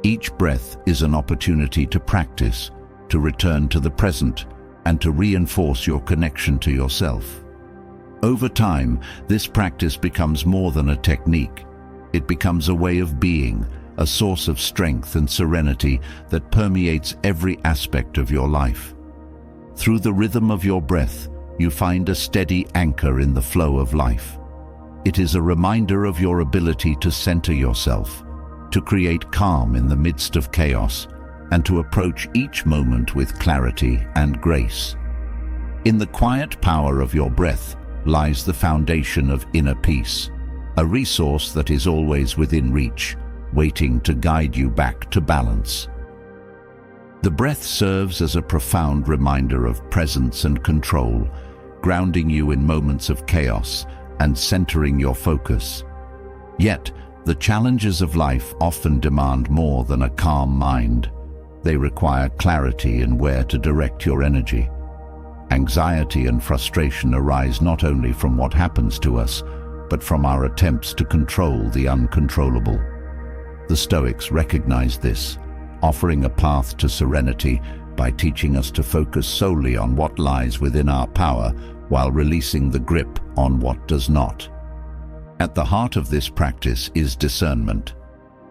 Each breath is an opportunity to practice, to return to the present, and to reinforce your connection to yourself. Over time, this practice becomes more than a technique. It becomes a way of being, a source of strength and serenity that permeates every aspect of your life. Through the rhythm of your breath, you find a steady anchor in the flow of life. It is a reminder of your ability to center yourself, to create calm in the midst of chaos, and to approach each moment with clarity and grace. In the quiet power of your breath lies the foundation of inner peace, a resource that is always within reach, waiting to guide you back to balance. The breath serves as a profound reminder of presence and control, grounding you in moments of chaos and centering your focus. Yet, the challenges of life often demand more than a calm mind. They require clarity in where to direct your energy. Anxiety and frustration arise not only from what happens to us, but from our attempts to control the uncontrollable. The Stoics recognized this, offering a path to serenity by teaching us to focus solely on what lies within our power while releasing the grip on what does not. At the heart of this practice is discernment.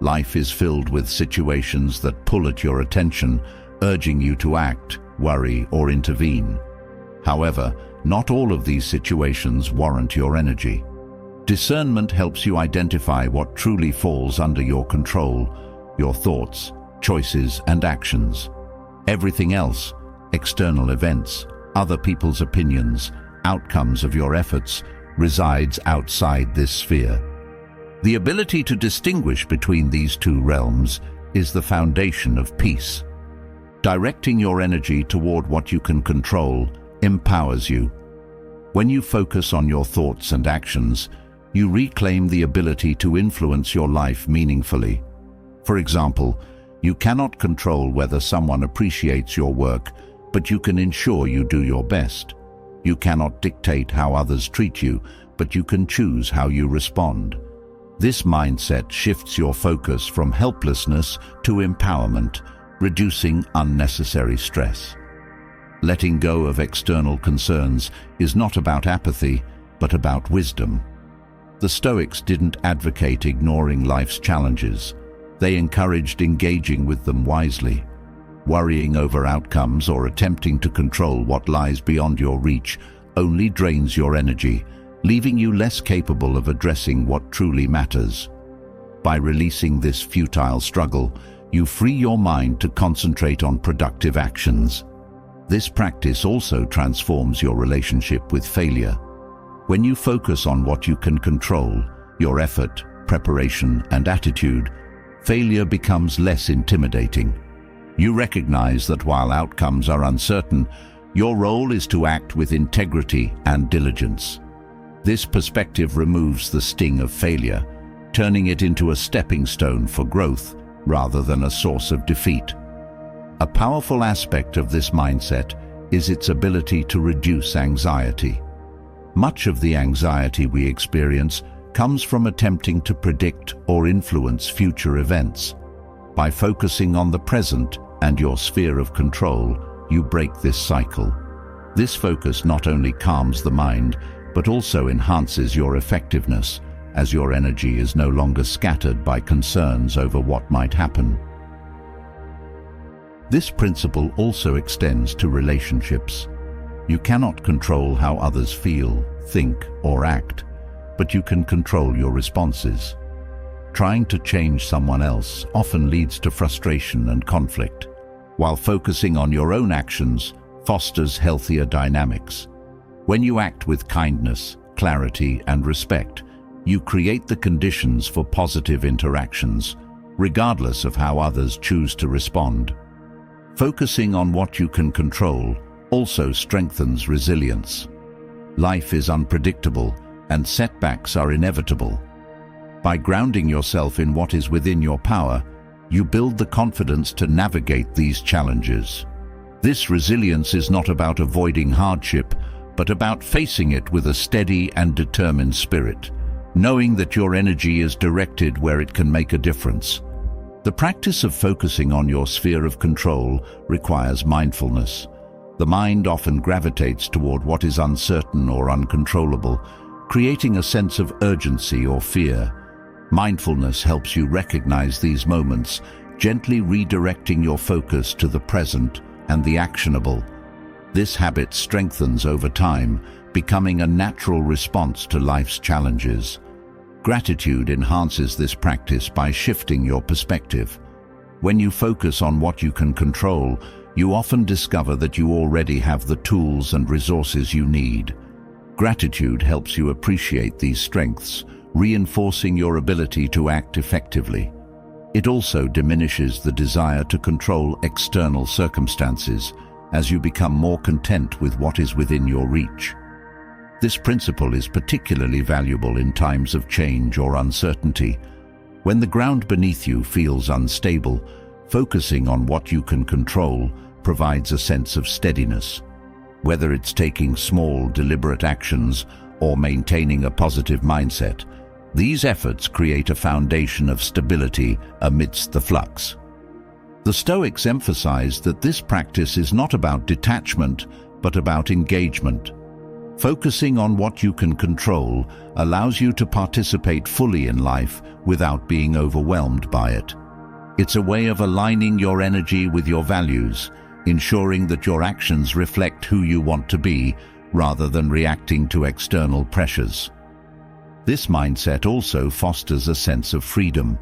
Life is filled with situations that pull at your attention, urging you to act, worry, or intervene. However, not all of these situations warrant your energy. Discernment helps you identify what truly falls under your control, your thoughts, choices, and actions. Everything else, external events, other people's opinions, outcomes of your efforts, resides outside this sphere. The ability to distinguish between these two realms is the foundation of peace. Directing your energy toward what you can control empowers you. When you focus on your thoughts and actions, you reclaim the ability to influence your life meaningfully. For example, you cannot control whether someone appreciates your work, but you can ensure you do your best. You cannot dictate how others treat you, but you can choose how you respond. This mindset shifts your focus from helplessness to empowerment, reducing unnecessary stress. Letting go of external concerns is not about apathy, but about wisdom. The Stoics didn't advocate ignoring life's challenges. They encouraged engaging with them wisely. Worrying over outcomes or attempting to control what lies beyond your reach only drains your energy, leaving you less capable of addressing what truly matters. By releasing this futile struggle, you free your mind to concentrate on productive actions. This practice also transforms your relationship with failure. When you focus on what you can control, your effort, preparation, and attitude, failure becomes less intimidating. You recognize that while outcomes are uncertain, your role is to act with integrity and diligence. This perspective removes the sting of failure, turning it into a stepping stone for growth rather than a source of defeat. A powerful aspect of this mindset is its ability to reduce anxiety. Much of the anxiety we experience comes from attempting to predict or influence future events. By focusing on the present and your sphere of control, you break this cycle. This focus not only calms the mind, but also enhances your effectiveness, as your energy is no longer scattered by concerns over what might happen. This principle also extends to relationships. You cannot control how others feel, think, or act, but you can control your responses. Trying to change someone else often leads to frustration and conflict, while focusing on your own actions fosters healthier dynamics. When you act with kindness, clarity, and respect, you create the conditions for positive interactions, regardless of how others choose to respond. Focusing on what you can control also strengthens resilience. Life is unpredictable, and setbacks are inevitable. By grounding yourself in what is within your power, you build the confidence to navigate these challenges. This resilience is not about avoiding hardship, but about facing it with a steady and determined spirit, knowing that your energy is directed where it can make a difference. The practice of focusing on your sphere of control requires mindfulness. The mind often gravitates toward what is uncertain or uncontrollable, creating a sense of urgency or fear. Mindfulness helps you recognize these moments, gently redirecting your focus to the present and the actionable. This habit strengthens over time, becoming a natural response to life's challenges. Gratitude enhances this practice by shifting your perspective. When you focus on what you can control, you often discover that you already have the tools and resources you need. Gratitude helps you appreciate these strengths, reinforcing your ability to act effectively. It also diminishes the desire to control external circumstances, as you become more content with what is within your reach. This principle is particularly valuable in times of change or uncertainty. When the ground beneath you feels unstable, focusing on what you can control provides a sense of steadiness. Whether it's taking small, deliberate actions or maintaining a positive mindset, these efforts create a foundation of stability amidst the flux. The Stoics emphasize that this practice is not about detachment, but about engagement. Focusing on what you can control allows you to participate fully in life without being overwhelmed by it. It's a way of aligning your energy with your values, ensuring that your actions reflect who you want to be, rather than reacting to external pressures. This mindset also fosters a sense of freedom.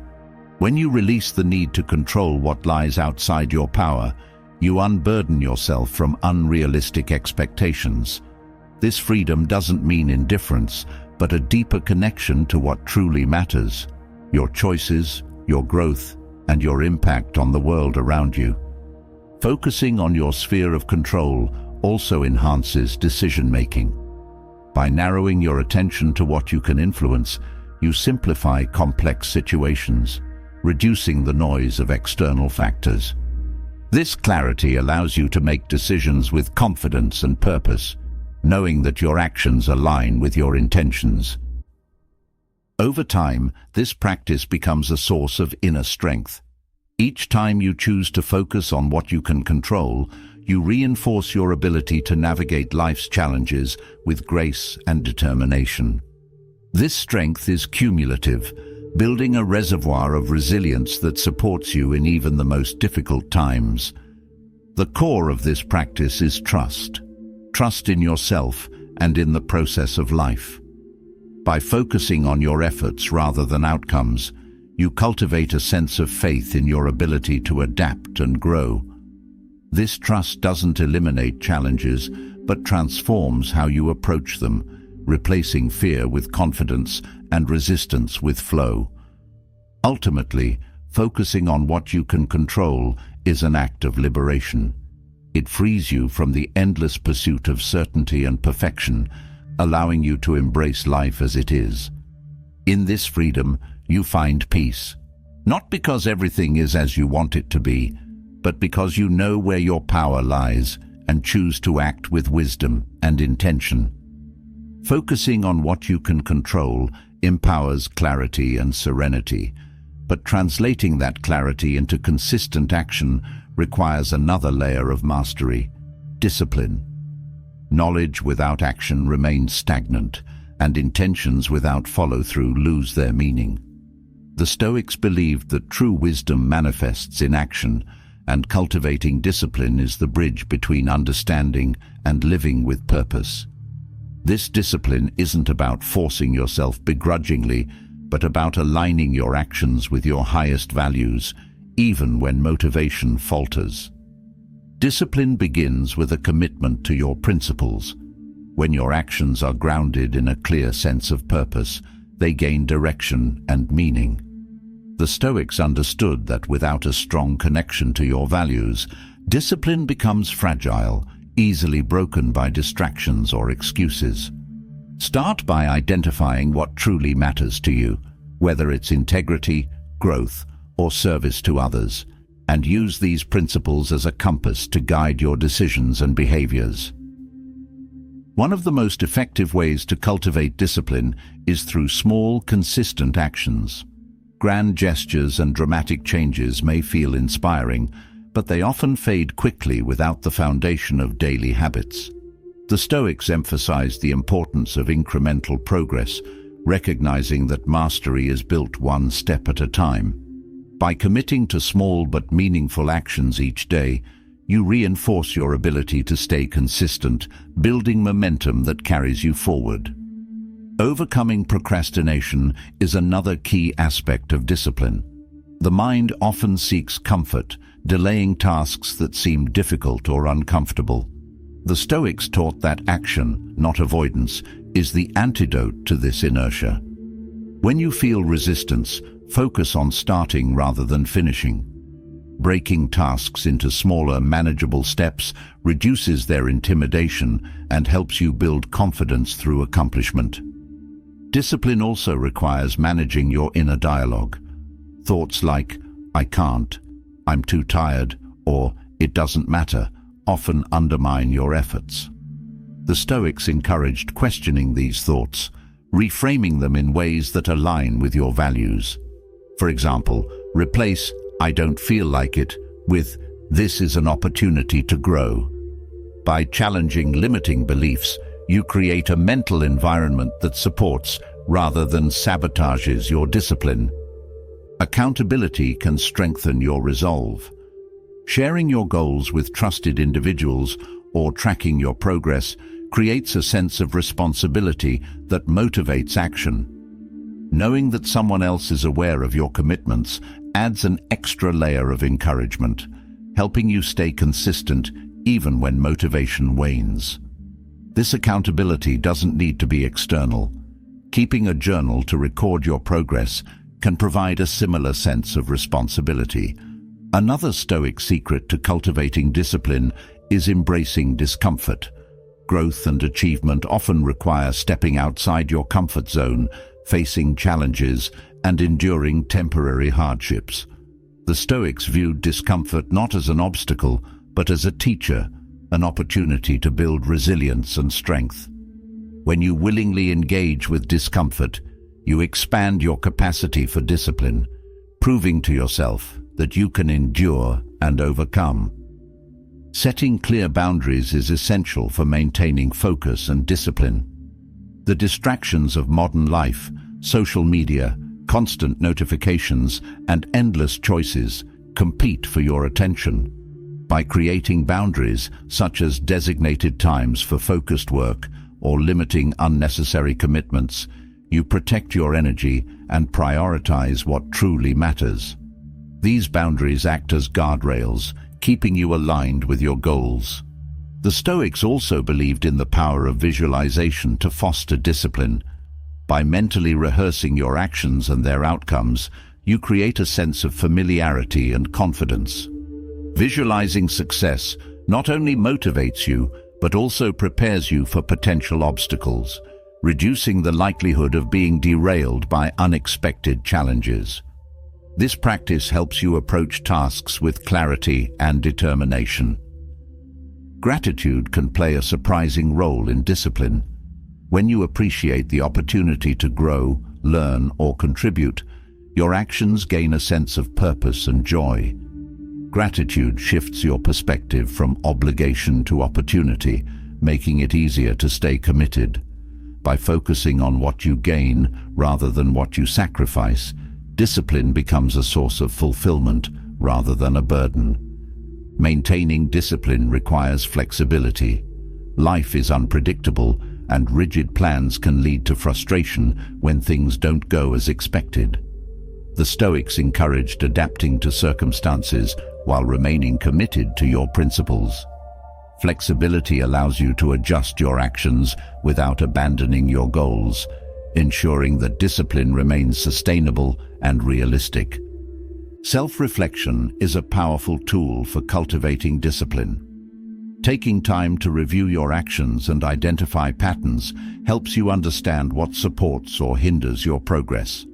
When you release the need to control what lies outside your power, you unburden yourself from unrealistic expectations. This freedom doesn't mean indifference, but a deeper connection to what truly matters: your choices, your growth, and your impact on the world around you. Focusing on your sphere of control also enhances decision-making. By narrowing your attention to what you can influence, you simplify complex situations, reducing the noise of external factors. This clarity allows you to make decisions with confidence and purpose, knowing that your actions align with your intentions. Over time, this practice becomes a source of inner strength. Each time you choose to focus on what you can control, you reinforce your ability to navigate life's challenges with grace and determination. This strength is cumulative, building a reservoir of resilience that supports you in even the most difficult times. The core of this practice is trust. Trust in yourself and in the process of life. By focusing on your efforts rather than outcomes, you cultivate a sense of faith in your ability to adapt and grow. This trust doesn't eliminate challenges, but transforms how you approach them, replacing fear with confidence and resistance with flow. Ultimately, focusing on what you can control is an act of liberation. It frees you from the endless pursuit of certainty and perfection, allowing you to embrace life as it is. In this freedom, you find peace, not because everything is as you want it to be, but because you know where your power lies and choose to act with wisdom and intention. Focusing on what you can control empowers clarity and serenity, but translating that clarity into consistent action requires another layer of mastery: discipline. Knowledge without action remains stagnant, and intentions without follow-through lose their meaning. The Stoics believed that true wisdom manifests in action, and cultivating discipline is the bridge between understanding and living with purpose. This discipline isn't about forcing yourself begrudgingly, but about aligning your actions with your highest values, even when motivation falters. Discipline begins with a commitment to your principles. When your actions are grounded in a clear sense of purpose, they gain direction and meaning. The Stoics understood that without a strong connection to your values, discipline becomes fragile, easily broken by distractions or excuses. Start by identifying what truly matters to you, whether it's integrity, growth, or service to others, and use these principles as a compass to guide your decisions and behaviors. One of the most effective ways to cultivate discipline is through small, consistent actions. Grand gestures and dramatic changes may feel inspiring, but they often fade quickly without the foundation of daily habits. The Stoics emphasized the importance of incremental progress, recognizing that mastery is built one step at a time. By committing to small but meaningful actions each day, you reinforce your ability to stay consistent, building momentum that carries you forward. Overcoming procrastination is another key aspect of discipline. The mind often seeks comfort, delaying tasks that seem difficult or uncomfortable. The Stoics taught that action, not avoidance, is the antidote to this inertia. When you feel resistance, focus on starting rather than finishing. Breaking tasks into smaller, manageable steps reduces their intimidation and helps you build confidence through accomplishment. Discipline also requires managing your inner dialogue. Thoughts like, "I can't," "I'm too tired," or "it doesn't matter," often undermine your efforts. The Stoics encouraged questioning these thoughts, reframing them in ways that align with your values. For example, replace "I don't feel like it" with "this is an opportunity to grow." By challenging limiting beliefs, you create a mental environment that supports rather than sabotages your discipline. Accountability can strengthen your resolve. Sharing your goals with trusted individuals or tracking your progress creates a sense of responsibility that motivates action. Knowing that someone else is aware of your commitments adds an extra layer of encouragement, helping you stay consistent even when motivation wanes. This accountability doesn't need to be external. Keeping a journal to record your progress can provide a similar sense of responsibility. Another Stoic secret to cultivating discipline is embracing discomfort. Growth and achievement often require stepping outside your comfort zone, facing challenges, and enduring temporary hardships. The Stoics viewed discomfort not as an obstacle, but as a teacher, an opportunity to build resilience and strength. When you willingly engage with discomfort, you expand your capacity for discipline, proving to yourself that you can endure and overcome. Setting clear boundaries is essential for maintaining focus and discipline. The distractions of modern life, social media, constant notifications, and endless choices compete for your attention. By creating boundaries, such as designated times for focused work or limiting unnecessary commitments, you protect your energy and prioritize what truly matters. These boundaries act as guardrails, keeping you aligned with your goals. The Stoics also believed in the power of visualization to foster discipline. By mentally rehearsing your actions and their outcomes, you create a sense of familiarity and confidence. Visualizing success not only motivates you, but also prepares you for potential obstacles, reducing the likelihood of being derailed by unexpected challenges. This practice helps you approach tasks with clarity and determination. Gratitude can play a surprising role in discipline. When you appreciate the opportunity to grow, learn, or contribute, your actions gain a sense of purpose and joy. Gratitude shifts your perspective from obligation to opportunity, making it easier to stay committed. By focusing on what you gain rather than what you sacrifice, discipline becomes a source of fulfillment rather than a burden. Maintaining discipline requires flexibility. Life is unpredictable, and rigid plans can lead to frustration when things don't go as expected. The Stoics encouraged adapting to circumstances while remaining committed to your principles. Flexibility allows you to adjust your actions without abandoning your goals, ensuring that discipline remains sustainable and realistic. Self-reflection is a powerful tool for cultivating discipline. Taking time to review your actions and identify patterns helps you understand what supports or hinders your progress.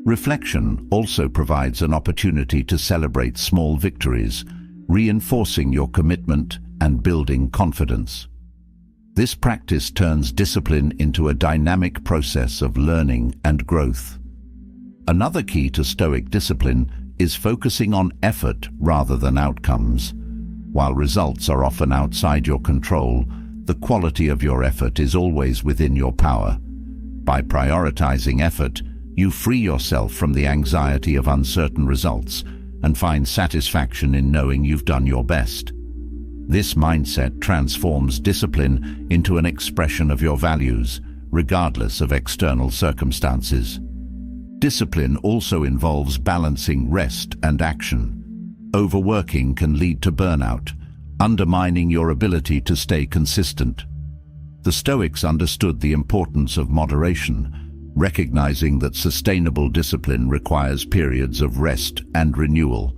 Reflection also provides an opportunity to celebrate small victories, reinforcing your commitment and building confidence. This practice turns discipline into a dynamic process of learning and growth. Another key to Stoic discipline is focusing on effort rather than outcomes. While results are often outside your control, the quality of your effort is always within your power. By prioritizing effort, you free yourself from the anxiety of uncertain results and find satisfaction in knowing you've done your best. This mindset transforms discipline into an expression of your values, regardless of external circumstances. Discipline also involves balancing rest and action. Overworking can lead to burnout, undermining your ability to stay consistent. The Stoics understood the importance of moderation, recognizing that sustainable discipline requires periods of rest and renewal.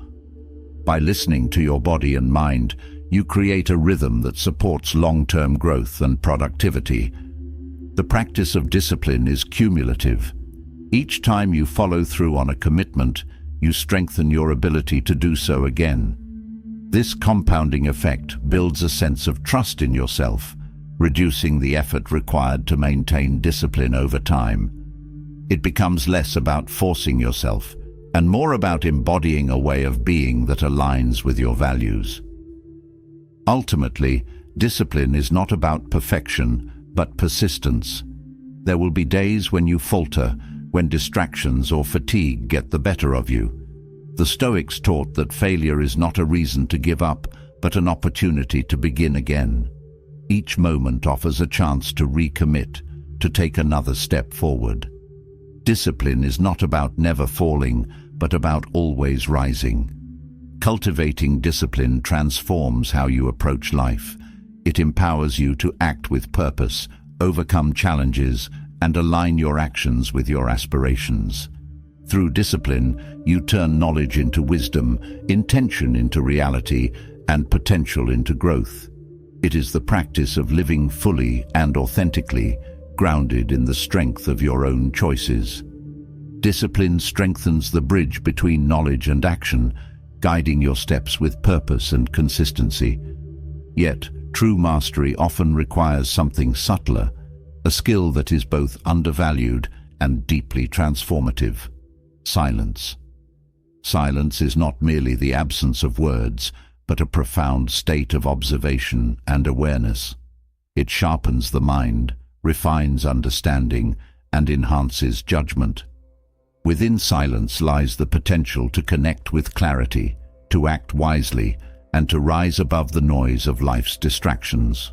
By listening to your body and mind, you create a rhythm that supports long-term growth and productivity. The practice of discipline is cumulative. Each time you follow through on a commitment, you strengthen your ability to do so again. This compounding effect builds a sense of trust in yourself, reducing the effort required to maintain discipline over time. It becomes less about forcing yourself and more about embodying a way of being that aligns with your values. Ultimately, discipline is not about perfection, but persistence. There will be days when you falter, when distractions or fatigue get the better of you. The Stoics taught that failure is not a reason to give up, but an opportunity to begin again. Each moment offers a chance to recommit, to take another step forward. Discipline is not about never falling, but about always rising. Cultivating discipline transforms how you approach life. It empowers you to act with purpose, overcome challenges, and align your actions with your aspirations. Through discipline, you turn knowledge into wisdom, intention into reality, and potential into growth. It is the practice of living fully and authentically, grounded in the strength of your own choices. Discipline strengthens the bridge between knowledge and action, guiding your steps with purpose and consistency. Yet, true mastery often requires something subtler, a skill that is both undervalued and deeply transformative: silence. Silence is not merely the absence of words, but a profound state of observation and awareness. It sharpens the mind, refines understanding, and enhances judgment. Within silence lies the potential to connect with clarity, to act wisely, and to rise above the noise of life's distractions.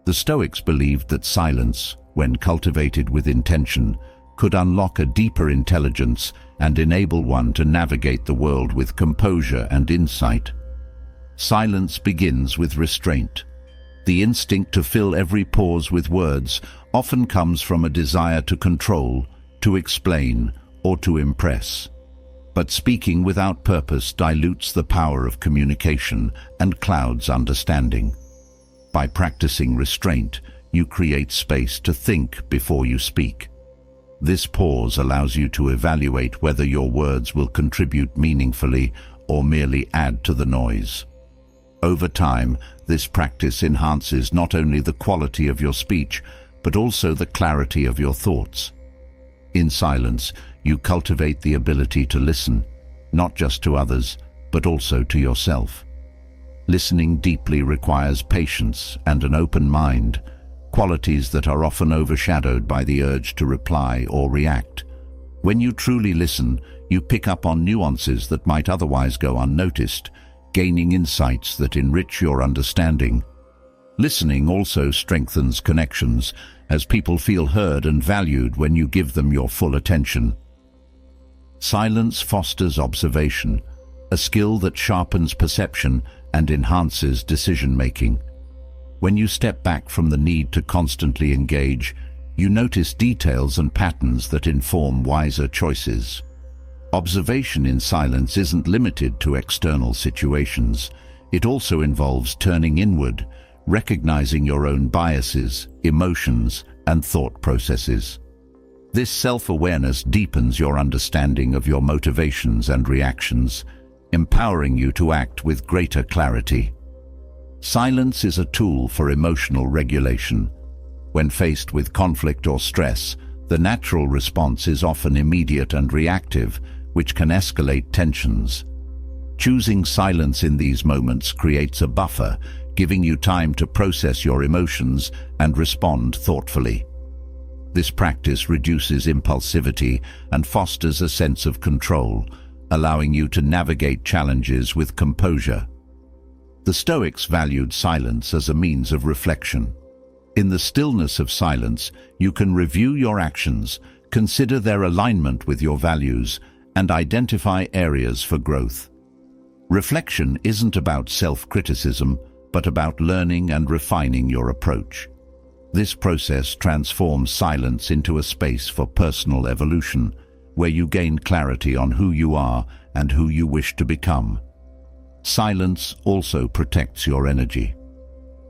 The Stoics believed that silence, when cultivated with intention, could unlock a deeper intelligence and enable one to navigate the world with composure and insight. Silence begins with restraint. The instinct to fill every pause with words often comes from a desire to control, to explain, or to impress. But speaking without purpose dilutes the power of communication and clouds understanding. By practicing restraint, you create space to think before you speak. This pause allows you to evaluate whether your words will contribute meaningfully or merely add to the noise. Over time, this practice enhances not only the quality of your speech, but also the clarity of your thoughts. In silence, you cultivate the ability to listen, not just to others, but also to yourself. Listening deeply requires patience and an open mind, qualities that are often overshadowed by the urge to reply or react. When you truly listen, you pick up on nuances that might otherwise go unnoticed, gaining insights that enrich your understanding. Listening also strengthens connections, as people feel heard and valued when you give them your full attention. Silence fosters observation, a skill that sharpens perception and enhances decision-making. When you step back from the need to constantly engage, you notice details and patterns that inform wiser choices. Observation in silence isn't limited to external situations. It also involves turning inward, recognizing your own biases, emotions, and thought processes. This self-awareness deepens your understanding of your motivations and reactions, empowering you to act with greater clarity. Silence is a tool for emotional regulation. When faced with conflict or stress, The natural response is often immediate and reactive, which can escalate tensions. Choosing silence in these moments creates a buffer, giving you time to process your emotions and respond thoughtfully. This practice reduces impulsivity and fosters a sense of control, allowing you to navigate challenges with composure. The Stoics valued silence as a means of reflection. In the stillness of silence, you can review your actions, consider their alignment with your values, and identify areas for growth. Reflection isn't about self-criticism, but about learning and refining your approach. This process transforms silence into a space for personal evolution, where you gain clarity on who you are and who you wish to become. Silence also protects your energy.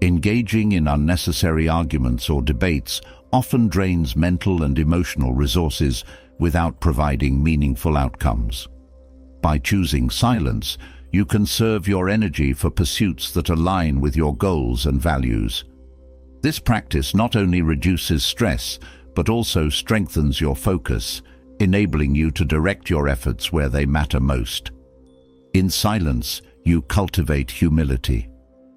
Engaging in unnecessary arguments or debates often drains mental and emotional resources without providing meaningful outcomes. By choosing silence, you conserve your energy for pursuits that align with your goals and values. This practice not only reduces stress, but also strengthens your focus, enabling you to direct your efforts where they matter most. In silence, you cultivate humility.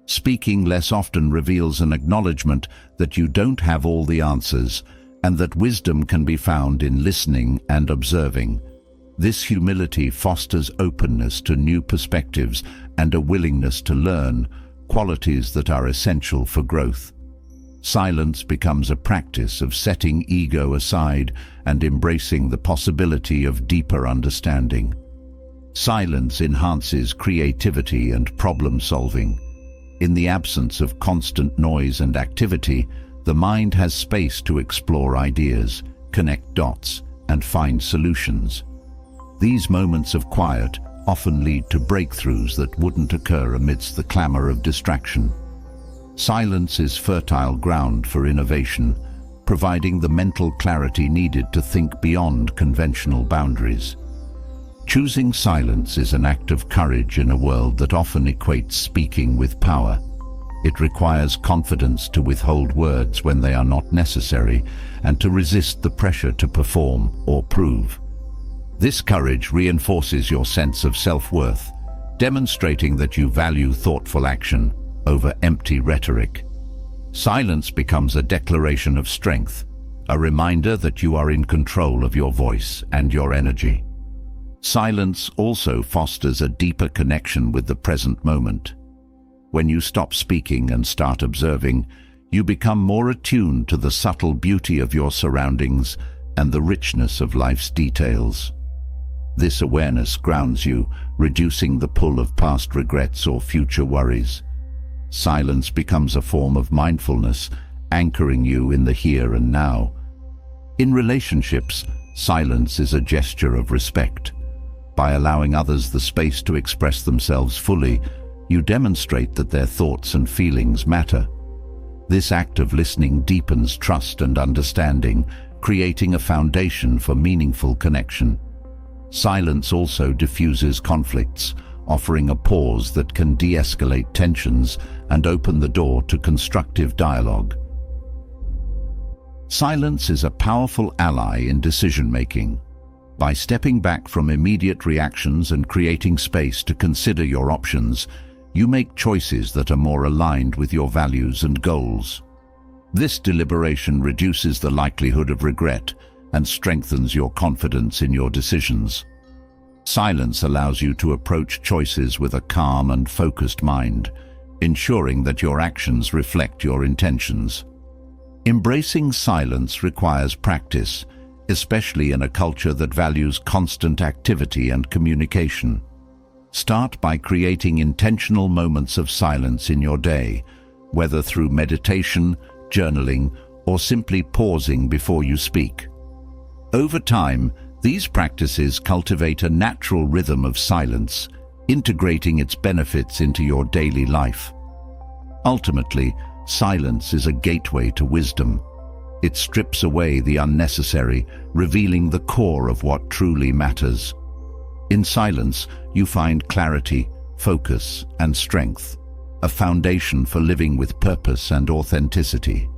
Speaking less often reveals an acknowledgement that you don't have all the answers, and that wisdom can be found in listening and observing. This humility fosters openness to new perspectives and a willingness to learn, qualities that are essential for growth. Silence becomes a practice of setting ego aside and embracing the possibility of deeper understanding. Silence enhances creativity and problem-solving. In the absence of constant noise and activity, the mind has space to explore ideas, connect dots, and find solutions. These moments of quiet often lead to breakthroughs that wouldn't occur amidst the clamor of distraction. Silence is fertile ground for innovation, providing the mental clarity needed to think beyond conventional boundaries. Choosing silence is an act of courage in a world that often equates speaking with power. It requires confidence to withhold words when they are not necessary and to resist the pressure to perform or prove. This courage reinforces your sense of self-worth, demonstrating that you value thoughtful action over empty rhetoric. Silence becomes a declaration of strength, a reminder that you are in control of your voice and your energy. Silence also fosters a deeper connection with the present moment. When you stop speaking and start observing, you become more attuned to the subtle beauty of your surroundings and the richness of life's details. This awareness grounds you, reducing the pull of past regrets or future worries. Silence becomes a form of mindfulness, anchoring you in the here and now. In relationships, silence is a gesture of respect. By allowing others the space to express themselves fully, you demonstrate that their thoughts and feelings matter. This act of listening deepens trust and understanding, creating a foundation for meaningful connection. Silence also diffuses conflicts, offering a pause that can de-escalate tensions and open the door to constructive dialogue. Silence is a powerful ally in decision-making. By stepping back from immediate reactions and creating space to consider your options, you make choices that are more aligned with your values and goals. This deliberation reduces the likelihood of regret and strengthens your confidence in your decisions. Silence allows you to approach choices with a calm and focused mind, ensuring that your actions reflect your intentions. Embracing silence requires practice, especially in a culture that values constant activity and communication. Start by creating intentional moments of silence in your day, whether through meditation, journaling, or simply pausing before you speak. Over time, these practices cultivate a natural rhythm of silence, integrating its benefits into your daily life. Ultimately, silence is a gateway to wisdom. It strips away the unnecessary, revealing the core of what truly matters. In silence, you find clarity, focus, and strength, a foundation for living with purpose and authenticity.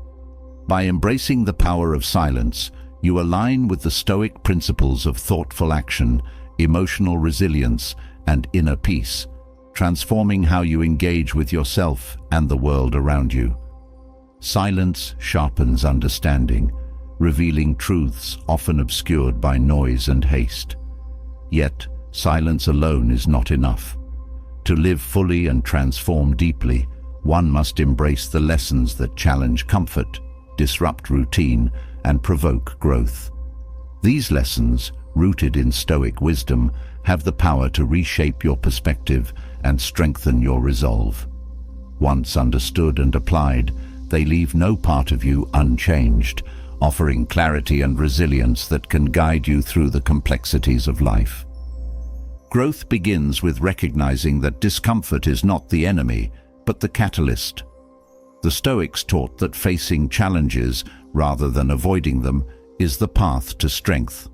By embracing the power of silence, You align with the Stoic principles of thoughtful action, emotional resilience, and inner peace, transforming how you engage with yourself and the world around you. Silence sharpens understanding, revealing truths often obscured by noise and haste. Yet, silence alone is not enough. To live fully and transform deeply, one must embrace the lessons that challenge comfort, disrupt routine, and provoke growth. These lessons, rooted in Stoic wisdom, have the power to reshape your perspective and strengthen your resolve. Once understood and applied, they leave no part of you unchanged, offering clarity and resilience that can guide you through the complexities of life. Growth begins with recognizing that discomfort is not the enemy, but the catalyst. The Stoics taught that facing challenges, rather than avoiding them, is the path to strength.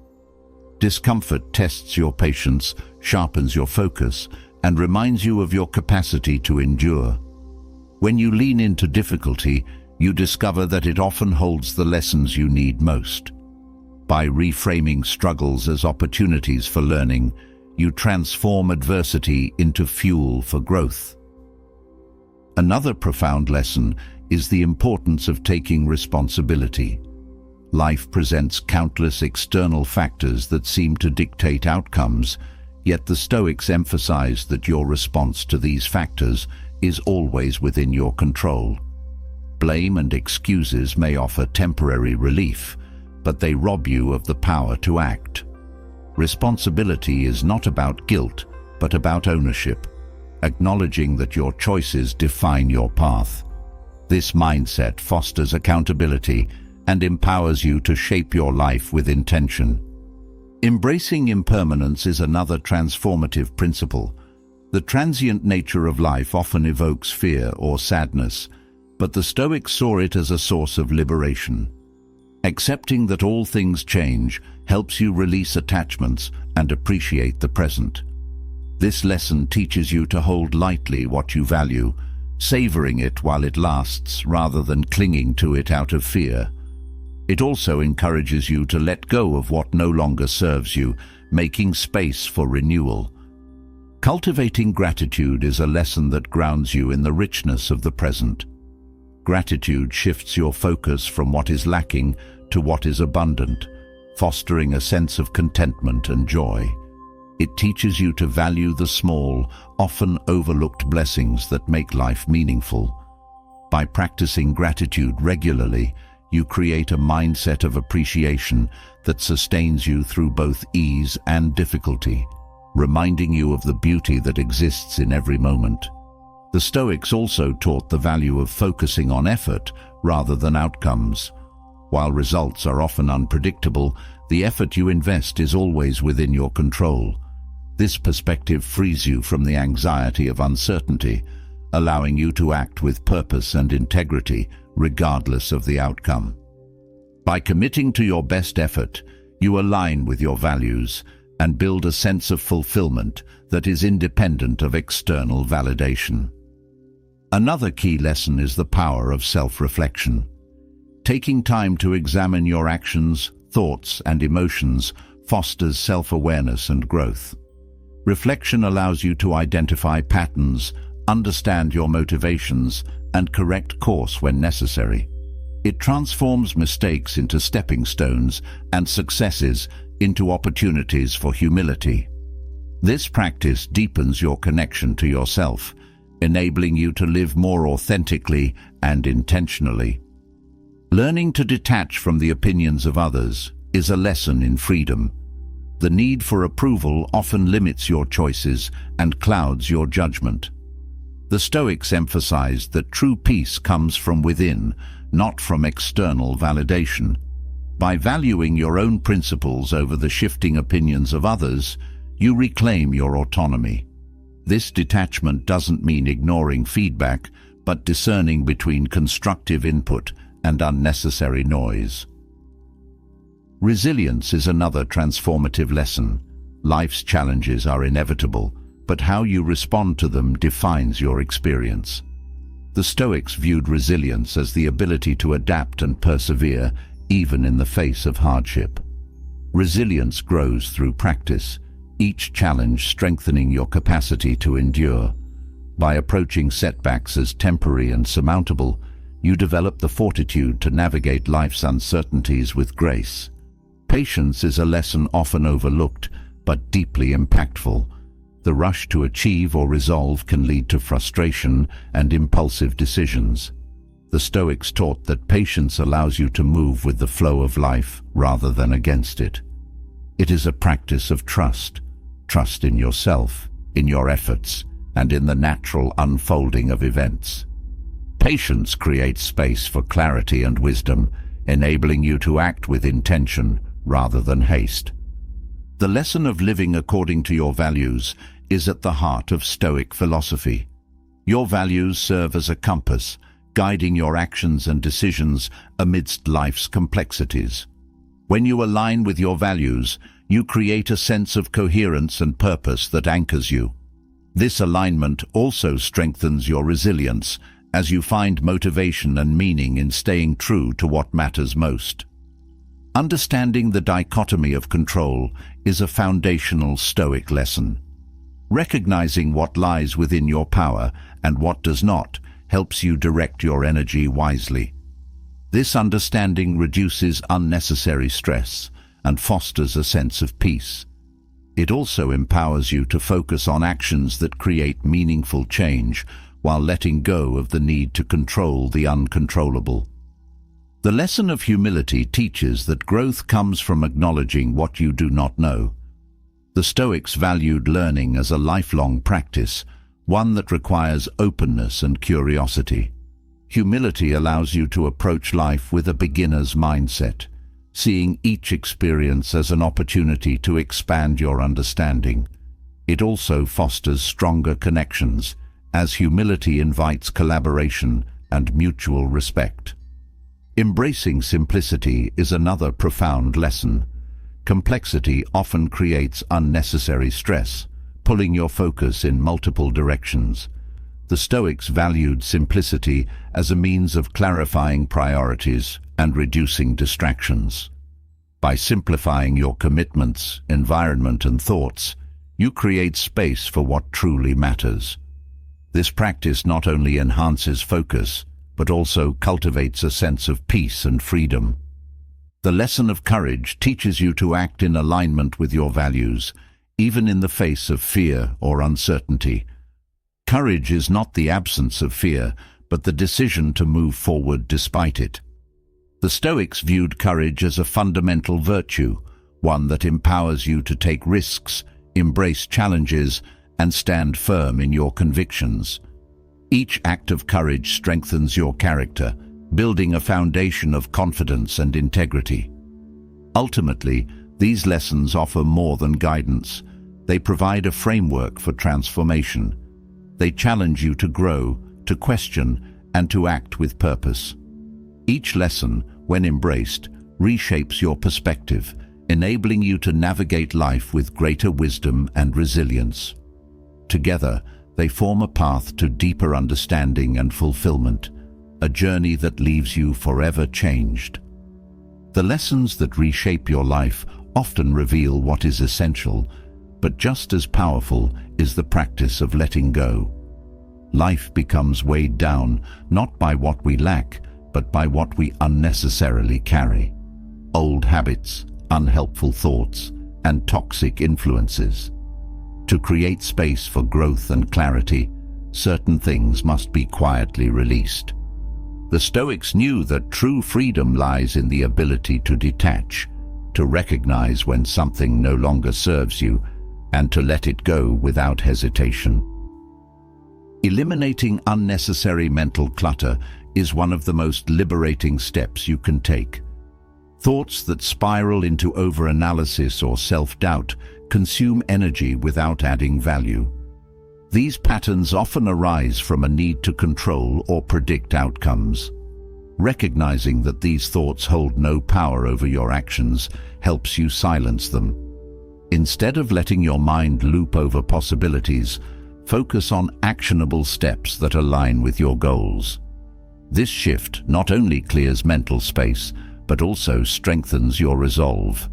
Discomfort tests your patience, sharpens your focus, and reminds you of your capacity to endure. When you lean into difficulty, you discover that it often holds the lessons you need most. By reframing struggles as opportunities for learning, you transform adversity into fuel for growth. Another profound lesson is the importance of taking responsibility. Life presents countless external factors that seem to dictate outcomes, yet the Stoics emphasize that your response to these factors is always within your control. Blame and excuses may offer temporary relief, but they rob you of the power to act. Responsibility is not about guilt, but about ownership, acknowledging that your choices define your path. This mindset fosters accountability and empowers you to shape your life with intention. Embracing impermanence is another transformative principle. The transient nature of life often evokes fear or sadness, but the Stoics saw it as a source of liberation. Accepting that all things change helps you release attachments and appreciate the present. This lesson teaches you to hold lightly what you value, savoring it while it lasts rather than clinging to it out of fear. It also encourages you to let go of what no longer serves you, making space for renewal. Cultivating gratitude is a lesson that grounds you in the richness of the present. Gratitude shifts your focus from what is lacking to what is abundant, fostering a sense of contentment and joy. It teaches you to value the small, often overlooked blessings that make life meaningful. By practicing gratitude regularly, you create a mindset of appreciation that sustains you through both ease and difficulty, reminding you of the beauty that exists in every moment. The Stoics also taught the value of focusing on effort rather than outcomes. While results are often unpredictable, the effort you invest is always within your control. This perspective frees you from the anxiety of uncertainty, allowing you to act with purpose and integrity, regardless of the outcome. By committing to your best effort, you align with your values and build a sense of fulfillment that is independent of external validation. Another key lesson is the power of self-reflection. Taking time to examine your actions, thoughts, and emotions fosters self-awareness and growth. Reflection allows you to identify patterns, understand your motivations, and correct course when necessary. It transforms mistakes into stepping stones and successes into opportunities for humility. This practice deepens your connection to yourself, enabling you to live more authentically and intentionally. Learning to detach from the opinions of others is a lesson in freedom. The need for approval often limits your choices and clouds your judgment. The Stoics emphasized that true peace comes from within, not from external validation. By valuing your own principles over the shifting opinions of others, you reclaim your autonomy. This detachment doesn't mean ignoring feedback, but discerning between constructive input and unnecessary noise. Resilience is another transformative lesson. Life's challenges are inevitable, but how you respond to them defines your experience. The Stoics viewed resilience as the ability to adapt and persevere, even in the face of hardship. Resilience grows through practice, each challenge strengthening your capacity to endure. By approaching setbacks as temporary and surmountable, you develop the fortitude to navigate life's uncertainties with grace. Patience is a lesson often overlooked, but deeply impactful. The rush to achieve or resolve can lead to frustration and impulsive decisions. The Stoics taught that patience allows you to move with the flow of life rather than against it. It is a practice of trust. Trust in yourself, in your efforts, and in the natural unfolding of events. Patience creates space for clarity and wisdom, enabling you to act with intention rather than haste. The lesson of living according to your values is at the heart of Stoic philosophy. Your values serve as a compass, guiding your actions and decisions amidst life's complexities. When you align with your values, you create a sense of coherence and purpose that anchors you. This alignment also strengthens your resilience as you find motivation and meaning in staying true to what matters most. Understanding the dichotomy of control is a foundational Stoic lesson. Recognizing what lies within your power and what does not helps you direct your energy wisely. This understanding reduces unnecessary stress and fosters a sense of peace. It also empowers you to focus on actions that create meaningful change while letting go of the need to control the uncontrollable. The lesson of humility teaches that growth comes from acknowledging what you do not know. The Stoics valued learning as a lifelong practice, one that requires openness and curiosity. Humility allows you to approach life with a beginner's mindset, seeing each experience as an opportunity to expand your understanding. It also fosters stronger connections, as humility invites collaboration and mutual respect. Embracing simplicity is another profound lesson. Complexity often creates unnecessary stress, pulling your focus in multiple directions. The Stoics valued simplicity as a means of clarifying priorities and reducing distractions. By simplifying your commitments, environment, and thoughts, you create space for what truly matters. This practice not only enhances focus, but also cultivates a sense of peace and freedom. The lesson of courage teaches you to act in alignment with your values, even in the face of fear or uncertainty. Courage is not the absence of fear, but the decision to move forward despite it. The Stoics viewed courage as a fundamental virtue, one that empowers you to take risks, embrace challenges, and stand firm in your convictions. Each act of courage strengthens your character, building a foundation of confidence and integrity. Ultimately, these lessons offer more than guidance. They provide a framework for transformation. They challenge you to grow, to question, and to act with purpose. Each lesson, when embraced, reshapes your perspective, enabling you to navigate life with greater wisdom and resilience. Together, they form a path to deeper understanding and fulfillment, a journey that leaves you forever changed. The lessons that reshape your life often reveal what is essential, but just as powerful is the practice of letting go. Life becomes weighed down not by what we lack, but by what we unnecessarily carry. Old habits, unhelpful thoughts, and toxic influences. To create space for growth and clarity, certain things must be quietly released. The Stoics knew that true freedom lies in the ability to detach, to recognize when something no longer serves you, and to let it go without hesitation. Eliminating unnecessary mental clutter is one of the most liberating steps you can take. Thoughts that spiral into overanalysis or self-doubt consume energy without adding value. These patterns often arise from a need to control or predict outcomes. Recognizing that these thoughts hold no power over your actions helps you silence them. Instead of letting your mind loop over possibilities, focus on actionable steps that align with your goals. This shift not only clears mental space, but also strengthens your resolve.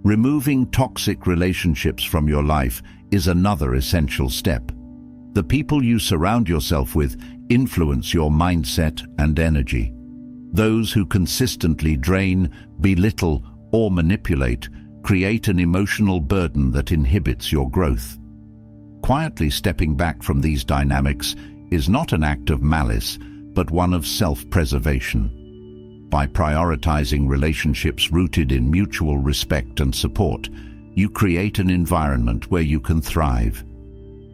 Removing toxic relationships from your life is another essential step. The people you surround yourself with influence your mindset and energy. Those who consistently drain, belittle, or manipulate create an emotional burden that inhibits your growth. Quietly stepping back from these dynamics is not an act of malice, but one of self-preservation. By prioritizing relationships rooted in mutual respect and support, you create an environment where you can thrive.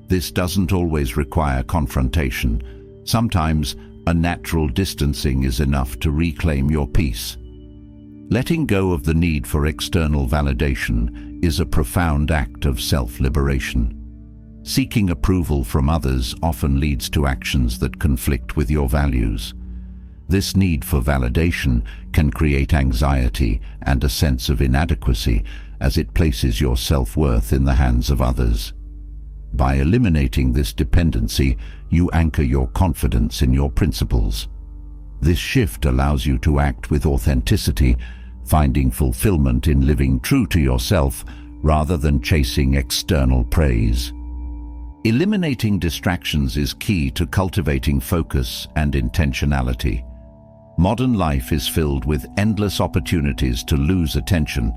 This doesn't always require confrontation. Sometimes a natural distancing is enough to reclaim your peace. Letting go of the need for external validation is a profound act of self-liberation. Seeking approval from others often leads to actions that conflict with your values. This need for validation can create anxiety and a sense of inadequacy as it places your self-worth in the hands of others. By eliminating this dependency, you anchor your confidence in your principles. This shift allows you to act with authenticity, finding fulfillment in living true to yourself rather than chasing external praise. Eliminating distractions is key to cultivating focus and intentionality. Modern life is filled with endless opportunities to lose attention,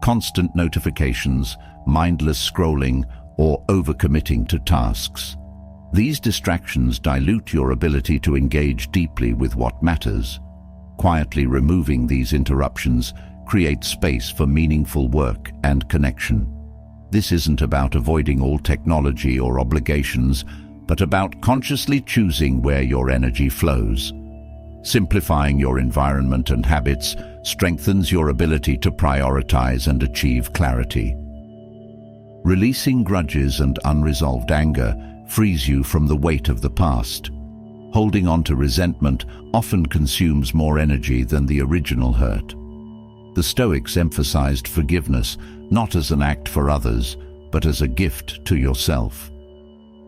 constant notifications, mindless scrolling, or overcommitting to tasks. These distractions dilute your ability to engage deeply with what matters. Quietly removing these interruptions creates space for meaningful work and connection. This isn't about avoiding all technology or obligations, but about consciously choosing where your energy flows. Simplifying your environment and habits strengthens your ability to prioritize and achieve clarity. Releasing grudges and unresolved anger frees you from the weight of the past. Holding on to resentment often consumes more energy than the original hurt. The Stoics emphasized forgiveness not as an act for others, but as a gift to yourself.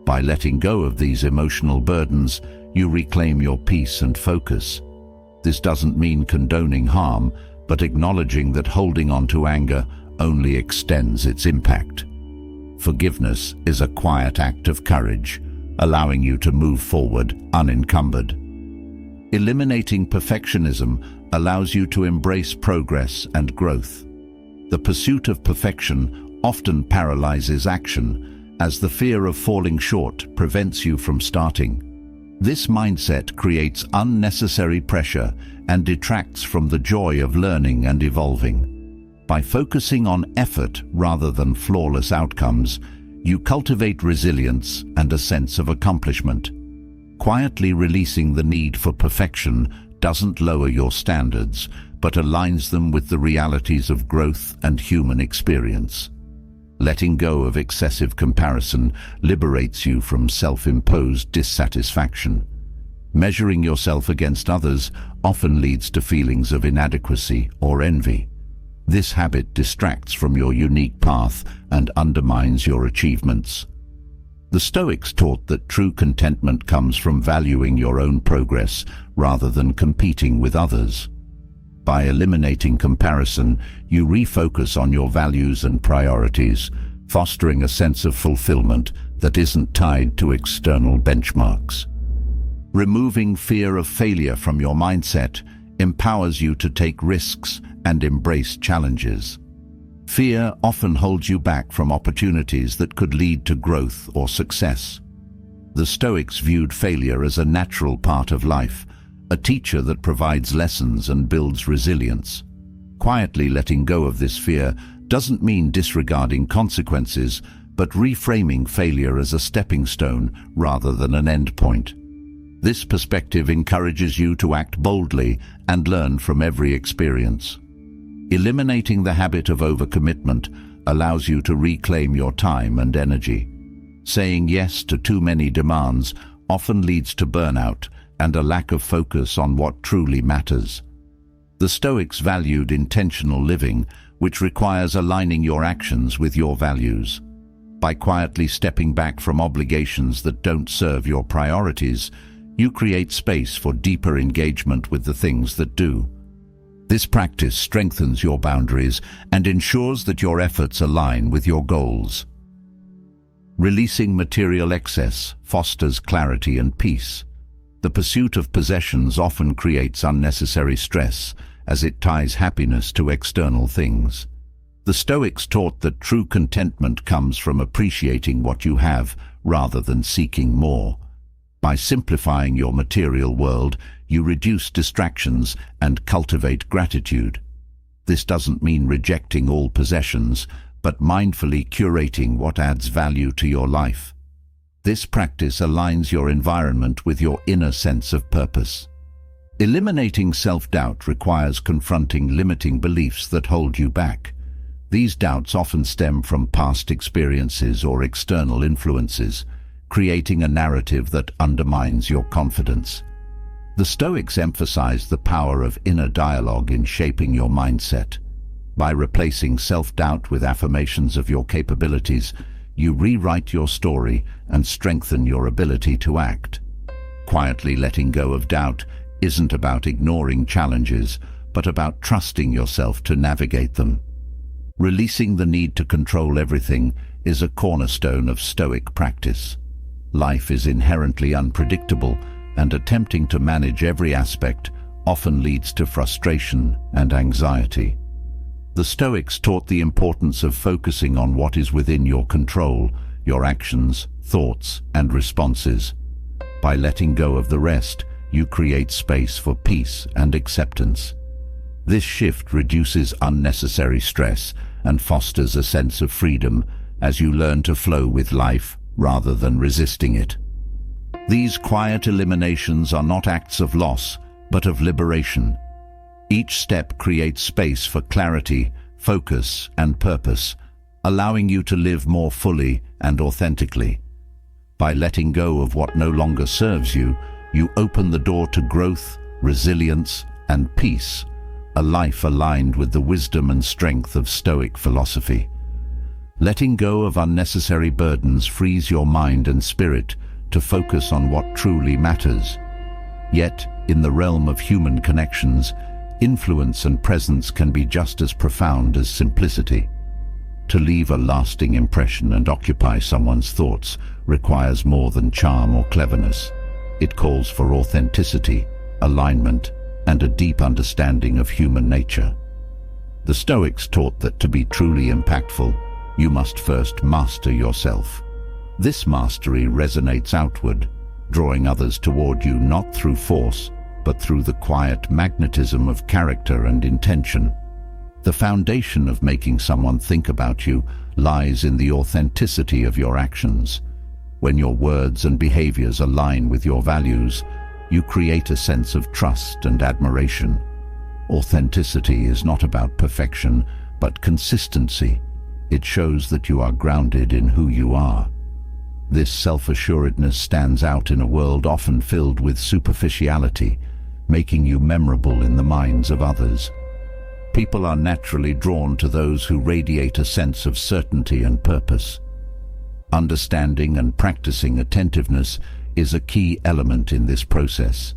By letting go of these emotional burdens, you reclaim your peace and focus. This doesn't mean condoning harm, but acknowledging that holding on to anger only extends its impact. Forgiveness is a quiet act of courage, allowing you to move forward unencumbered. Eliminating perfectionism allows you to embrace progress and growth. The pursuit of perfection often paralyzes action, as the fear of falling short prevents you from starting. This mindset creates unnecessary pressure and detracts from the joy of learning and evolving. By focusing on effort rather than flawless outcomes, you cultivate resilience and a sense of accomplishment. Quietly releasing the need for perfection doesn't lower your standards, but aligns them with the realities of growth and human experience. Letting go of excessive comparison liberates you from self-imposed dissatisfaction. Measuring yourself against others often leads to feelings of inadequacy or envy. This habit distracts from your unique path and undermines your achievements. The Stoics taught that true contentment comes from valuing your own progress rather than competing with others. By eliminating comparison, you refocus on your values and priorities, fostering a sense of fulfillment that isn't tied to external benchmarks. Removing fear of failure from your mindset empowers you to take risks and embrace challenges. Fear often holds you back from opportunities that could lead to growth or success. The Stoics viewed failure as a natural part of life, a teacher that provides lessons and builds resilience. Quietly letting go of this fear doesn't mean disregarding consequences, but reframing failure as a stepping stone rather than an endpoint. This perspective encourages you to act boldly and learn from every experience. Eliminating the habit of overcommitment allows you to reclaim your time and energy. Saying yes to too many demands often leads to burnout and a lack of focus on what truly matters. The Stoics valued intentional living, which requires aligning your actions with your values. By quietly stepping back from obligations that don't serve your priorities, you create space for deeper engagement with the things that do. This practice strengthens your boundaries and ensures that your efforts align with your goals. Releasing material excess fosters clarity and peace. The pursuit of possessions often creates unnecessary stress, as it ties happiness to external things. The Stoics taught that true contentment comes from appreciating what you have rather than seeking more. By simplifying your material world, you reduce distractions and cultivate gratitude. This doesn't mean rejecting all possessions, but mindfully curating what adds value to your life. This practice aligns your environment with your inner sense of purpose. Eliminating self-doubt requires confronting limiting beliefs that hold you back. These doubts often stem from past experiences or external influences, creating a narrative that undermines your confidence. The Stoics emphasize the power of inner dialogue in shaping your mindset. By replacing self-doubt with affirmations of your capabilities, you rewrite your story and strengthen your ability to act. Quietly letting go of doubt isn't about ignoring challenges, but about trusting yourself to navigate them. Releasing the need to control everything is a cornerstone of Stoic practice. Life is inherently unpredictable, and attempting to manage every aspect often leads to frustration and anxiety. The Stoics taught the importance of focusing on what is within your control, your actions, thoughts, and responses. By letting go of the rest, you create space for peace and acceptance. This shift reduces unnecessary stress and fosters a sense of freedom as you learn to flow with life rather than resisting it. These quiet eliminations are not acts of loss, but of liberation. Each step creates space for clarity, focus, and purpose, allowing you to live more fully and authentically. By letting go of what no longer serves you, you open the door to growth, resilience, and peace, a life aligned with the wisdom and strength of Stoic philosophy. Letting go of unnecessary burdens frees your mind and spirit to focus on what truly matters. Yet, in the realm of human connections, influence and presence can be just as profound as simplicity. To leave a lasting impression and occupy someone's thoughts requires more than charm or cleverness. It calls for authenticity, alignment, and a deep understanding of human nature. The Stoics taught that to be truly impactful, you must first master yourself. This mastery resonates outward, drawing others toward you not through force, but through the quiet magnetism of character and intention. The foundation of making someone think about you lies in the authenticity of your actions. When your words and behaviors align with your values, you create a sense of trust and admiration. Authenticity is not about perfection, but consistency. It shows that you are grounded in who you are. This self-assuredness stands out in a world often filled with superficiality, making you memorable in the minds of others. People are naturally drawn to those who radiate a sense of certainty and purpose. Understanding and practicing attentiveness is a key element in this process.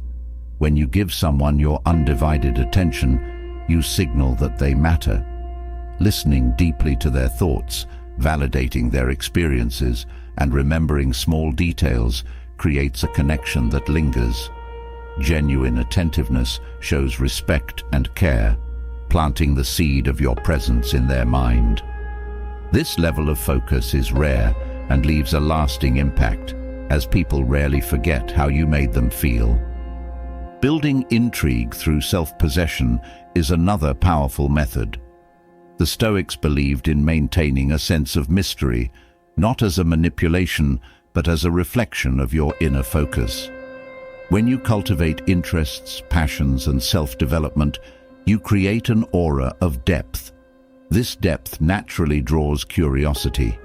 When you give someone your undivided attention, you signal that they matter. Listening deeply to their thoughts, validating their experiences, and remembering small details creates a connection that lingers. Genuine attentiveness shows respect and care, planting the seed of your presence in their mind. This level of focus is rare and leaves a lasting impact, as people rarely forget how you made them feel. Building intrigue through self-possession is another powerful method. The Stoics believed in maintaining a sense of mystery, not as a manipulation, but as a reflection of your inner focus. When you cultivate interests, passions, and self-development, you create an aura of depth. This depth naturally draws curiosity.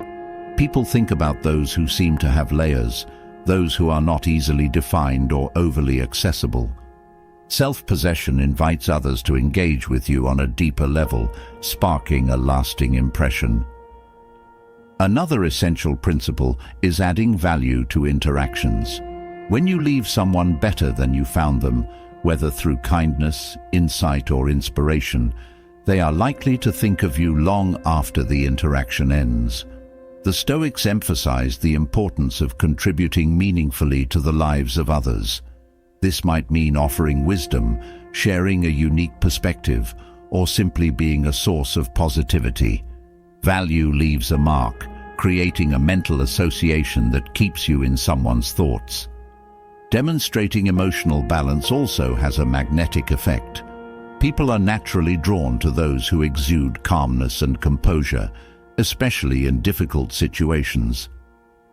People think about those who seem to have layers, those who are not easily defined or overly accessible. Self-possession invites others to engage with you on a deeper level, sparking a lasting impression. Another essential principle is adding value to interactions. When you leave someone better than you found them, whether through kindness, insight, or inspiration, they are likely to think of you long after the interaction ends. The Stoics emphasize the importance of contributing meaningfully to the lives of others. This might mean offering wisdom, sharing a unique perspective, or simply being a source of positivity. Value leaves a mark, creating a mental association that keeps you in someone's thoughts. Demonstrating emotional balance also has a magnetic effect. People are naturally drawn to those who exude calmness and composure, especially in difficult situations.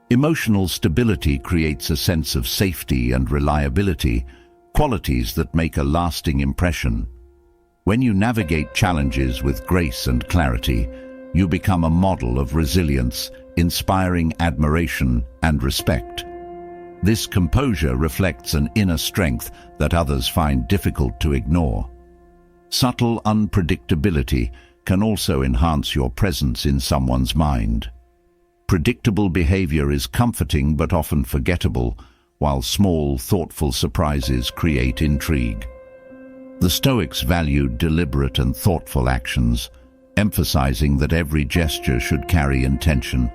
Emotional stability creates a sense of safety and reliability, qualities that make a lasting impression. When you navigate challenges with grace and clarity, you become a model of resilience, inspiring admiration and respect. This composure reflects an inner strength that others find difficult to ignore. Subtle unpredictability can also enhance your presence in someone's mind. Predictable behavior is comforting but often forgettable, while small, thoughtful surprises create intrigue. The Stoics valued deliberate and thoughtful actions, emphasizing that every gesture should carry intention.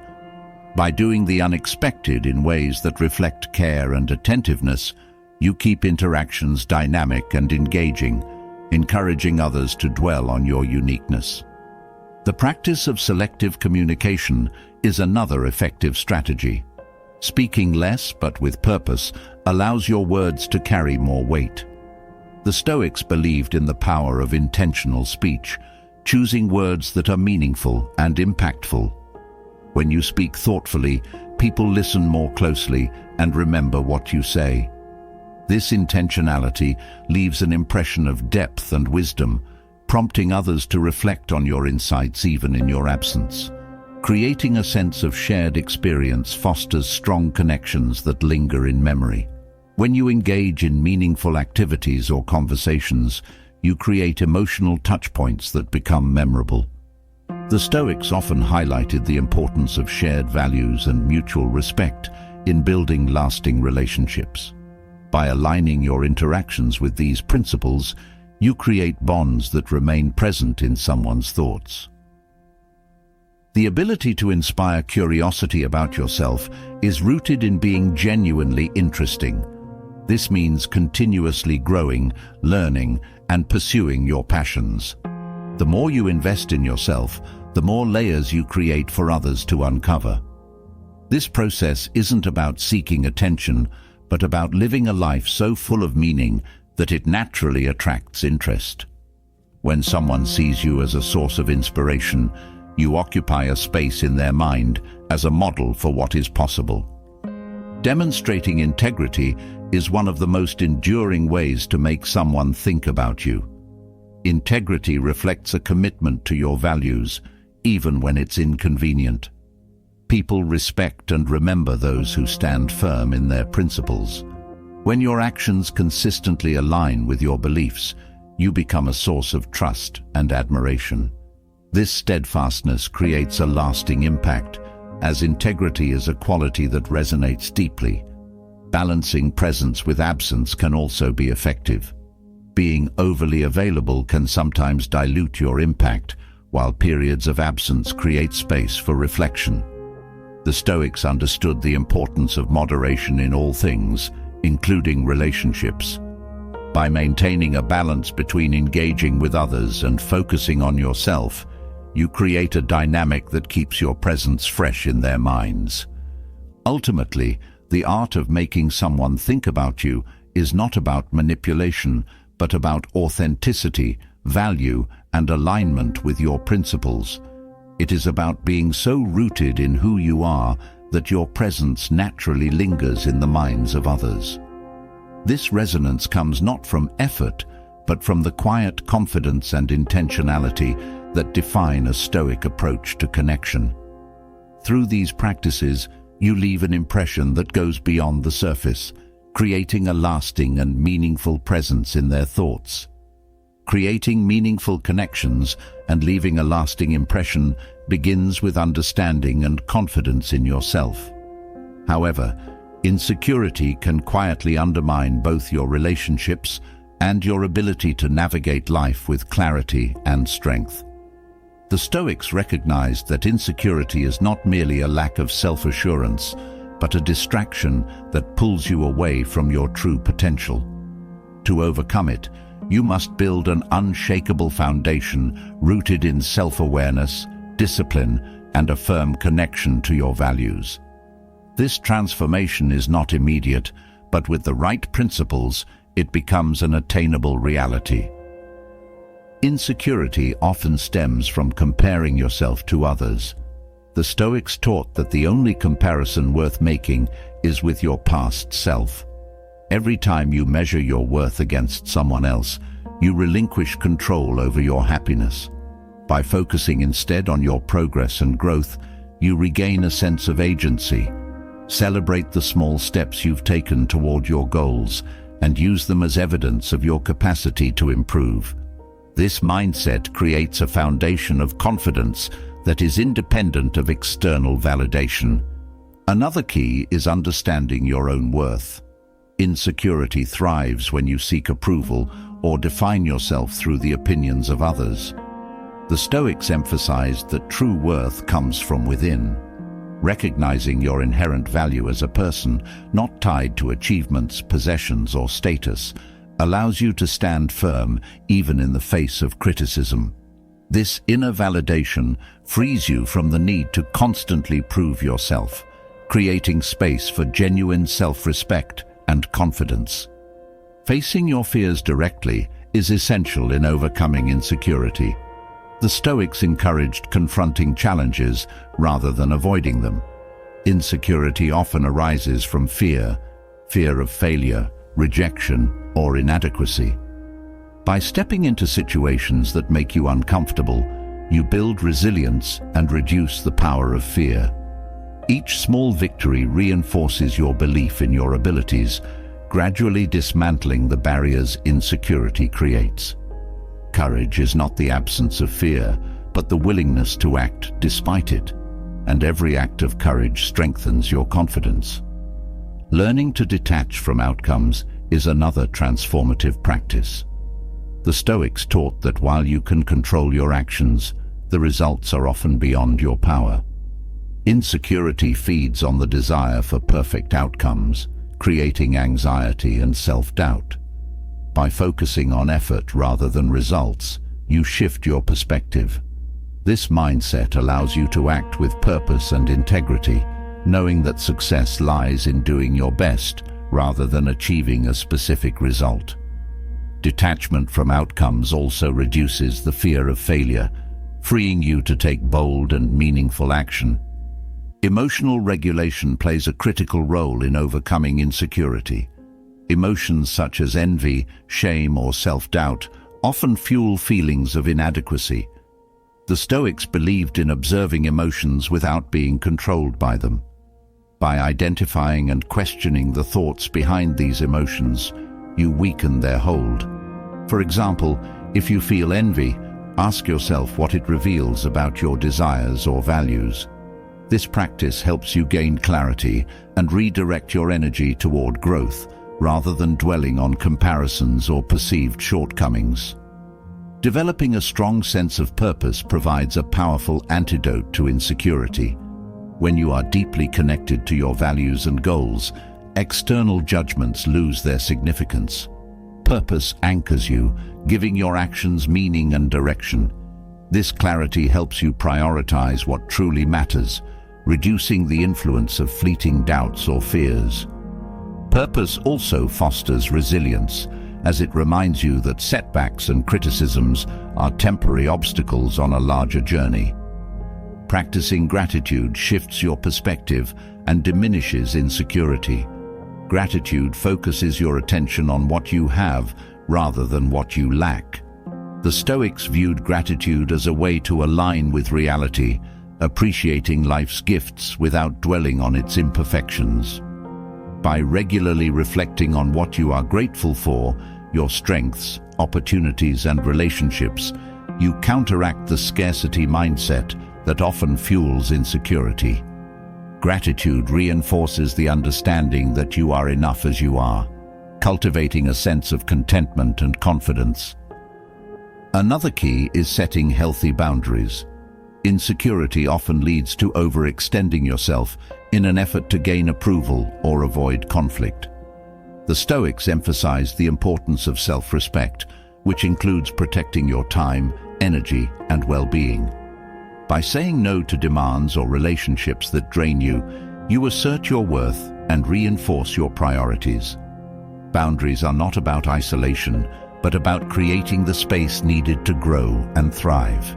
By doing the unexpected in ways that reflect care and attentiveness, you keep interactions dynamic and engaging, encouraging others to dwell on your uniqueness. The practice of selective communication is another effective strategy. Speaking less but with purpose allows your words to carry more weight. The Stoics believed in the power of intentional speech, choosing words that are meaningful and impactful. When you speak thoughtfully, people listen more closely and remember what you say. This intentionality leaves an impression of depth and wisdom, prompting others to reflect on your insights even in your absence. Creating a sense of shared experience fosters strong connections that linger in memory. When you engage in meaningful activities or conversations, you create emotional touchpoints that become memorable. The Stoics often highlighted the importance of shared values and mutual respect in building lasting relationships. By aligning your interactions with these principles, you create bonds that remain present in someone's thoughts. The ability to inspire curiosity about yourself is rooted in being genuinely interesting. This means continuously growing, learning, and pursuing your passions. The more you invest in yourself, the more layers you create for others to uncover. This process isn't about seeking attention, but about living a life so full of meaning that it naturally attracts interest. When someone sees you as a source of inspiration, you occupy a space in their mind as a model for what is possible. Demonstrating integrity is one of the most enduring ways to make someone think about you. Integrity reflects a commitment to your values, even when it's inconvenient. People respect and remember those who stand firm in their principles. When your actions consistently align with your beliefs, you become a source of trust and admiration. This steadfastness creates a lasting impact, as integrity is a quality that resonates deeply. Balancing presence with absence can also be effective. Being overly available can sometimes dilute your impact, while periods of absence create space for reflection. The Stoics understood the importance of moderation in all things, including relationships. By maintaining a balance between engaging with others and focusing on yourself, you create a dynamic that keeps your presence fresh in their minds. Ultimately, the art of making someone think about you is not about manipulation, but about authenticity, value, and alignment with your principles. It is about being so rooted in who you are that your presence naturally lingers in the minds of others. This resonance comes not from effort, but from the quiet confidence and intentionality that define a Stoic approach to connection. Through these practices, you leave an impression that goes beyond the surface, creating a lasting and meaningful presence in their thoughts. Creating meaningful connections and leaving a lasting impression begins with understanding and confidence in yourself. However, insecurity can quietly undermine both your relationships and your ability to navigate life with clarity and strength. The Stoics recognized that insecurity is not merely a lack of self-assurance, but a distraction that pulls you away from your true potential. To overcome it, you must build an unshakable foundation rooted in self-awareness, discipline, and a firm connection to your values. This transformation is not immediate, but with the right principles, it becomes an attainable reality. Insecurity often stems from comparing yourself to others. The Stoics taught that the only comparison worth making is with your past self. Every time you measure your worth against someone else, you relinquish control over your happiness. By focusing instead on your progress and growth, you regain a sense of agency. Celebrate the small steps you've taken toward your goals and use them as evidence of your capacity to improve. This mindset creates a foundation of confidence that is independent of external validation. Another key is understanding your own worth. Insecurity thrives when you seek approval or define yourself through the opinions of others. The Stoics emphasized that true worth comes from within. Recognizing your inherent value as a person, not tied to achievements, possessions, or status, allows you to stand firm even in the face of criticism. This inner validation frees you from the need to constantly prove yourself, creating space for genuine self-respect and confidence. Facing your fears directly is essential in overcoming insecurity. The Stoics encouraged confronting challenges rather than avoiding them. Insecurity often arises from fear of failure, rejection, or inadequacy. By stepping into situations that make you uncomfortable, you build resilience and reduce the power of fear. Each small victory reinforces your belief in your abilities, gradually dismantling the barriers insecurity creates. Courage is not the absence of fear, but the willingness to act despite it, and every act of courage strengthens your confidence. Learning to detach from outcomes is another transformative practice. The Stoics taught that while you can control your actions, the results are often beyond your power. Insecurity feeds on the desire for perfect outcomes, creating anxiety and self-doubt. By focusing on effort rather than results, you shift your perspective. This mindset allows you to act with purpose and integrity, knowing that success lies in doing your best rather than achieving a specific result. Detachment from outcomes also reduces the fear of failure, freeing you to take bold and meaningful action. Emotional regulation plays a critical role in overcoming insecurity. Emotions such as envy, shame, or self-doubt often fuel feelings of inadequacy. The Stoics believed in observing emotions without being controlled by them. By identifying and questioning the thoughts behind these emotions, you weaken their hold. For example, if you feel envy, ask yourself what it reveals about your desires or values. This practice helps you gain clarity and redirect your energy toward growth, rather than dwelling on comparisons or perceived shortcomings. Developing a strong sense of purpose provides a powerful antidote to insecurity. When you are deeply connected to your values and goals, external judgments lose their significance. Purpose anchors you, giving your actions meaning and direction. This clarity helps you prioritize what truly matters, reducing the influence of fleeting doubts or fears. Purpose also fosters resilience, as it reminds you that setbacks and criticisms are temporary obstacles on a larger journey. Practicing gratitude shifts your perspective and diminishes insecurity. Gratitude focuses your attention on what you have rather than what you lack. The Stoics viewed gratitude as a way to align with reality, appreciating life's gifts without dwelling on its imperfections. By regularly reflecting on what you are grateful for, your strengths, opportunities, and relationships, you counteract the scarcity mindset that often fuels insecurity. Gratitude reinforces the understanding that you are enough as you are. cultivating a sense of contentment and confidence. Another key is setting healthy boundaries. Insecurity often leads to overextending yourself in an effort to gain approval or avoid conflict. The Stoics emphasized the importance of self-respect, which includes protecting your time, energy, and well-being. By saying no to demands or relationships that drain you, you assert your worth and reinforce your priorities. Boundaries are not about isolation, but about creating the space needed to grow and thrive.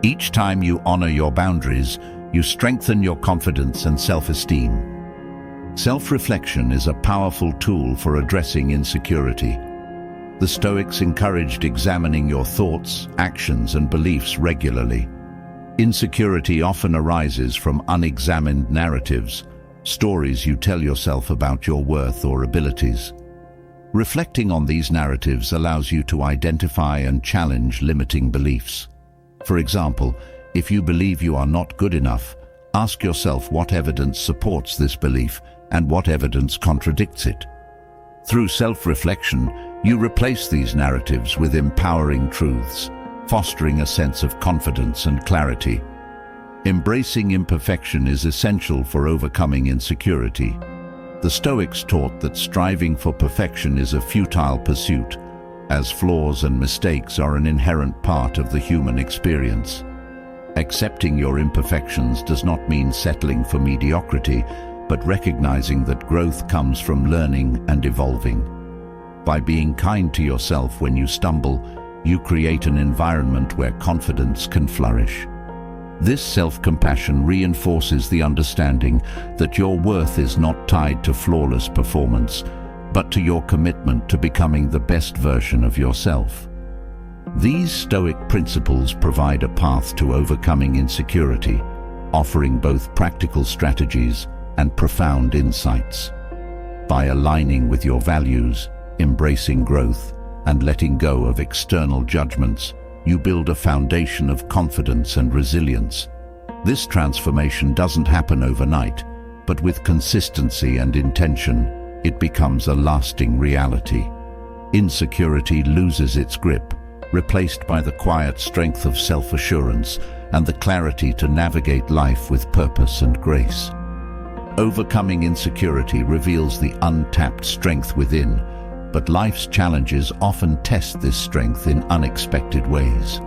Each time you honor your boundaries, you strengthen your confidence and self-esteem. Self-reflection is a powerful tool for addressing insecurity. The Stoics encouraged examining your thoughts, actions, and beliefs regularly. Insecurity often arises from unexamined narratives, stories you tell yourself about your worth or abilities. Reflecting on these narratives allows you to identify and challenge limiting beliefs. For example, if you believe you are not good enough, ask yourself what evidence supports this belief and what evidence contradicts it. Through self-reflection, you replace these narratives with empowering truths, fostering a sense of confidence and clarity. Embracing imperfection is essential for overcoming insecurity. The Stoics taught that striving for perfection is a futile pursuit, as flaws and mistakes are an inherent part of the human experience. Accepting your imperfections does not mean settling for mediocrity, but recognizing that growth comes from learning and evolving. By being kind to yourself when you stumble, you create an environment where confidence can flourish. This self-compassion reinforces the understanding that your worth is not tied to flawless performance, but to your commitment to becoming the best version of yourself. These Stoic principles provide a path to overcoming insecurity, offering both practical strategies and profound insights. By aligning with your values, embracing growth, and letting go of external judgments, you build a foundation of confidence and resilience. This transformation doesn't happen overnight, but with consistency and intention, it becomes a lasting reality. Insecurity loses its grip, replaced by the quiet strength of self-assurance and the clarity to navigate life with purpose and grace. Overcoming insecurity reveals the untapped strength within, but life's challenges often test this strength in unexpected ways.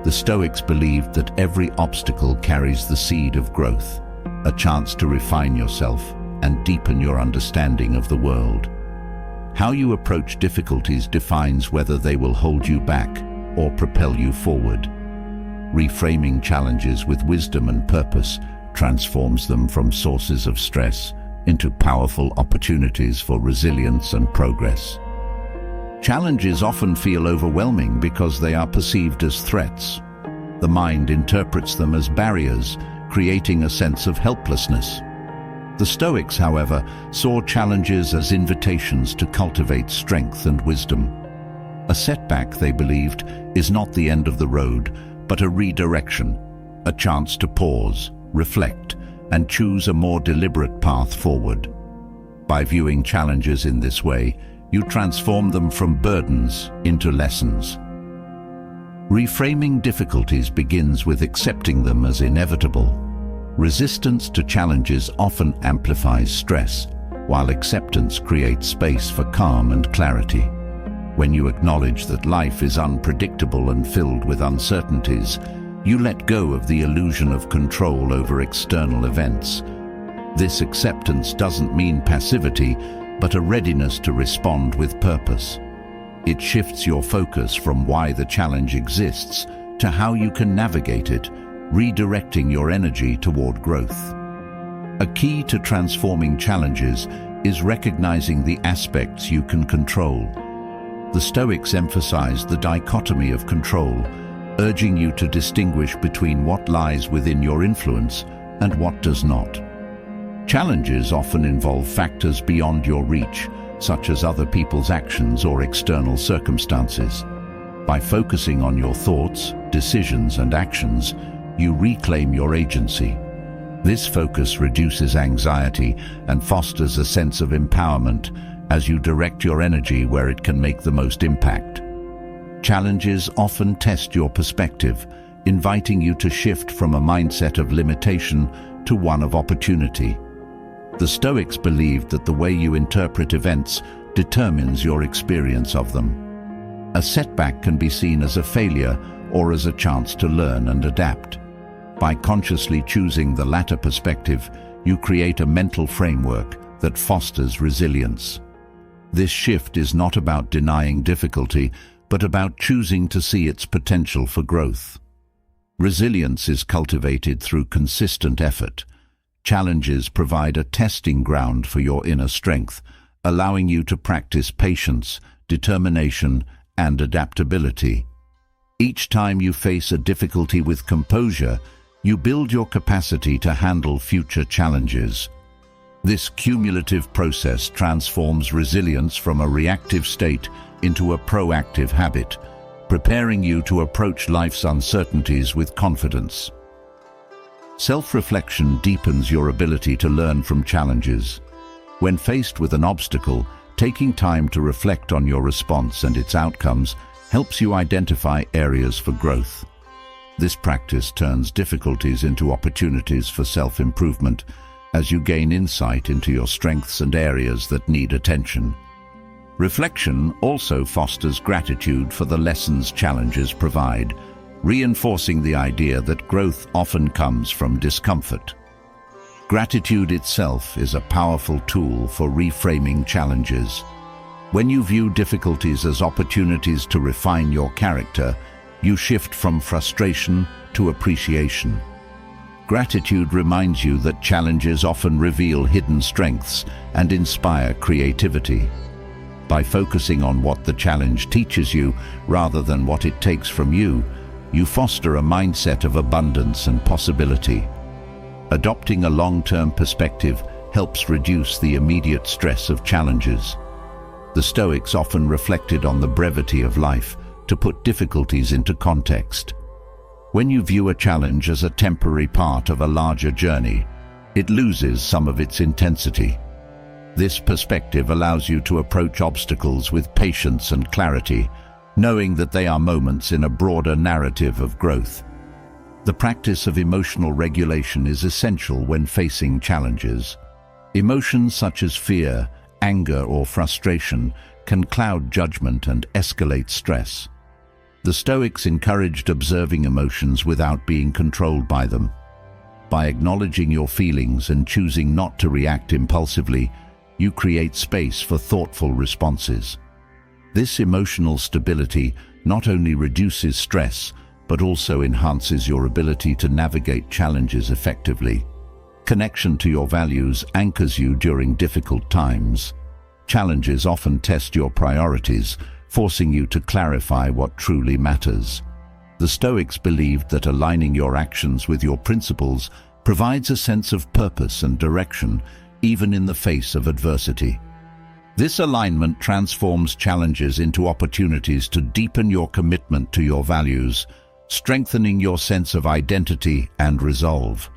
The Stoics believed that every obstacle carries the seed of growth, a chance to refine yourself and deepen your understanding of the world. How you approach difficulties defines whether they will hold you back or propel you forward. Reframing challenges with wisdom and purpose transforms them from sources of stress into powerful opportunities for resilience and progress. Challenges often feel overwhelming because they are perceived as threats. The mind interprets them as barriers, creating a sense of helplessness. The Stoics, however, saw challenges as invitations to cultivate strength and wisdom. A setback, they believed, is not the end of the road, but a redirection, a chance to pause, reflect, and choose a more deliberate path forward. By viewing challenges in this way, you transform them from burdens into lessons. Reframing difficulties begins with accepting them as inevitable. Resistance to challenges often amplifies stress, while acceptance creates space for calm and clarity. When you acknowledge that life is unpredictable and filled with uncertainties, you let go of the illusion of control over external events. This acceptance doesn't mean passivity, but a readiness to respond with purpose. It shifts your focus from why the challenge exists to how you can navigate it, redirecting your energy toward growth. A key to transforming challenges is recognizing the aspects you can control. The Stoics emphasized the dichotomy of control, urging you to distinguish between what lies within your influence and what does not. Challenges often involve factors beyond your reach, such as other people's actions or external circumstances. By focusing on your thoughts, decisions, and actions, you reclaim your agency. This focus reduces anxiety and fosters a sense of empowerment, as you direct your energy where it can make the most impact. Challenges often test your perspective, inviting you to shift from a mindset of limitation to one of opportunity. The Stoics believed that the way you interpret events determines your experience of them. A setback can be seen as a failure or as a chance to learn and adapt. By consciously choosing the latter perspective, you create a mental framework that fosters resilience. This shift is not about denying difficulty, but about choosing to see its potential for growth. Resilience is cultivated through consistent effort. Challenges provide a testing ground for your inner strength, allowing you to practice patience, determination, and adaptability. Each time you face a difficulty with composure, you build your capacity to handle future challenges. This cumulative process transforms resilience from a reactive state into a proactive habit, preparing you to approach life's uncertainties with confidence. Self-reflection deepens your ability to learn from challenges. When faced with an obstacle, taking time to reflect on your response and its outcomes helps you identify areas for growth. This practice turns difficulties into opportunities for self-improvement as you gain insight into your strengths and areas that need attention. Reflection also fosters gratitude for the lessons challenges provide, reinforcing the idea that growth often comes from discomfort. Gratitude itself is a powerful tool for reframing challenges. When you view difficulties as opportunities to refine your character, you shift from frustration to appreciation. Gratitude reminds you that challenges often reveal hidden strengths and inspire creativity. By focusing on what the challenge teaches you rather than what it takes from you, you foster a mindset of abundance and possibility. Adopting a long-term perspective helps reduce the immediate stress of challenges. The Stoics often reflected on the brevity of life to put difficulties into context. When you view a challenge as a temporary part of a larger journey, it loses some of its intensity. This perspective allows you to approach obstacles with patience and clarity, knowing that they are moments in a broader narrative of growth. The practice of emotional regulation is essential when facing challenges. Emotions such as fear, anger, or frustration can cloud judgment and escalate stress. The Stoics encouraged observing emotions without being controlled by them. By acknowledging your feelings and choosing not to react impulsively, you create space for thoughtful responses. This emotional stability not only reduces stress, but also enhances your ability to navigate challenges effectively. Connection to your values anchors you during difficult times. Challenges often test your priorities, forcing you to clarify what truly matters. The Stoics believed that aligning your actions with your principles provides a sense of purpose and direction, even in the face of adversity. This alignment transforms challenges into opportunities to deepen your commitment to your values, strengthening your sense of identity and resolve.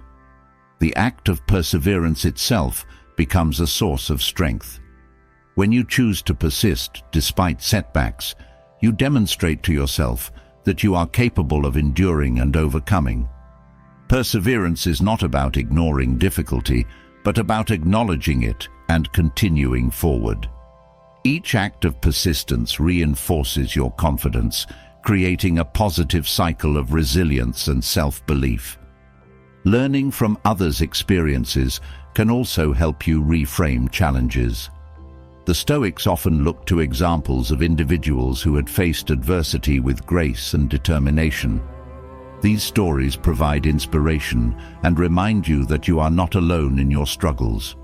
The act of perseverance itself becomes a source of strength. When you choose to persist despite setbacks, you demonstrate to yourself that you are capable of enduring and overcoming. Perseverance is not about ignoring difficulty, but about acknowledging it and continuing forward. Each act of persistence reinforces your confidence, creating a positive cycle of resilience and self-belief. Learning from others' experiences can also help you reframe challenges. The Stoics often looked to examples of individuals who had faced adversity with grace and determination. These stories provide inspiration and remind you that you are not alone in your struggles.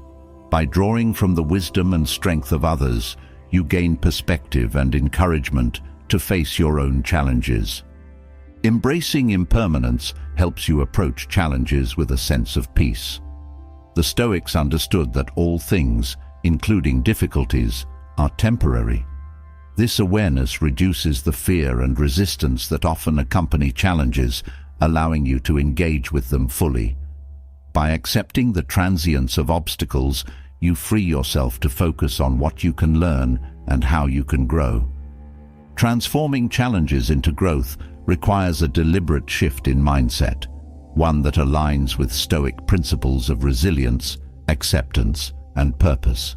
By drawing from the wisdom and strength of others, you gain perspective and encouragement to face your own challenges. Embracing impermanence helps you approach challenges with a sense of peace. The Stoics understood that all things, including difficulties, are temporary. This awareness reduces the fear and resistance that often accompany challenges, allowing you to engage with them fully. By accepting the transience of obstacles, you free yourself to focus on what you can learn and how you can grow. Transforming challenges into growth requires a deliberate shift in mindset, one that aligns with Stoic principles of resilience, acceptance, and purpose.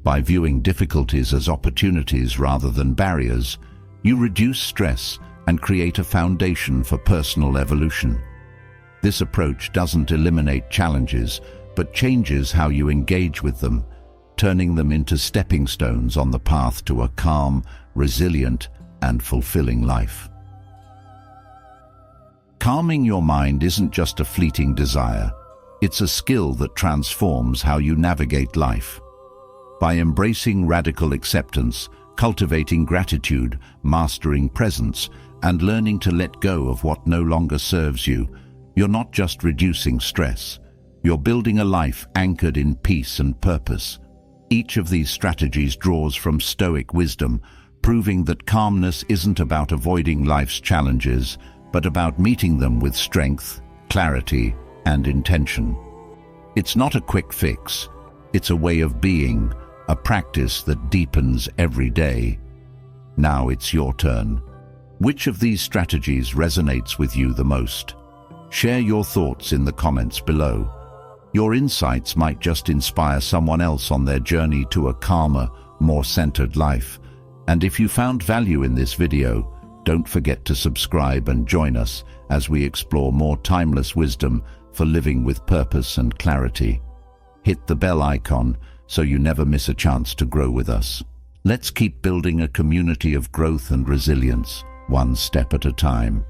By viewing difficulties as opportunities rather than barriers, you reduce stress and create a foundation for personal evolution. This approach doesn't eliminate challenges, but changes how you engage with them, turning them into stepping stones on the path to a calm, resilient, and fulfilling life. Calming your mind isn't just a fleeting desire. It's a skill that transforms how you navigate life. By embracing radical acceptance, cultivating gratitude, mastering presence, and learning to let go of what no longer serves you, you're not just reducing stress. You're building a life anchored in peace and purpose. Each of these strategies draws from Stoic wisdom, proving that calmness isn't about avoiding life's challenges, but about meeting them with strength, clarity, and intention. It's not a quick fix. It's a way of being, a practice that deepens every day. Now it's your turn. Which of these strategies resonates with you the most? Share your thoughts in the comments below. Your insights might just inspire someone else on their journey to a calmer, more centered life. And if you found value in this video, don't forget to subscribe and join us as we explore more timeless wisdom for living with purpose and clarity. Hit the bell icon so you never miss a chance to grow with us. Let's keep building a community of growth and resilience, one step at a time.